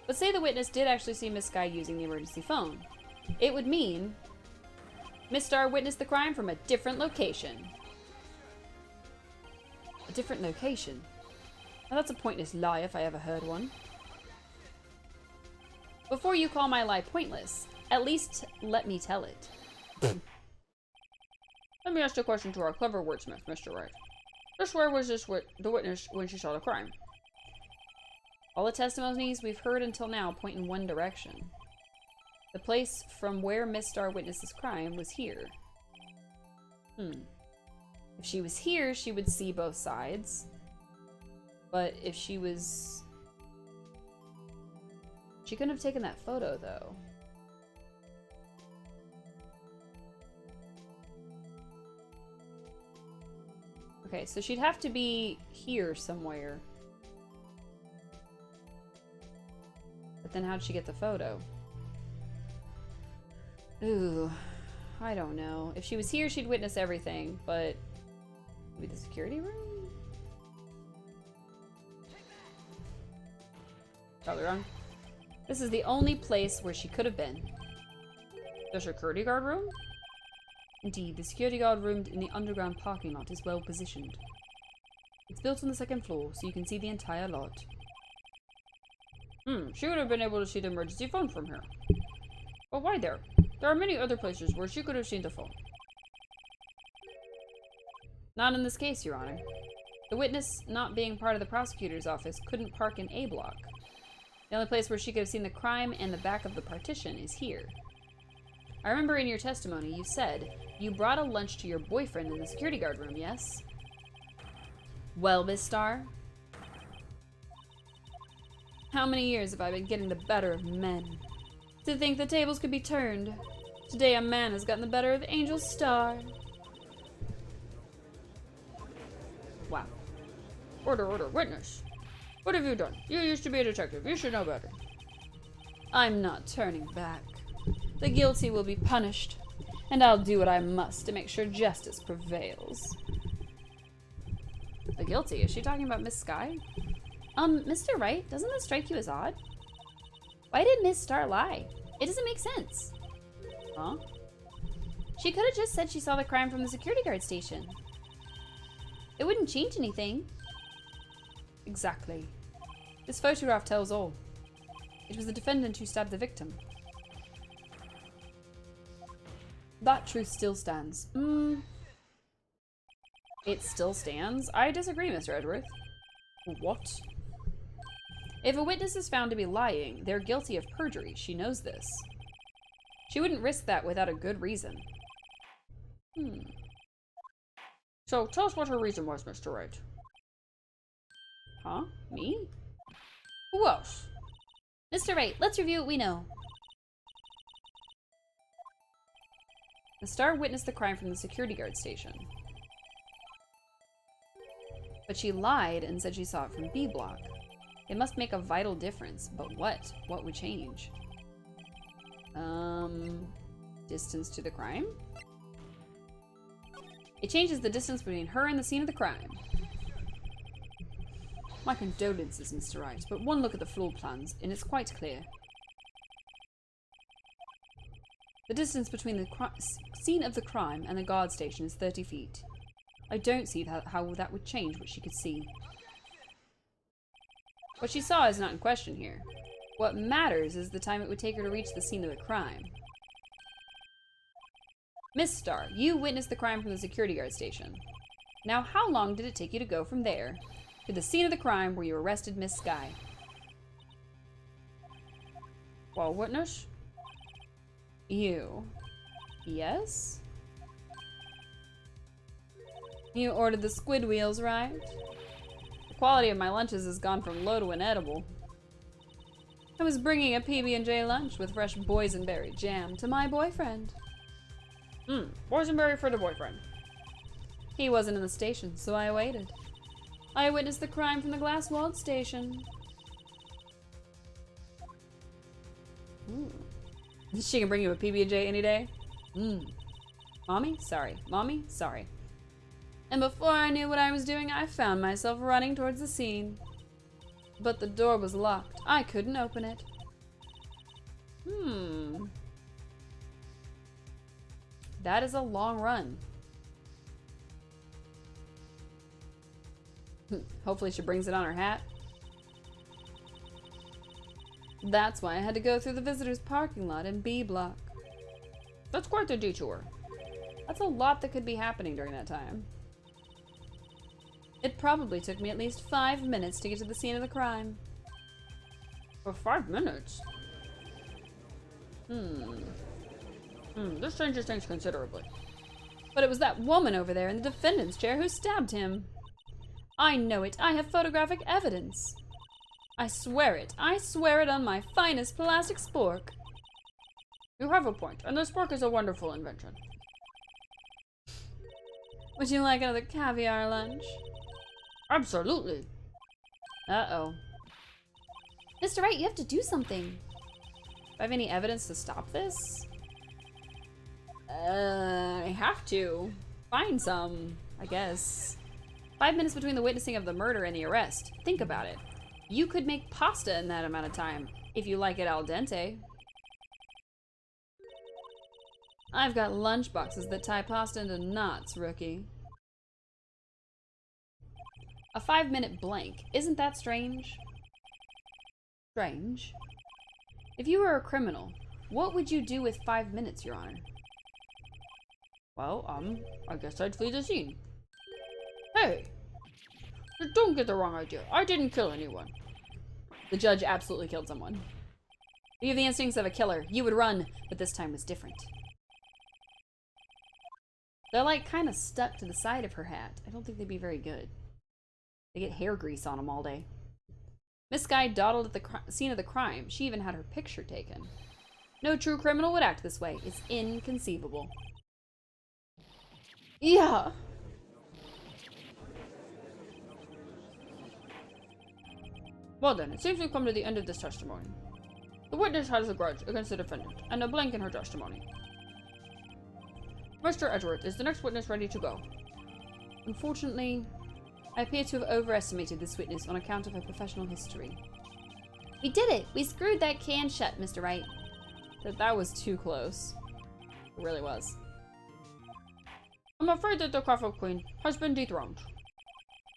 But say the witness did actually see Miss Skye using the emergency phone. It would mean Miss Starr witnessed the crime from a different location. A different location? Now that's a pointless lie if I ever heard one. Before you call my lie pointless, at least let me tell it. Let me ask a question to our clever wordsmith, Mr. Wright. Just where was the witness when she saw the crime? All the testimonies we've heard until now point in one direction. The place from where Miss Starr witnessed this crime was here. If she was here, she would see both sides. But if she was... She couldn't have taken that photo, though. Okay, so she'd have to be here somewhere. But then how'd she get the photo? Ooh, I don't know. If she was here, she'd witness everything, but... Maybe the security room? Probably wrong. This is the only place where she could have been. The security guard room? Indeed, the security guard room in the underground parking lot is well positioned. It's built on the second floor, so you can see the entire lot. She would have been able to see the emergency phone from here. But why there? There are many other places where she could have seen the phone. Not in this case, Your Honor. The witness, not being part of the prosecutor's office, couldn't park in A block. The only place where she could have seen the crime and the back of the partition is here. I remember in your testimony you said you brought a lunch to your boyfriend in the security guard room, yes? Well, Miss Starr, how many years have I been getting the better of men? To think the tables could be turned. Today a man has gotten the better of Angel Starr. Wow. Order, order, witness. What have you done? You used to be a detective. You should know better. I'm not turning back. The guilty will be punished, and I'll do what I must to make sure justice prevails. The guilty? Is she talking about Miss Skye? Mr. Wright, doesn't this strike you as odd? Why did Miss Starr lie? It doesn't make sense. Huh? She could have just said she saw the crime from the security guard station. It wouldn't change anything. Exactly. This photograph tells all. It was the defendant who stabbed the victim. That truth still stands. It still stands? I disagree, Mr. Edgeworth. What? If a witness is found to be lying, they're guilty of perjury. She knows this. She wouldn't risk that without a good reason. So, tell us what her reason was, Mr. Wright. Huh? Me? Who else? Mr. Wright, let's review what we know. The star witnessed the crime from the security guard station. But she lied and said she saw it from B block. It must make a vital difference, but what? What would change? Distance to the crime? It changes the distance between her and the scene of the crime. My condolences, Mr. Wright, but one look at the floor plans, and it's quite clear. The distance between the scene of the crime and the guard station is 30 feet. I don't see how that would change what she could see. What she saw is not in question here. What matters is the time it would take her to reach the scene of the crime. Miss Star, you witnessed the crime from the security guard station. Now, how long did it take you to go from there to the scene of the crime where you arrested Miss Sky? Well, witness? You. Yes? You ordered the squid wheels, right? The quality of my lunches has gone from low to inedible. I was bringing a PB&J lunch with fresh boysenberry jam to my boyfriend. Boysenberry for the boyfriend. He wasn't in the station, so I waited. I witnessed the crime from the glass-walled station. She can bring you a PB&J any day. Mommy? Sorry. Mommy? Sorry. And before I knew what I was doing, I found myself running towards the scene. But the door was locked. I couldn't open it. That is a long run. Hopefully she brings it on her hat. That's why I had to go through the visitors' parking lot in B block. That's quite the detour. That's a lot that could be happening during that time. It probably took me at least 5 minutes to get to the scene of the crime. For 5 minutes? This changes things considerably. But it was that woman over there in the defendant's chair who stabbed him. I know it. I have photographic evidence. I swear it. I swear it on my finest plastic spork. You have a point, and the spork is a wonderful invention. Would you like another caviar lunch? Absolutely. Uh-oh. Mr. Wright, you have to do something. Do I have any evidence to stop this? I have to. Find some, I guess. 5 minutes between the witnessing of the murder and the arrest. Think about it. You could make pasta in that amount of time, if you like it al dente. I've got lunch boxes that tie pasta into knots, rookie. A 5-minute blank. Isn't that strange? Strange. If you were a criminal, what would you do with 5 minutes, Your Honor? Well, I guess I'd flee the scene. Hey! Don't get the wrong idea. I didn't kill anyone. The judge absolutely killed someone. You have the instincts of a killer. You would run, but this time was different. They're like kind of stuck to the side of her hat. I don't think they'd be very good. They get hair grease on them all day. Miss Sky dawdled at the scene of the crime. She even had her picture taken. No true criminal would act this way. It's inconceivable. Yeah. Well then, it seems we've come to the end of this testimony. The witness has a grudge against the defendant, and a blank in her testimony. Mr. Edgeworth, is the next witness ready to go? Unfortunately, I appear to have overestimated this witness on account of her professional history. We did it! We screwed that can shut, Mr. Wright. That was too close. It really was. I'm afraid that the Coffin Queen has been dethroned.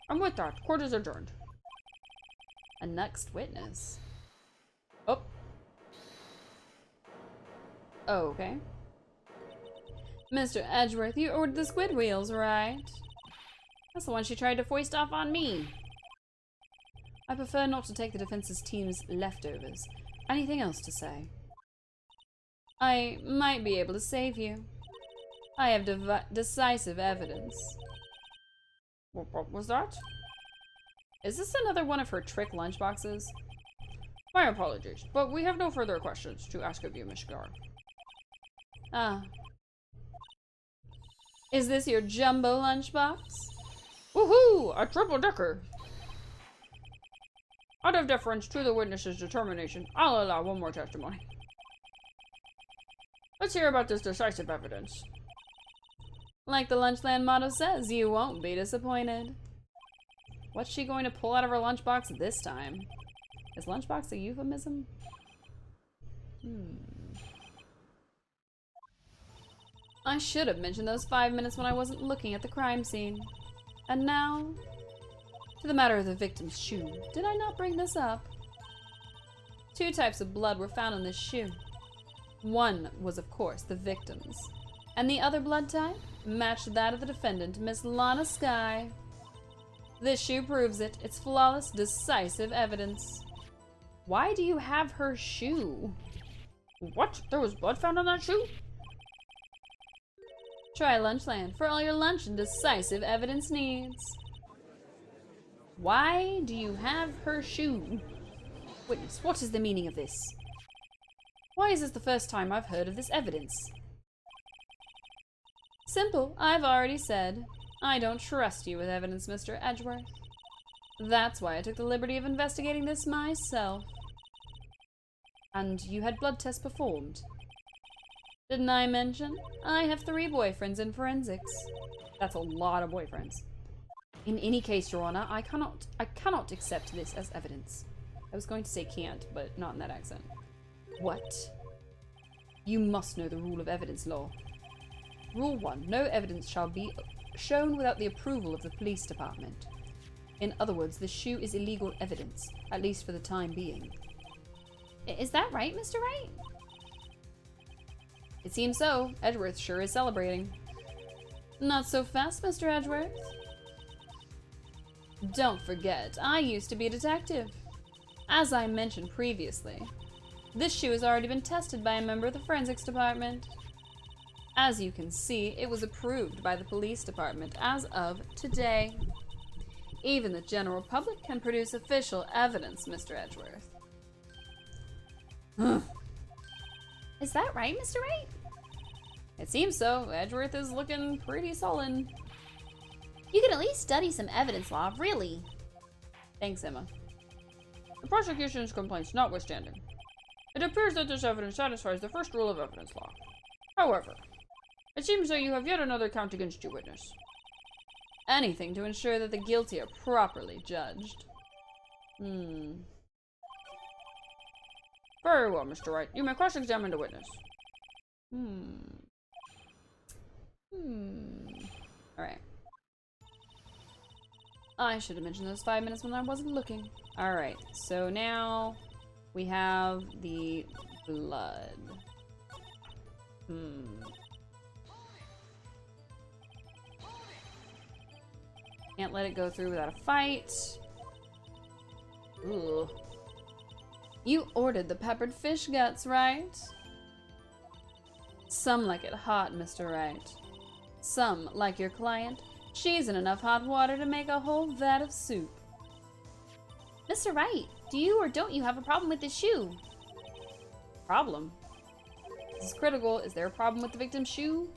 And with that, court is adjourned. A next witness? Oh. Oh, okay. Mr. Edgeworth, you ordered the squid wheels, right? That's the one she tried to foist off on me. I prefer not to take the defense's team's leftovers. Anything else to say? I might be able to save you. I have decisive evidence. What was that? Is this another one of her trick lunchboxes? My apologies, but we have no further questions to ask of you, Miss Gar. Ah. Is this your jumbo lunchbox? Woohoo! A triple-decker! Out of deference to the witness's determination, I'll allow one more testimony. Let's hear about this decisive evidence. Like the Lunchland motto says, you won't be disappointed. What's she going to pull out of her lunchbox this time? Is lunchbox a euphemism? I should have mentioned those 5 minutes when I wasn't looking at the crime scene. And now, to the matter of the victim's shoe. Did I not bring this up? 2 types of blood were found in this shoe. One was, of course, the victim's. And the other blood type matched that of the defendant, Miss Lana Skye. This shoe proves it. It's flawless, decisive evidence. Why do you have her shoe? What? There was blood found on that shoe? Try Lunchland for all your lunch and decisive evidence needs. Why do you have her shoe? Witness, what is the meaning of this? Why is this the first time I've heard of this evidence? Simple, I've already said. I don't trust you with evidence, Mr. Edgeworth. That's why I took the liberty of investigating this myself. And you had blood tests performed. Didn't I mention? I have 3 boyfriends in forensics. That's a lot of boyfriends. In any case, Your Honor, I cannot accept this as evidence. I was going to say can't, but not in that accent. What? You must know the rule of evidence law. Rule 1. No evidence shall be shown without the approval of the police department. In other words, the shoe is illegal evidence, at least for the time being. Is that right, Mr. Wright? It seems so. Edgeworth sure is celebrating. Not so fast, Mr. Edgeworth. Don't forget, I used to be a detective. As I mentioned previously, this shoe has already been tested by a member of the forensics department. As you can see, it was approved by the police department as of today. Even the general public can produce official evidence, Mr. Edgeworth. Is that right, Mr. Wright? It seems so. Edgeworth is looking pretty sullen. You could at least study some evidence law, really. Thanks, Emma. The prosecution's complaints notwithstanding, it appears that this evidence satisfies the first rule of evidence law. However, it seems that you have yet another count against you, witness. Anything to ensure that the guilty are properly judged. Very well, Mr. Wright. You may cross-examine the witness. Alright. I should have mentioned those 5 minutes when I wasn't looking. Alright, so now we have the blood. Can't let it go through without a fight. Ooh. You ordered the peppered fish guts, right? Some like it hot, Mr. Wright. Some, like your client, she's in enough hot water to make a whole vat of soup. Mr. Wright, do you or don't you have a problem with this shoe? Problem? This is critical. Is there a problem with the victim's shoe?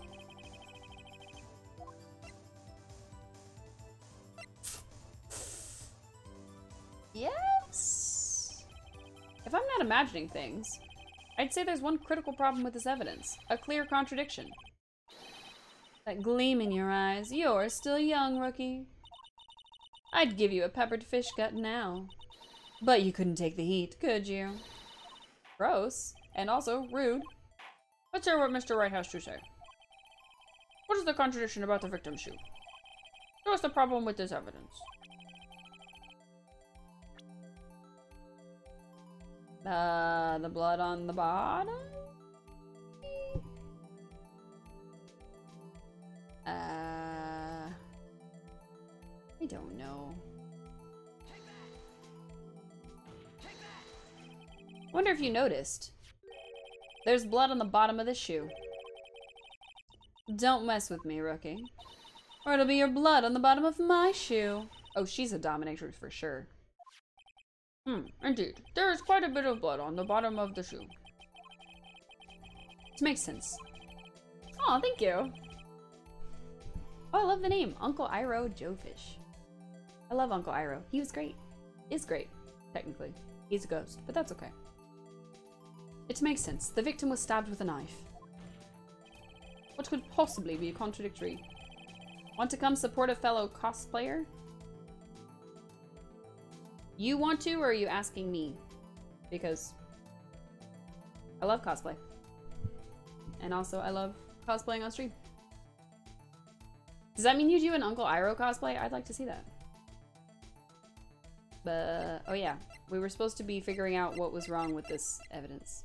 Yes? If I'm not imagining things, I'd say there's one critical problem with this evidence. A clear contradiction. That gleam in your eyes. You're still young, rookie. I'd give you a peppered fish gut now. But you couldn't take the heat, could you? Gross. And also rude. Let's hear what Mr. Wright has to say. What is the contradiction about the victim's shoe? What's the problem with this evidence? The blood on the bottom? I don't know. Wonder if you noticed. There's blood on the bottom of this shoe. Don't mess with me, rookie. Or it'll be your blood on the bottom of my shoe. Oh, she's a dominatrix for sure. Indeed. There is quite a bit of blood on the bottom of the shoe. It makes sense. Oh, thank you. Oh, I love the name. Uncle Iroh Joefish. I love Uncle Iroh. He was great. Is great, technically. He's a ghost, but that's okay. It makes sense. The victim was stabbed with a knife. What could possibly be contradictory? Want to come support a fellow cosplayer? You want to, or are you asking me? Because I love cosplay. And also, I love cosplaying on stream. Does that mean you do an Uncle Iroh cosplay? I'd like to see that. But, oh yeah. We were supposed to be figuring out what was wrong with this evidence.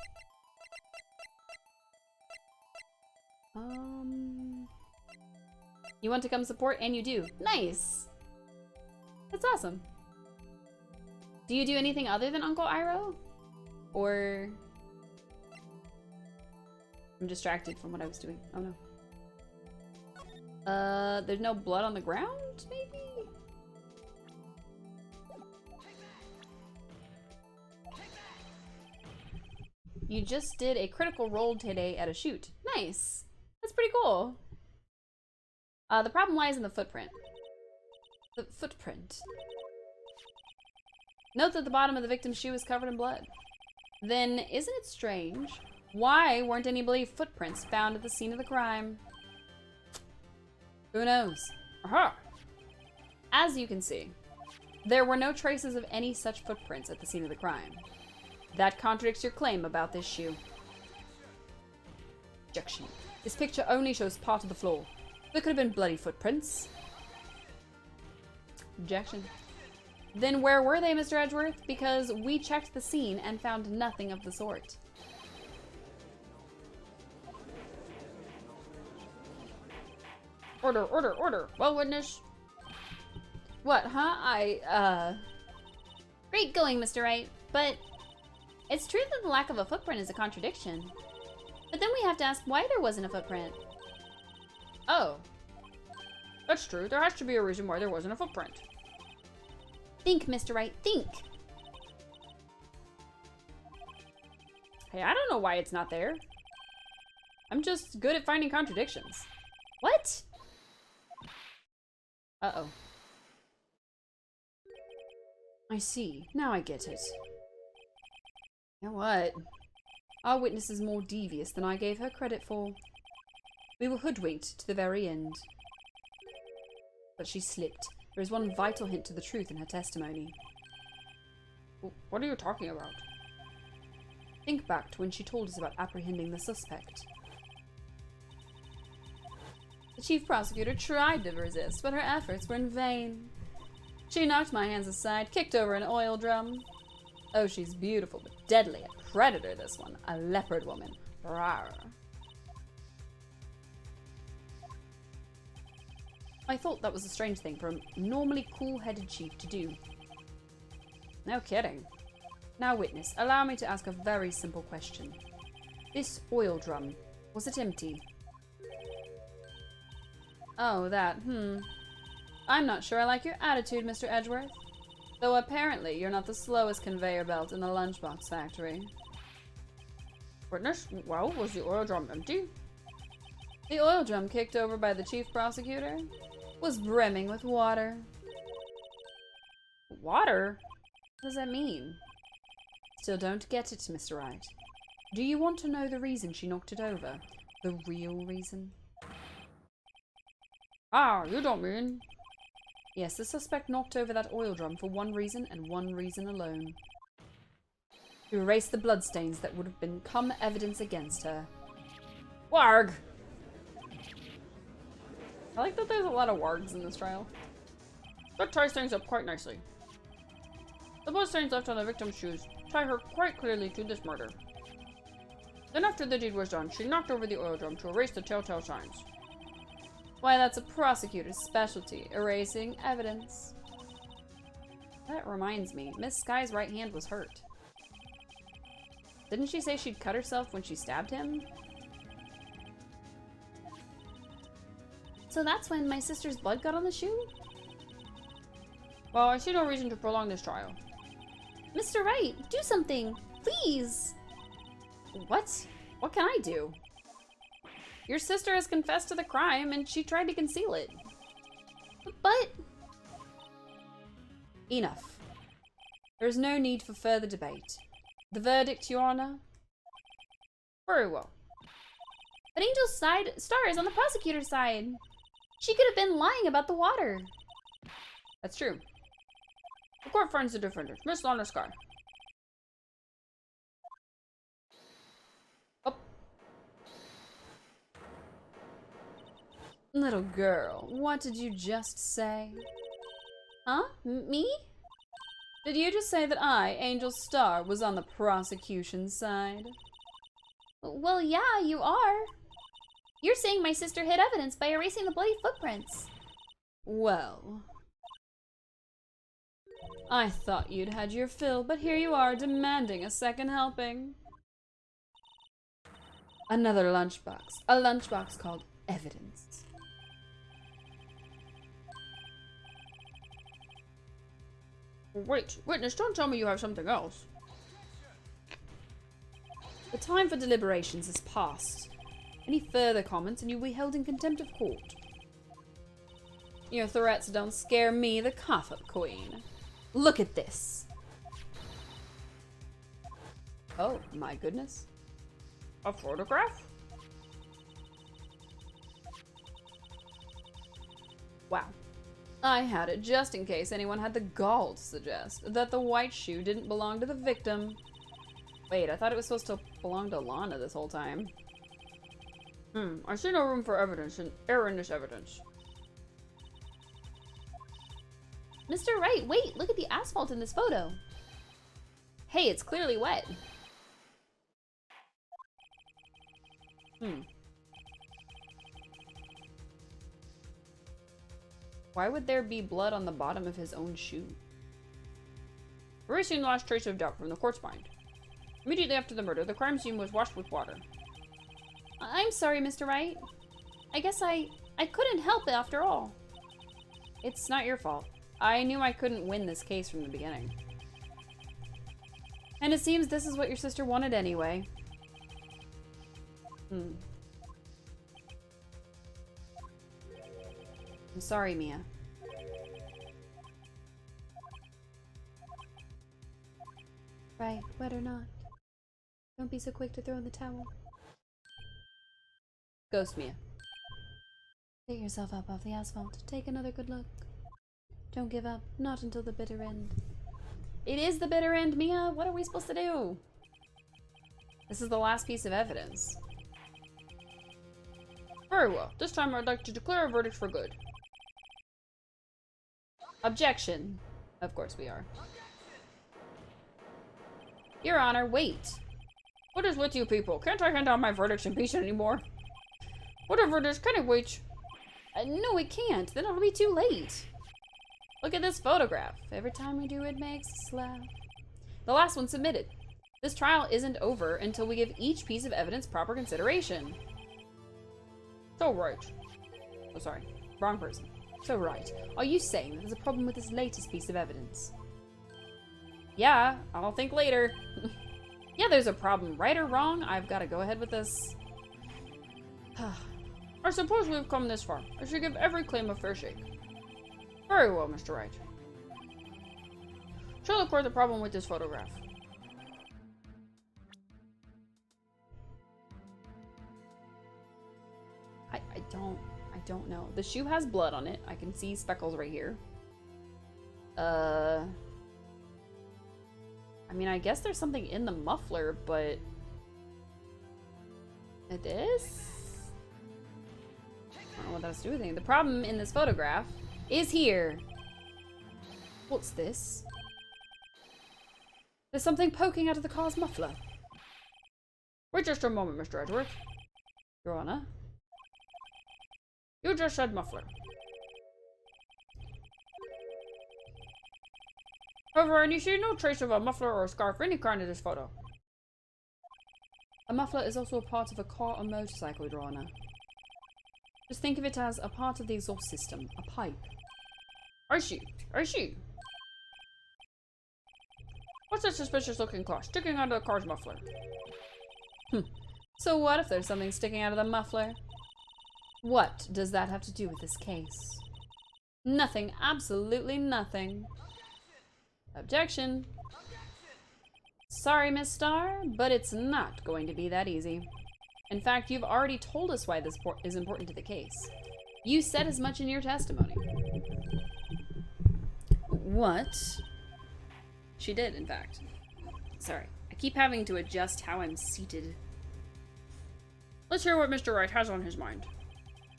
You want to come support? And you do. Nice! That's awesome. Do you do anything other than Uncle Iroh? Or... I'm distracted from what I was doing. Oh no. There's no blood on the ground, maybe? You just did a critical roll today at a shoot. Nice. That's pretty cool. The problem lies in the footprint. The footprint. Note that the bottom of the victim's shoe is covered in blood. Then, isn't it strange? Why weren't any bloody footprints found at the scene of the crime? Who knows? Aha! As you can see, there were no traces of any such footprints at the scene of the crime. That contradicts your claim about this shoe. Objection. This picture only shows part of the floor. There could have been bloody footprints. Objection. Then where were they, Mr. Edgeworth? Because we checked the scene and found nothing of the sort. Order, order, order. Well, witness. What, huh? Great going, Mr. Wright, but it's true that the lack of a footprint is a contradiction. But then we have to ask why there wasn't a footprint. Oh. That's true. There has to be a reason why there wasn't a footprint. Think, Mr. Wright, think. Hey, I don't know why it's not there. I'm just good at finding contradictions. What? Uh-oh. I see. Now I get it. You know what? Our witness is more devious than I gave her credit for. We were hoodwinked to the very end. But she slipped. There is one vital hint to the truth in her testimony. What are you talking about? Think back to when she told us about apprehending the suspect. The chief prosecutor tried to resist, but her efforts were in vain. She knocked my hands aside, kicked over an oil drum. Oh, she's beautiful, but deadly. A predator, this one. A leopard woman. Rawr. I thought that was a strange thing for a normally cool-headed chief to do. No kidding. Now, witness, allow me to ask a very simple question. This oil drum, was it empty? Oh, that, I'm not sure I like your attitude, Mr. Edgeworth. Though apparently you're not the slowest conveyor belt in the lunchbox factory. Witness, well, was the oil drum empty? The oil drum kicked over by the chief prosecutor was brimming with water. Water? What does that mean? Still don't get it, Mr. Wright. Do you want to know the reason she knocked it over? The real reason? Ah, you don't mean... Yes, the suspect knocked over that oil drum for one reason and one reason alone. To erase the bloodstains that would have become evidence against her. Warg! I like that there's a lot of wargs in this trial. That ties things up quite nicely. The bloodstains left on the victim's shoes tie her quite clearly to this murder. Then after the deed was done, she knocked over the oil drum to erase the telltale signs. Why, that's a prosecutor's specialty, erasing evidence. That reminds me, Miss Sky's right hand was hurt. Didn't she say she'd cut herself when she stabbed him? So that's when my sister's blood got on the shoe? Well, I see no reason to prolong this trial. Mr. Wright, do something! Please! What? What can I do? Your sister has confessed to the crime and she tried to conceal it. But... Enough. There is no need for further debate. The verdict, Your Honor? Very well. But Angel's star is on the prosecutor's side. She could have been lying about the water. That's true. The court finds the defendant, Miss Lana Sky. Oh. Little girl, what did you just say? Huh? Me? Did you just say that I, Angel Star, was on the prosecution's side? Well, yeah, you are. You're saying my sister hid evidence by erasing the bloody footprints. Well... I thought you'd had your fill, but here you are demanding a second helping. Another lunchbox. A lunchbox called evidence. Wait, witness, don't tell me you have something else. The time for deliberations is past. Any further comments and you'll be held in contempt of court. Your threats don't scare me, the cough-up queen. Look at this. Oh, my goodness. A photograph? Wow. I had it just in case anyone had the gall to suggest that the white shoe didn't belong to the victim. Wait, I thought it was supposed to belong to Lana this whole time. I see no room for evidence and error in this evidence. Mr. Wright, wait, look at the asphalt in this photo. Hey, it's clearly wet. Why would there be blood on the bottom of his own shoe? Erasing the last trace of doubt from the court's mind. Immediately after the murder, the crime scene was washed with water. I'm sorry, Mr. Wright. I guess I couldn't help it after all. It's not your fault. I knew I couldn't win this case from the beginning. And it seems this is what your sister wanted anyway. I'm sorry, Mia. Right, wet or not. Don't be so quick to throw in the towel. Ghost Mia. Get yourself up off the asphalt. Take another good look. Don't give up. Not until the bitter end. It is the bitter end, Mia. What are we supposed to do? This is the last piece of evidence. Very well. This time I'd like to declare a verdict for good. Objection. Of course we are. Your Honor, wait. What is with you people? Can't I hand down my verdicts in peace anymore? Whatever it is, can it wait? No, it can't. Then it'll be too late. Look at this photograph. Every time we do, it makes us laugh. The last one submitted. This trial isn't over until we give each piece of evidence proper consideration. So right. Oh, sorry. Wrong person. So right. Are you saying that there's a problem with this latest piece of evidence? Yeah, I'll think later. Yeah, there's a problem. Right or wrong, I've got to go ahead with this. I suppose we've come this far. I should give every claim a fair shake. Very well, Mr. Wright. Show the court the problem with this photograph. I don't know. The shoe has blood on it. I can see speckles right here. I mean, I guess there's something in the muffler, but... This? I don't know what that has to do with anything. The problem in this photograph is here. What's this? There's something poking out of the car's muffler. Wait just a moment, Mr. Edgeworth. Your Honor. You just said muffler. However, and you see no trace of a muffler or a scarf of any kind in this photo. A muffler is also a part of a car or motorcycle, Your Honor. Just think of it as a part of the exhaust system, a pipe. I see. I see. What's that suspicious looking cloth sticking out of the car's muffler? So what if there's something sticking out of the muffler? What does that have to do with this case? Nothing, absolutely nothing. Objection. Sorry, Miss Starr, but it's not going to be that easy. In fact, you've already told us why this is important to the case. You said as much in your testimony. What? She did, in fact. Sorry, I keep having to adjust how I'm seated. Let's hear what Mr. Wright has on his mind.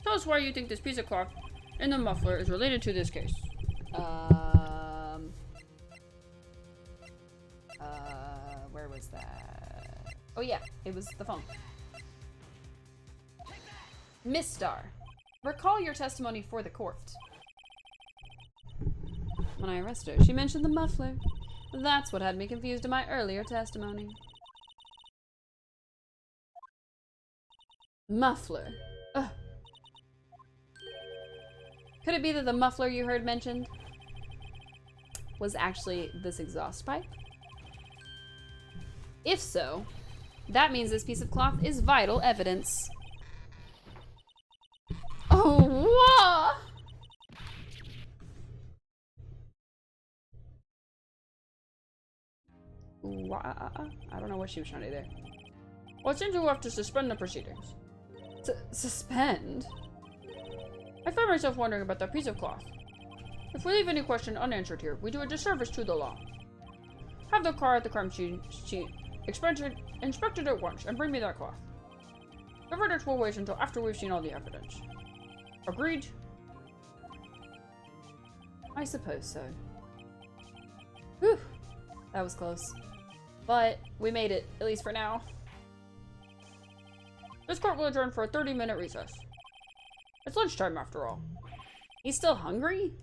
Tell us why you think this piece of cloth in the muffler is related to this case. Where was that? Oh yeah, it was the phone. Miss Starr, recall your testimony for the court. When I arrested her, she mentioned the muffler. That's what had me confused in my earlier testimony. Muffler. Ugh. Could it be that the muffler you heard mentioned was actually this exhaust pipe? If so, that means this piece of cloth is vital evidence. Oh, whoa! I don't know what she was trying to do there. Well, it seems we'll have to suspend the proceedings. Suspend? I find myself wondering about that piece of cloth. If we leave any question unanswered here, we do a disservice to the law. Have the car at the crime scene inspected at once, and bring me that cloth. The verdict will wait until after we've seen all the evidence. Agreed? I suppose so. Whew. That was close. But we made it, at least for now. This court will adjourn for a 30-minute recess. It's lunchtime after all. He's still hungry?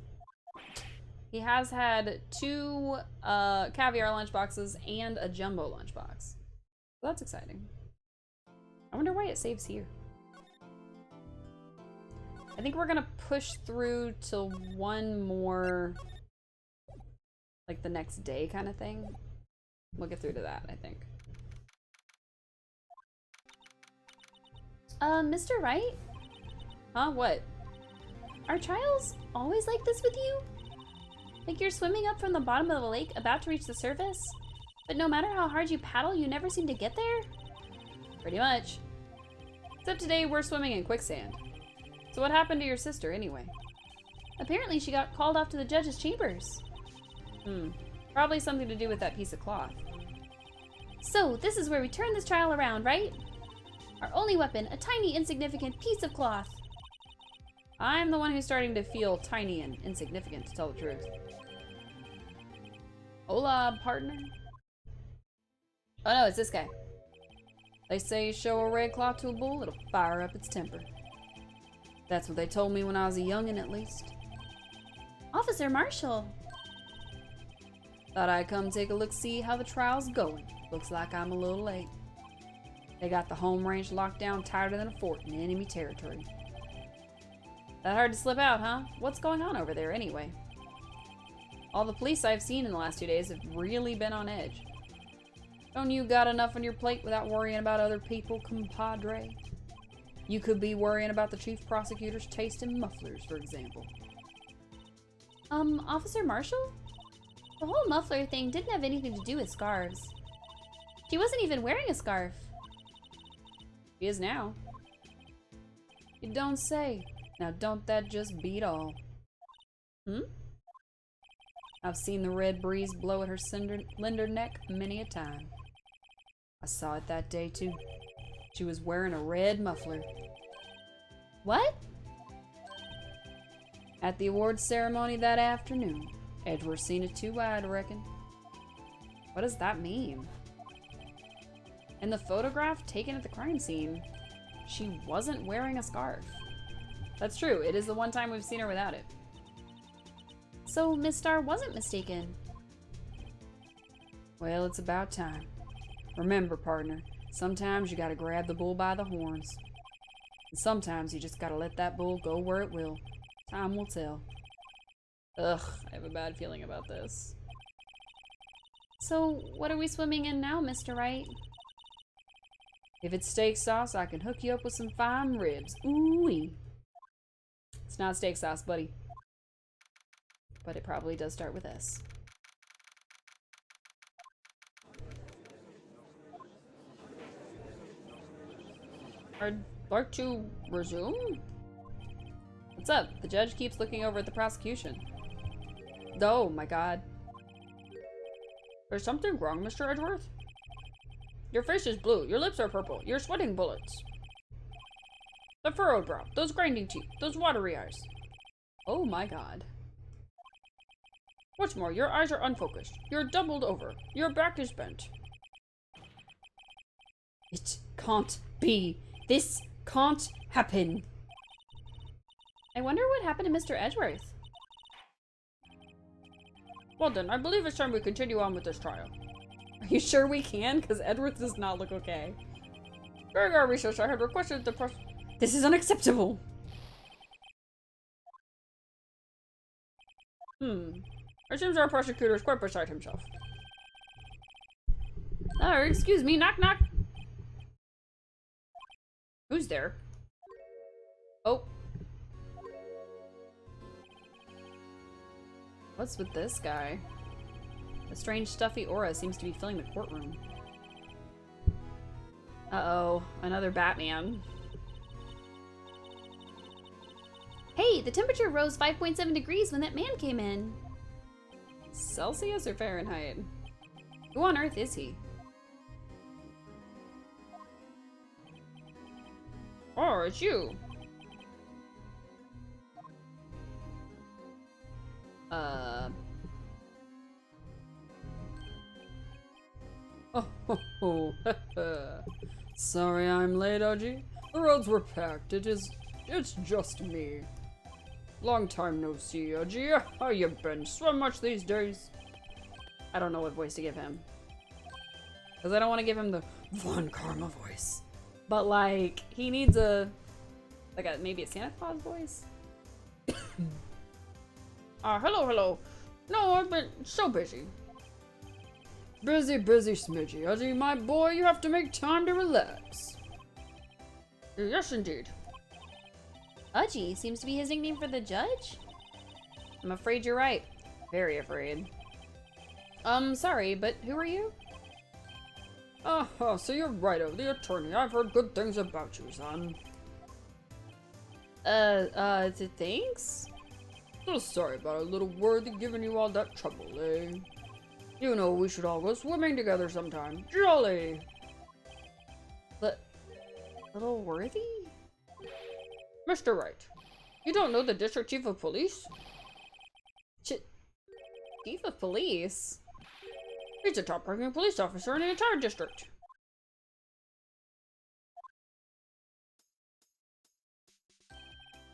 He has had 2 caviar lunchboxes and a jumbo lunchbox. So that's exciting. I wonder why it saves here. I think we're gonna push through till one more, like the next day kind of thing. We'll get through to that, I think. Mr. Wright? Huh? What? Are trials always like this with you? Like you're swimming up from the bottom of the lake, about to reach the surface, but no matter how hard you paddle, you never seem to get there? Pretty much. Except today we're swimming in quicksand. So what happened to your sister anyway? Apparently she got called off to the judge's chambers. Probably something to do with that piece of cloth. So, this is where we turn this trial around, right? Our only weapon, a tiny, insignificant piece of cloth. I'm the one who's starting to feel tiny and insignificant, to tell the truth. Hola, partner. Oh no, it's this guy. They say you show a red cloth to a bull, it'll fire up its temper. That's what they told me when I was a youngin', at least. Officer Marshall. Thought I'd come take a look, see how the trial's going. Looks like I'm a little late. They got the home range locked down tighter than a fort in enemy territory. That hard to slip out, huh? What's going on over there, anyway? All the police I've seen in the last 2 days have really been on edge. Don't you got enough on your plate without worrying about other people, compadre? You could be worrying about the chief prosecutor's taste in mufflers, for example. Officer Marshall? The whole muffler thing didn't have anything to do with scarves. She wasn't even wearing a scarf. She is now. You don't say. Now don't that just beat all? I've seen the red breeze blow at her slender neck many a time. I saw it that day too. She was wearing a red muffler. What? At the awards ceremony that afternoon. Edgeworth seen it too, I'd reckon. What does that mean? In the photograph taken at the crime scene, she wasn't wearing a scarf. That's true, it is the one time we've seen her without it. So Miss Starr wasn't mistaken. Well, it's about time. Remember, partner, Sometimes you gotta grab the bull by the horns. And sometimes you just gotta let that bull go where it will. Time will tell. Ugh, I have a bad feeling about this. So, what are we swimming in now, Mr. Wright? If it's steak sauce, I can hook you up with some fine ribs. Ooh-wee. It's not steak sauce, buddy. But it probably does start with S. I'd like to resume? What's up? The judge keeps looking over at the prosecution. Oh my god. Is something wrong, Mr. Edgeworth? Your face is blue, your lips are purple, you're sweating bullets. The furrowed brow, those grinding teeth, those watery eyes. Oh my god. What's more, your eyes are unfocused. You're doubled over. Your back is bent. It can't be. This can't happen. I wonder what happened to Mr. Edgeworth. Well then, I believe it's time we continue on with this trial. Are you sure we can? Because Edward does not look okay. During our research, I had requested the This is unacceptable. It seems our prosecutor is quite beside himself. Excuse me, knock knock. Who's there? Oh. What's with this guy? A strange stuffy aura seems to be filling the courtroom. Uh-oh, another Batman. Hey, the temperature rose 5.7 degrees when that man came in. Celsius or Fahrenheit? Who on earth is he? Oh, it's you. Oh, sorry I'm late, Aji. The roads were packed. It's just me. Long time no see, Aji. How you been? Swim much these days? I don't know what voice to give him. Because I don't want to give him the Von Karma voice. But, like, he needs maybe a Santa Claus voice? Hello. No, I've been so busy. Busy, smidgy. Aji, my boy, you have to make time to relax. Yes, indeed. Udgy seems to be his nickname for the judge? I'm afraid you're right. Very afraid. Sorry, but who are you? So you're Righto, the attorney. I've heard good things about you, son. Thanks? So sorry about a little worthy giving you all that trouble, eh? You know, we should all go swimming together sometime. Jolly! Little Worthy? Mr. Wright, you don't know the district chief of police? Chief of police? He's the top-ranking police officer in the entire district.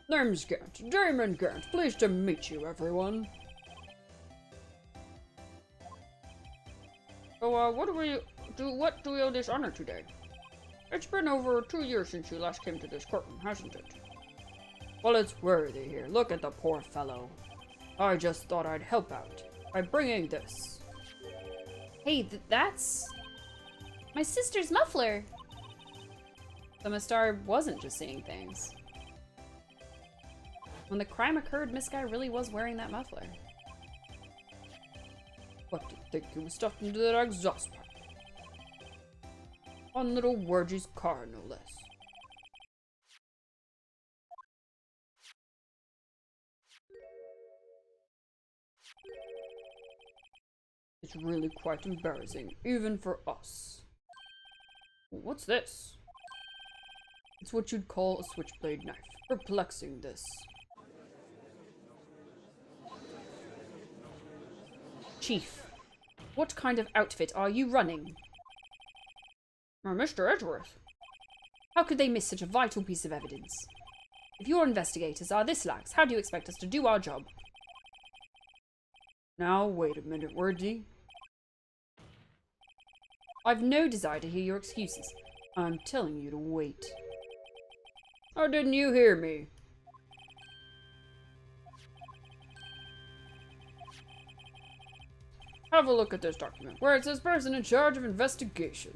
Name's Gant. Damon Gant. Pleased to meet you, everyone. So, what do we owe this honor today? It's been over 2 years since you last came to this courtroom, hasn't it? Well, it's worthy here. Look at the poor fellow. I just thought I'd help out by bringing this. Hey, that's my sister's muffler. The Mastar wasn't just seeing things. When the crime occurred, Miss Guy really was wearing that muffler. What do you think he was stuffed into that exhaust pipe? On little Wergy's car, no less. It's really quite embarrassing, even for us. What's this? It's what you'd call a switchblade knife. Perplexing, this. Chief, what kind of outfit are you running? Mr. Edgeworth. How could they miss such a vital piece of evidence? If your investigators are this lax, how do you expect us to do our job? Now, wait a minute, Wordy. I've no desire to hear your excuses. I'm telling you to wait. Or didn't you hear me? Have a look at this document, where it says person in charge of investigation.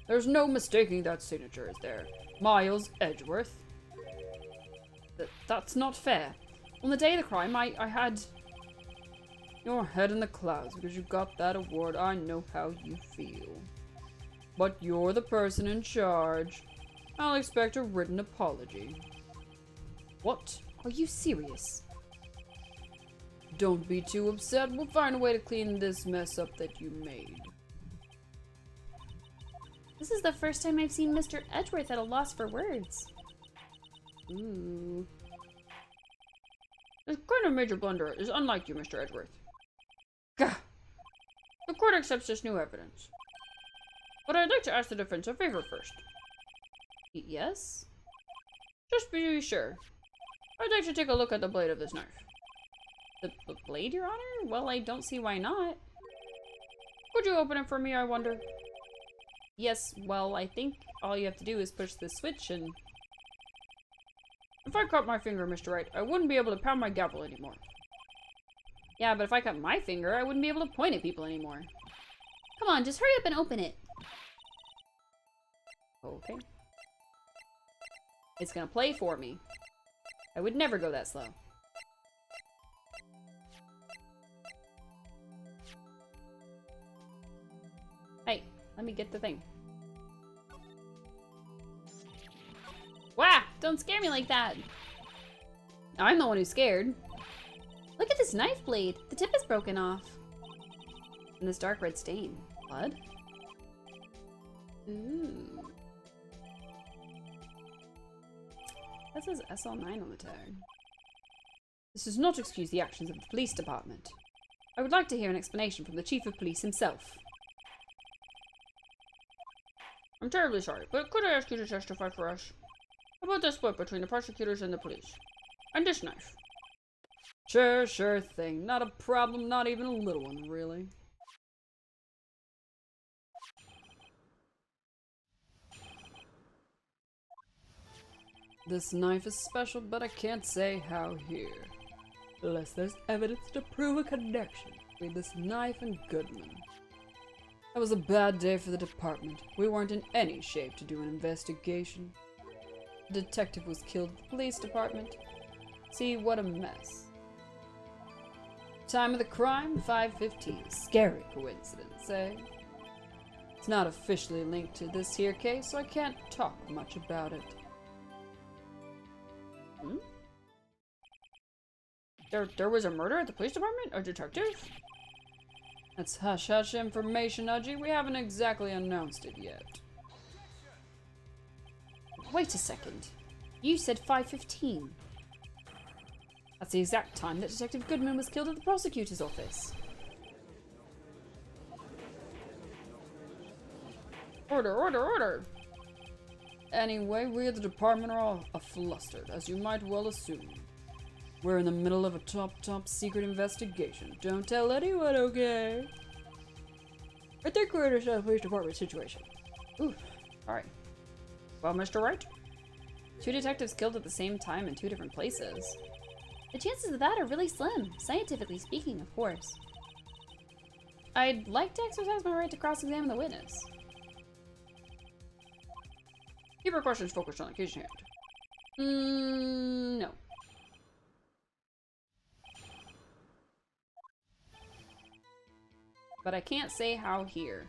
There's no mistaking that signature, is there? Miles Edgeworth. That's not fair. On the day of the crime, I had your head in the clouds because you got that award. I know how you feel. But you're the person in charge. I'll expect a written apology. What? Are you serious? Don't be too upset. We'll find a way to clean this mess up that you made. This is the first time I've seen Mr. Edgeworth at a loss for words. Ooh. This kind of major blunder is unlike you, Mr. Edgeworth. Gah! The court accepts this new evidence. But I'd like to ask the defense a favor first. Yes? Just be sure. I'd like to take a look at the blade of this knife. The blade, Your Honor? Well, I don't see why not. Could you open it for me, I wonder? Yes, well, I think all you have to do is push the switch and... If I cut my finger, Mr. Wright, I wouldn't be able to pound my gavel anymore. Yeah, but if I cut my finger, I wouldn't be able to point at people anymore. Come on, just hurry up and open it. Okay. It's gonna play for me. I would never go that slow. Hey, let me get the thing. Wow, don't scare me like that. I'm the one who's scared. Look at this knife blade. The tip is broken off. And this dark red stain. Blood? Ooh. That says SL9 on the tag. This does not excuse the actions of the police department. I would like to hear an explanation from the chief of police himself. I'm terribly sorry, but could I ask you to testify for us? About the split between the prosecutors and the police? And this knife? Sure thing. Not a problem, not even a little one, really. This knife is special, but I can't say how here. Unless there's evidence to prove a connection between this knife and Goodman. That was a bad day for the department. We weren't in any shape to do an investigation. The detective was killed at the police department. See, what a mess. Time of the crime, 5:15. Scary coincidence, eh? It's not officially linked to this here case, so I can't talk much about it. There was a murder at the police department? A detective? That's hush-hush information, Udgy. We haven't exactly announced it yet. Wait a second. You said 5:15. That's the exact time that Detective Goodman was killed at the prosecutor's office. Order! Anyway, we at the department are all flustered, as you might well assume. We're in the middle of a top secret investigation. Don't tell anyone, okay? I think we're in a police department situation. Ooh, alright. Well, Mr. Wright? 2 detectives killed at the same time in 2 different places. The chances of that are really slim, scientifically speaking, of course. I'd like to exercise my right to cross-examine the witness. Keep your questions focused on the case in hand. No. But I can't say how here.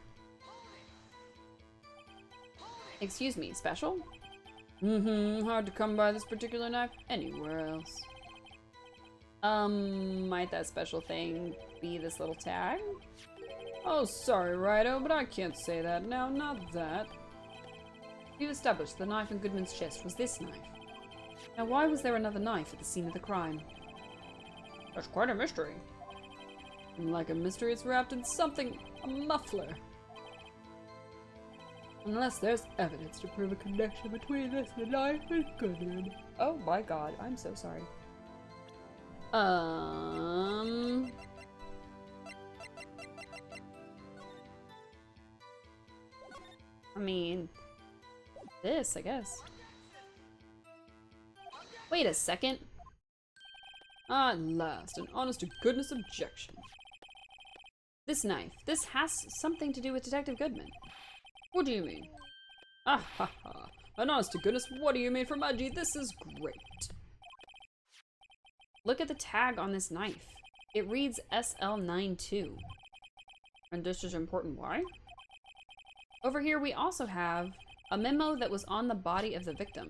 Excuse me, special? Hard to come by this particular knife anywhere else. Might that special thing be this little tag? Oh, sorry, Rido, but I can't say that now, not that. We've established the knife in Goodman's chest was this knife. Now why was there another knife at the scene of the crime? That's quite a mystery. And like a mystery, it's wrapped in something, a muffler. Unless there's evidence to prove a connection between this and the knife and Goodman. Oh my god, I'm so sorry. I mean, This, I guess. Wait a second. At last, an honest-to-goodness objection. This knife. This has something to do with Detective Goodman. What do you mean? Ah ha ha. An honest-to-goodness, what do you mean for Mudgy? This is great. Look at the tag on this knife. It reads SL92. And this is important why? Over here we also have a memo that was on the body of the victim.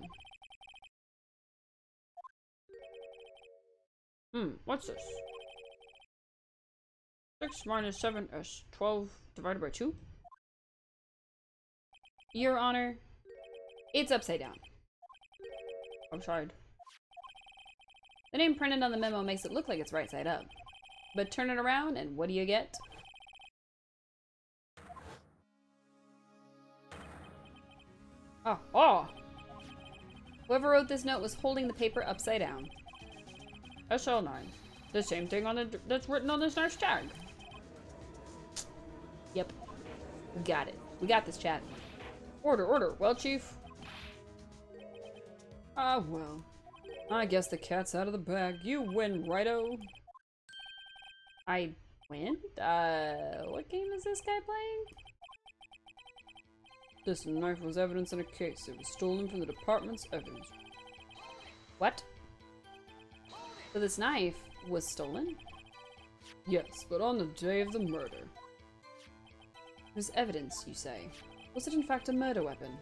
What's this? 6 minus 7 is 12 divided by 2? Your Honor, it's upside down. Upside. The name printed on the memo makes it look like it's right side up. But turn it around and what do you get? Oh! Whoever wrote this note was holding the paper upside down. SL9. The same thing on that's written on this knife's tag. Yep. We got it. We got this, chat. Order, order. Well, Chief. Ah, well. I guess the cat's out of the bag. You win, righto. I win? What game is this guy playing? This knife was evidence in a case. It was stolen from the department's evidence. What? So this knife was stolen? Yes, but on the day of the murder. There's evidence, you say. Was it in fact a murder weapon?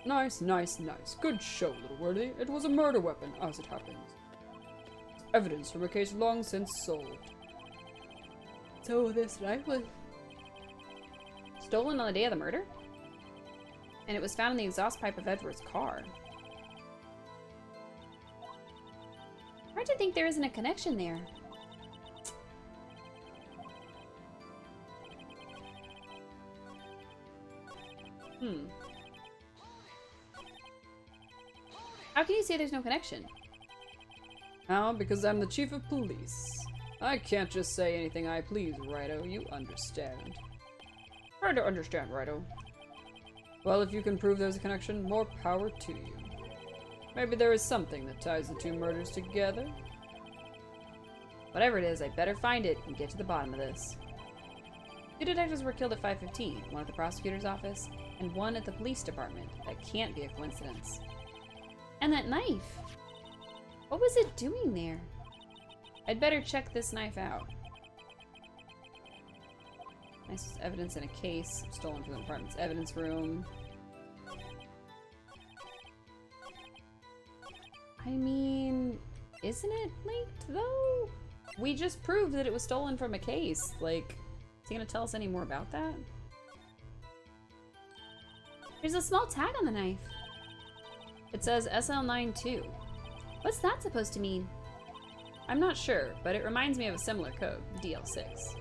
Nice, nice, nice. Good show, little worthy. It was a murder weapon, as it happens. Evidence from a case long since solved. So this knife was stolen on the day of the murder? And it was found in the exhaust pipe of Edward's car. Hard to think there isn't a connection there. How can you say there's no connection? How? Because I'm the chief of police. I can't just say anything I please, righto. You understand. Hard to understand, righto. Well, if you can prove there's a connection, more power to you. Maybe there is something that ties the two murders together. Whatever it is, I better find it and get to the bottom of this. 2 detectives were killed at 5:15, one at the prosecutor's office and one at the police department. That can't be a coincidence. And that knife! What was it doing there? I'd better check this knife out. Nice evidence in a case, stolen from the department's evidence room. I mean, isn't it linked though? We just proved that it was stolen from a case. Like, is he gonna tell us any more about that? There's a small tag on the knife. It says SL92. What's that supposed to mean? I'm not sure, but it reminds me of a similar code, DL6.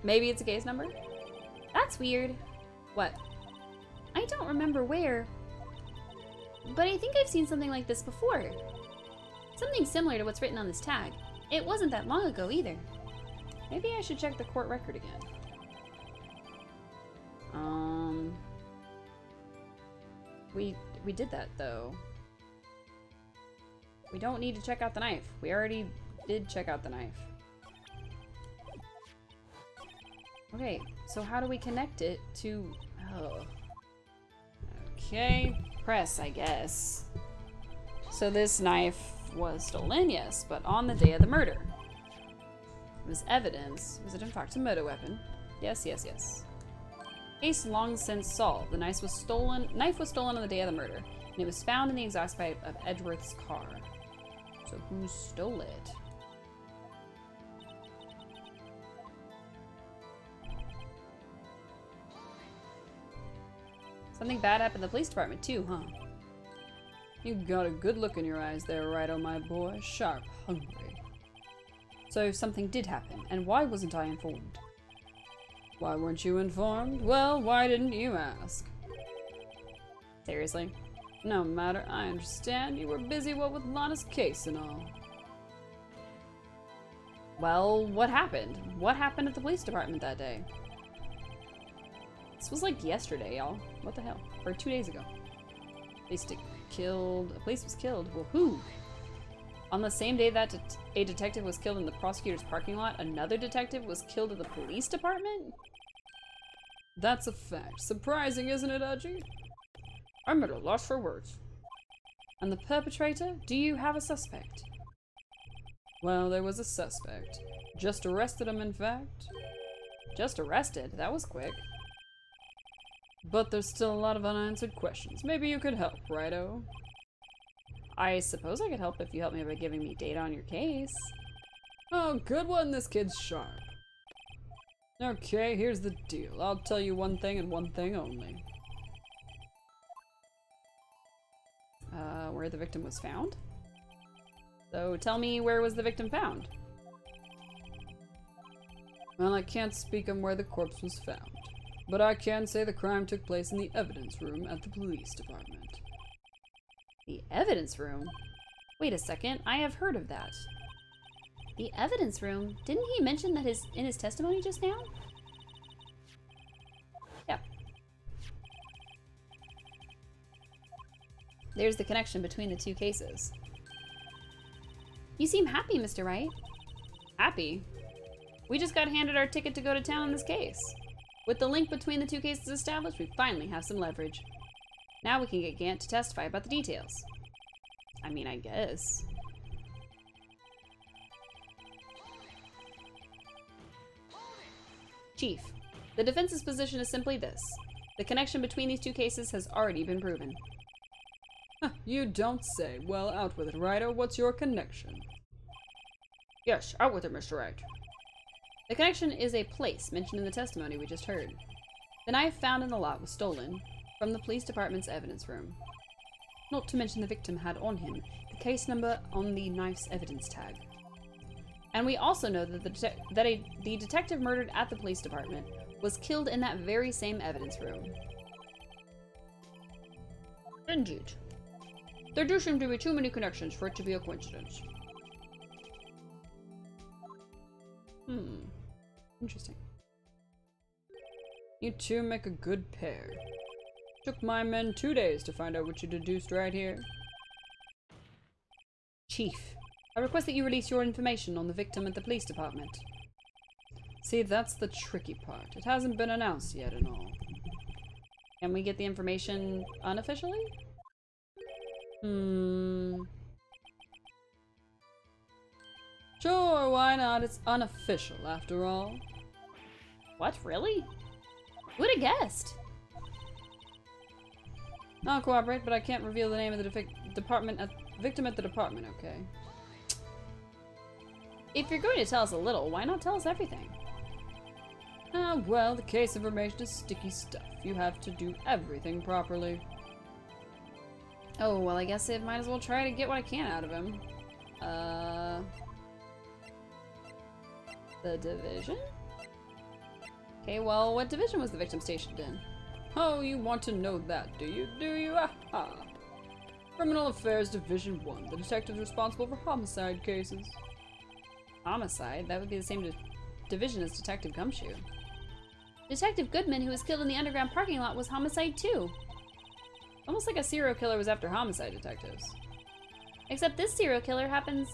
Maybe it's a case number? That's weird. What? I don't remember where, but I think I've seen something like this before. Something similar to what's written on this tag. It wasn't that long ago either. Maybe I should check the court record again. We did that though. We don't need to check out the knife. We already did check out the knife. Okay, so how do we connect it to... Oh. Okay, press, I guess. So this knife was stolen, yes, but on the day of the murder. It was evidence. Was it in fact a murder weapon? Yes, yes, yes. Case long since solved. The knife was stolen on the day of the murder, and it was found in the exhaust pipe of Edgeworth's car. So who stole it? Something bad happened in the police department too, huh? You got a good look in your eyes there, righto, my boy. Sharp, hungry. So something did happen, and why wasn't I informed? Why weren't you informed? Well, why didn't you ask? Seriously? No matter, I understand. You were busy, what with Lana's case and all. Well, what happened? What happened at the police department that day? This was like yesterday, y'all. What the hell? Or 2 days ago. A police was killed. Well, who? On the same day that a detective was killed in the prosecutor's parking lot, another detective was killed at the police department? That's a fact. Surprising, isn't it, Aji? I'm at a loss for words. And the perpetrator? Do you have a suspect? Well, there was a suspect. Just arrested him, in fact. Just arrested? That was quick. But there's still a lot of unanswered questions. Maybe you could help, righto? I suppose I could help if you help me by giving me data on your case. Oh, good one. This kid's sharp. Okay, here's the deal. I'll tell you one thing and one thing only. Where the victim was found? So tell me, where was the victim found? Well, I can't speak on where the corpse was found, but I can say the crime took place in the evidence room at the police department. The evidence room? Wait a second, I have heard of that. The evidence room? Didn't he mention that in his testimony just now? Yeah. There's the connection between the two cases. You seem happy, Mr. Wright. Happy? We just got handed our ticket to go to town in this case. With the link between the two cases established, we finally have some leverage. Now we can get Gant to testify about the details. I mean, I guess. Chief, the defense's position is simply this. The connection between these two cases has already been proven. You don't say. Well, out with it, Ryder. What's your connection? Yes, out with it, Mr. Wright. The connection is a place mentioned in the testimony we just heard. The knife found in the lot was stolen from the police department's evidence room. Not to mention the victim had on him the case number on the knife's evidence tag. And we also know that the detective murdered at the police department was killed in that very same evidence room. Indeed. There do seem to be too many connections for it to be a coincidence. Interesting. You two make a good pair. Took my men 2 days to find out what you deduced right here. Chief, I request that you release your information on the victim at the police department. See, that's the tricky part. It hasn't been announced yet and all. Can we get the information unofficially? Sure, why not? It's unofficial, after all. What, really? Who'd have guessed? I'll cooperate, but I can't reveal the name of the victim at the department, okay? If you're going to tell us a little, why not tell us everything? Ah, well, the case information is sticky stuff. You have to do everything properly. Oh, well, I guess I might as well try to get what I can out of him. The division? Okay, well, what division was the victim stationed in? Oh, you want to know that, do you? Do you? Aha! Criminal Affairs Division 1, the detectives responsible for homicide cases. Homicide? That would be the same division as Detective Gumshoe. Detective Goodman, who was killed in the underground parking lot, was homicide too. Almost like a serial killer was after homicide detectives. Except this serial killing happened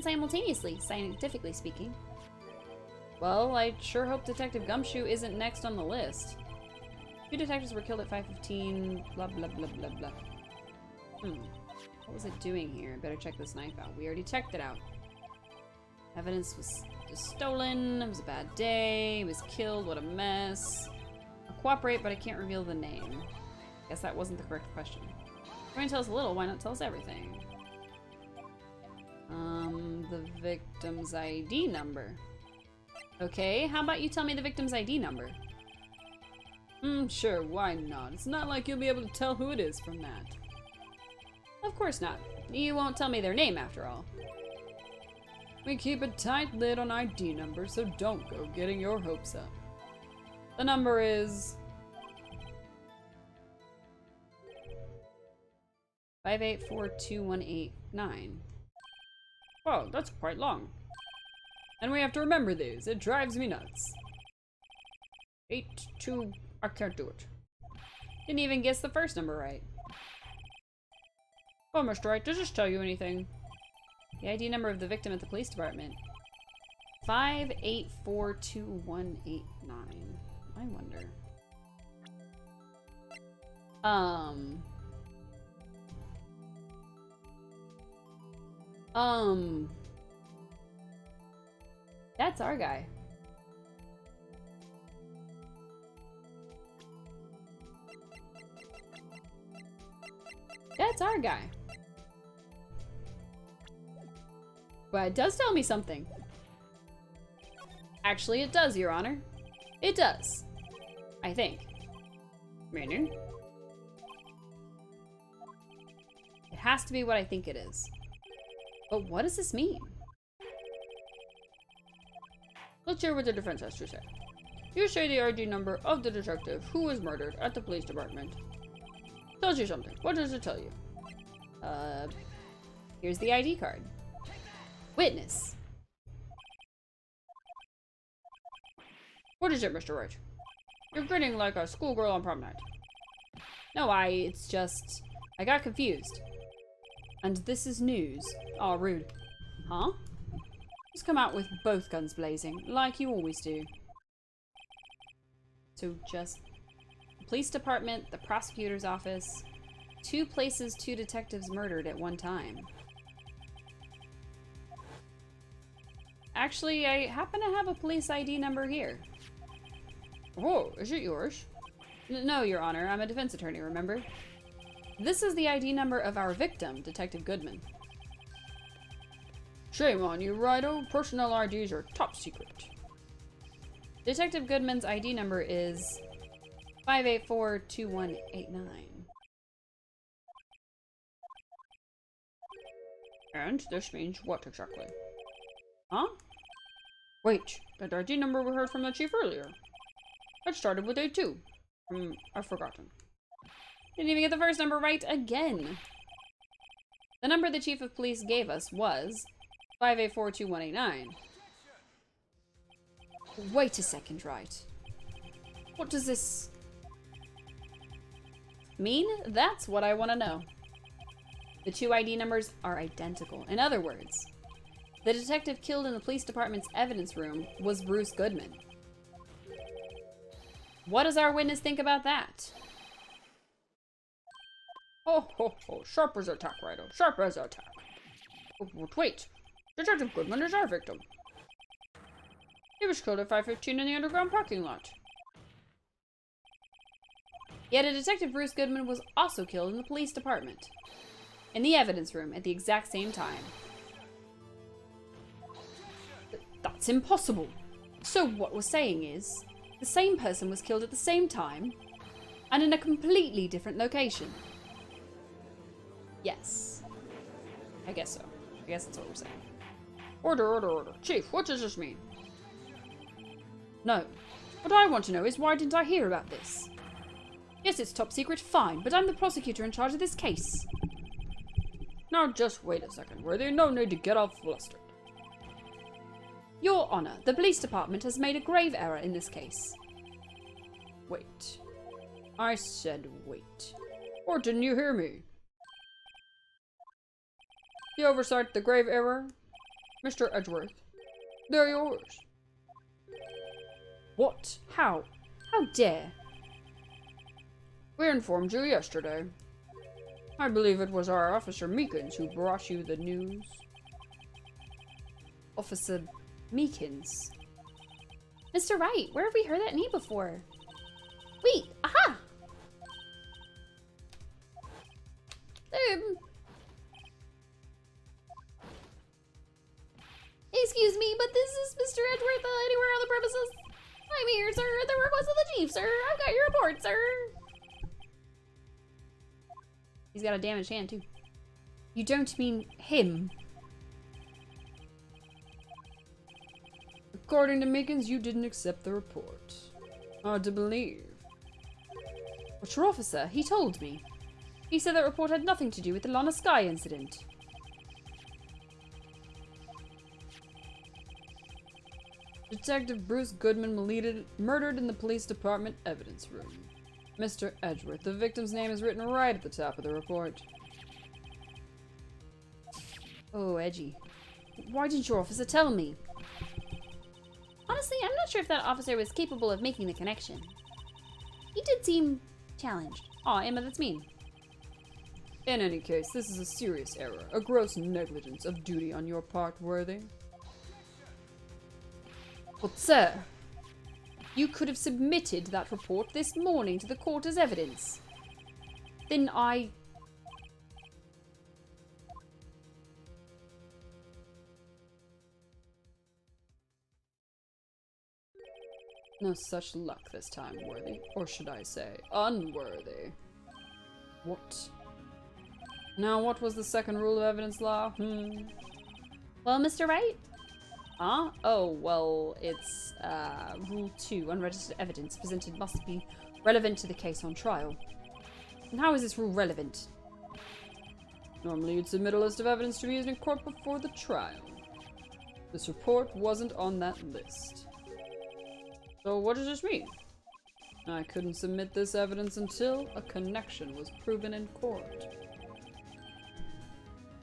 simultaneously, scientifically speaking. Well, I sure hope Detective Gumshoe isn't next on the list. 2 detectives were killed at 5:15, blah blah blah blah blah. What was it doing here? Better check this knife out. We already checked it out. Evidence was just stolen, it was a bad day, he was killed, what a mess. I'll cooperate, but I can't reveal the name. Guess that wasn't the correct question. If you're going to tell us a little, why not tell us everything? The victim's ID number. Okay, how about you tell me the victim's ID number? Sure, why not? It's not like you'll be able to tell who it is from that. Of course not. You won't tell me their name after all. We keep a tight lid on ID numbers, so don't go getting your hopes up. The number is 5842189. Wow, that's quite long. And we have to remember these. It drives me nuts. 82... I can't do it. Didn't even guess the first number right. Oh, Mr. Wright, does this tell you anything? The ID number of the victim at the police department. 5842189. I wonder. That's our guy. That's our guy. But it does tell me something. Actually, it does, Your Honor. It does. I think. Meaning? It has to be what I think it is. But what does this mean? Let's hear what the defense has to say. You say the ID number of the detective who was murdered at the police department. Tells you something. What does it tell you? Here's the ID card. Witness. What is it, Mr. Wright? You're grinning like a schoolgirl on prom night. No, it's just, I got confused. And this is news. Aw, rude. Huh? Just come out with both guns blazing, like you always do. So just, the police department, the prosecutor's office, 2 places, 2 detectives murdered at one time. Actually, I happen to have a police ID number here. Oh, is it yours? No, Your Honor, I'm a defense attorney, remember? This is the ID number of our victim, Detective Goodman. Shame on you, Rido. Personnel IDs are top secret. Detective Goodman's ID number is 5842189. And this means what exactly? Huh? Wait, that ID number we heard from the chief earlier. It started with A2. I've forgotten. Didn't even get the first number right again. The number the chief of police gave us was 5842189. Wait a second, right? What does this mean? That's what I want to know. The 2 ID numbers are identical. In other words, the detective killed in the police department's evidence room was Bruce Goodman. What does our witness think about that? Oh, ho, ho. Sharp as attack, Rido. Sharp as attack. But wait. Detective Goodman is our victim. He was killed at 5:15 in the underground parking lot. Yet a Detective Bruce Goodman was also killed in the police department. In the evidence room at the exact same time. That's impossible. So what we're saying is, the same person was killed at the same time, and in a completely different location. Yes. I guess so. I guess that's what we're saying. Order, order, order. Chief, what does this mean? No. What I want to know is why didn't I hear about this? Yes, it's top secret, fine, but I'm the prosecutor in charge of this case. Now just wait a second, Worthy. No need to get all flustered. Your Honor, the police department has made a grave error in this case. Wait. I said wait. Or didn't you hear me? The oversight, the grave error, Mr. Edgeworth, they're yours. What? How? How dare? We informed you yesterday. I believe it was our Officer Meekins who brought you the news. Officer Meekins? Mr. Wright, where have we heard that name before? Wait, aha! Excuse me, but this is Mr. Edgeworth anywhere on the premises? I'm here, sir, at the request of the chief, sir. I've got your report, sir. He's got a damaged hand, too. You don't mean him? According to Meekins, you didn't accept the report. Hard to believe. But your officer, he told me. He said that report had nothing to do with the Lana Sky incident. Detective Bruce Goodman murdered in the police department evidence room. Mr. Edgeworth, the victim's name is written right at the top of the report. Oh, edgy. Why didn't your officer tell me? Honestly, I'm not sure if that officer was capable of making the connection. He did seem challenged. Aw, Emma, that's mean. In any case, this is a serious error, a gross negligence of duty on your part, Worthy. But sir, you could have submitted that report this morning to the court as evidence. Then No such luck this time, Worthy. Or should I say, unworthy. What? Now, what was the second rule of evidence law? Well, Mr. Wright? Huh? Oh, well, it's, Rule 2. Unregistered evidence presented must be relevant to the case on trial. And how is this rule relevant? Normally, you'd submit a list of evidence to be used in court before the trial. This report wasn't on that list. So what does this mean? I couldn't submit this evidence until a connection was proven in court.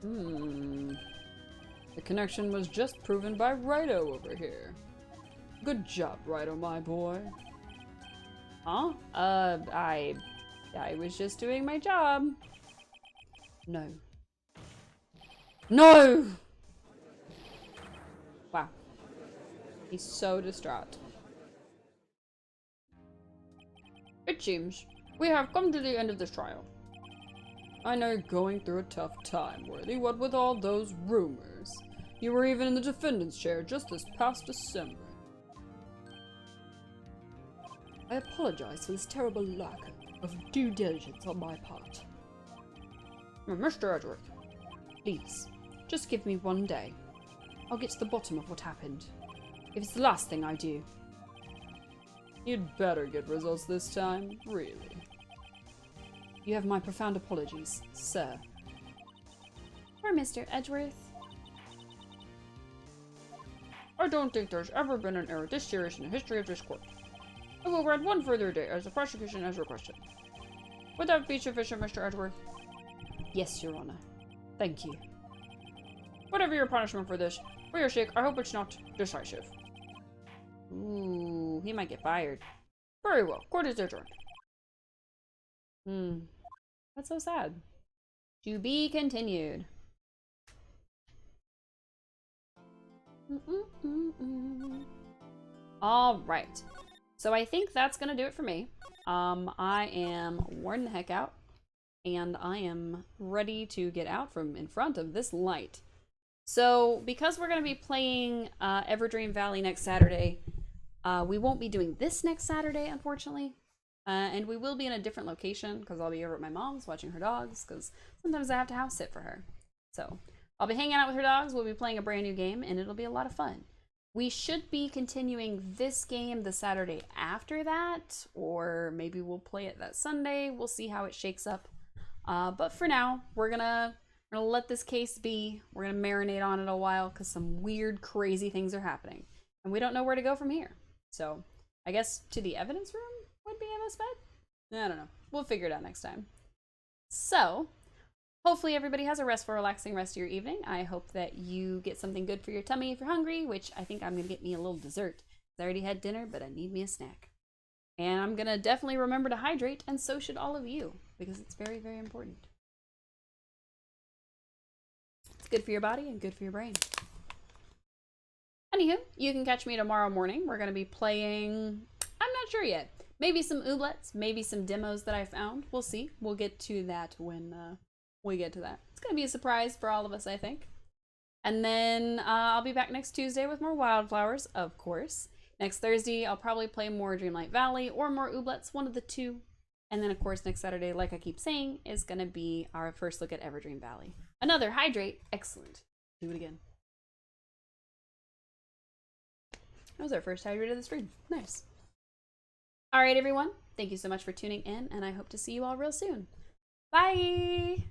The connection was just proven by Righto over here. Good job, Righto, my boy. Huh? I was just doing my job. No. No! Wow. He's so distraught. It seems we have come to the end of this trial. I know you're going through a tough time, Worthy, what with all those rumors. You were even in the defendant's chair just this past December. I apologize for this terrible lack of due diligence on my part. Mr. Edgeworth, please, just give me one day. I'll get to the bottom of what happened. If it's the last thing I do. You'd better get results this time, really. You have my profound apologies, sir. Poor Mr. Edgeworth. I don't think there's ever been an error this serious in the history of this court. I will grant one further day as the prosecution has requested. Would that be sufficient, Mr. Edgeworth? Yes, Your Honor. Thank you. Whatever your punishment for this, for your sake, I hope it's not decisive. Ooh, he might get fired. Very well. Court is adjourned. That's so sad. To be continued. All right. So I think that's gonna do it for me. I am worn the heck out, and I am ready to get out from in front of this light. So because we're gonna be playing Everdream Valley next Saturday, we won't be doing this next Saturday, unfortunately. And we will be in a different location because I'll be over at my mom's watching her dogs because sometimes I have to house sit for her. So I'll be hanging out with her dogs. We'll be playing a brand new game and it'll be a lot of fun. We should be continuing this game the Saturday after that, or maybe we'll play it that Sunday. We'll see how it shakes up. But for now, we're gonna let this case be. We're gonna marinate on it a while because some weird, crazy things are happening. And we don't know where to go from here. So I guess to the evidence room would be a best bet? I don't know. We'll figure it out next time. So hopefully everybody has a restful, relaxing rest of your evening. I hope that you get something good for your tummy if you're hungry, which I think I'm going to get me a little dessert. I already had dinner, but I need me a snack. And I'm going to definitely remember to hydrate, and so should all of you, because it's very, very important. It's good for your body and good for your brain. Anywho, you can catch me tomorrow morning. We're going to be playing, I'm not sure yet. Maybe some ooblets, maybe some demos that I found. We'll see. We'll get to that when we get to that. It's going to be a surprise for all of us, I think. And then I'll be back next Tuesday with more Wildflowers, of course. Next Thursday, I'll probably play more Dreamlight Valley or more ooblets, one of the two. And then, of course, next Saturday, like I keep saying, is going to be our first look at Everdream Valley. Another hydrate. Excellent. Do it again. That was our first hydrate of the stream. Nice. All right, everyone. Thank you so much for tuning in, and I hope to see you all real soon. Bye!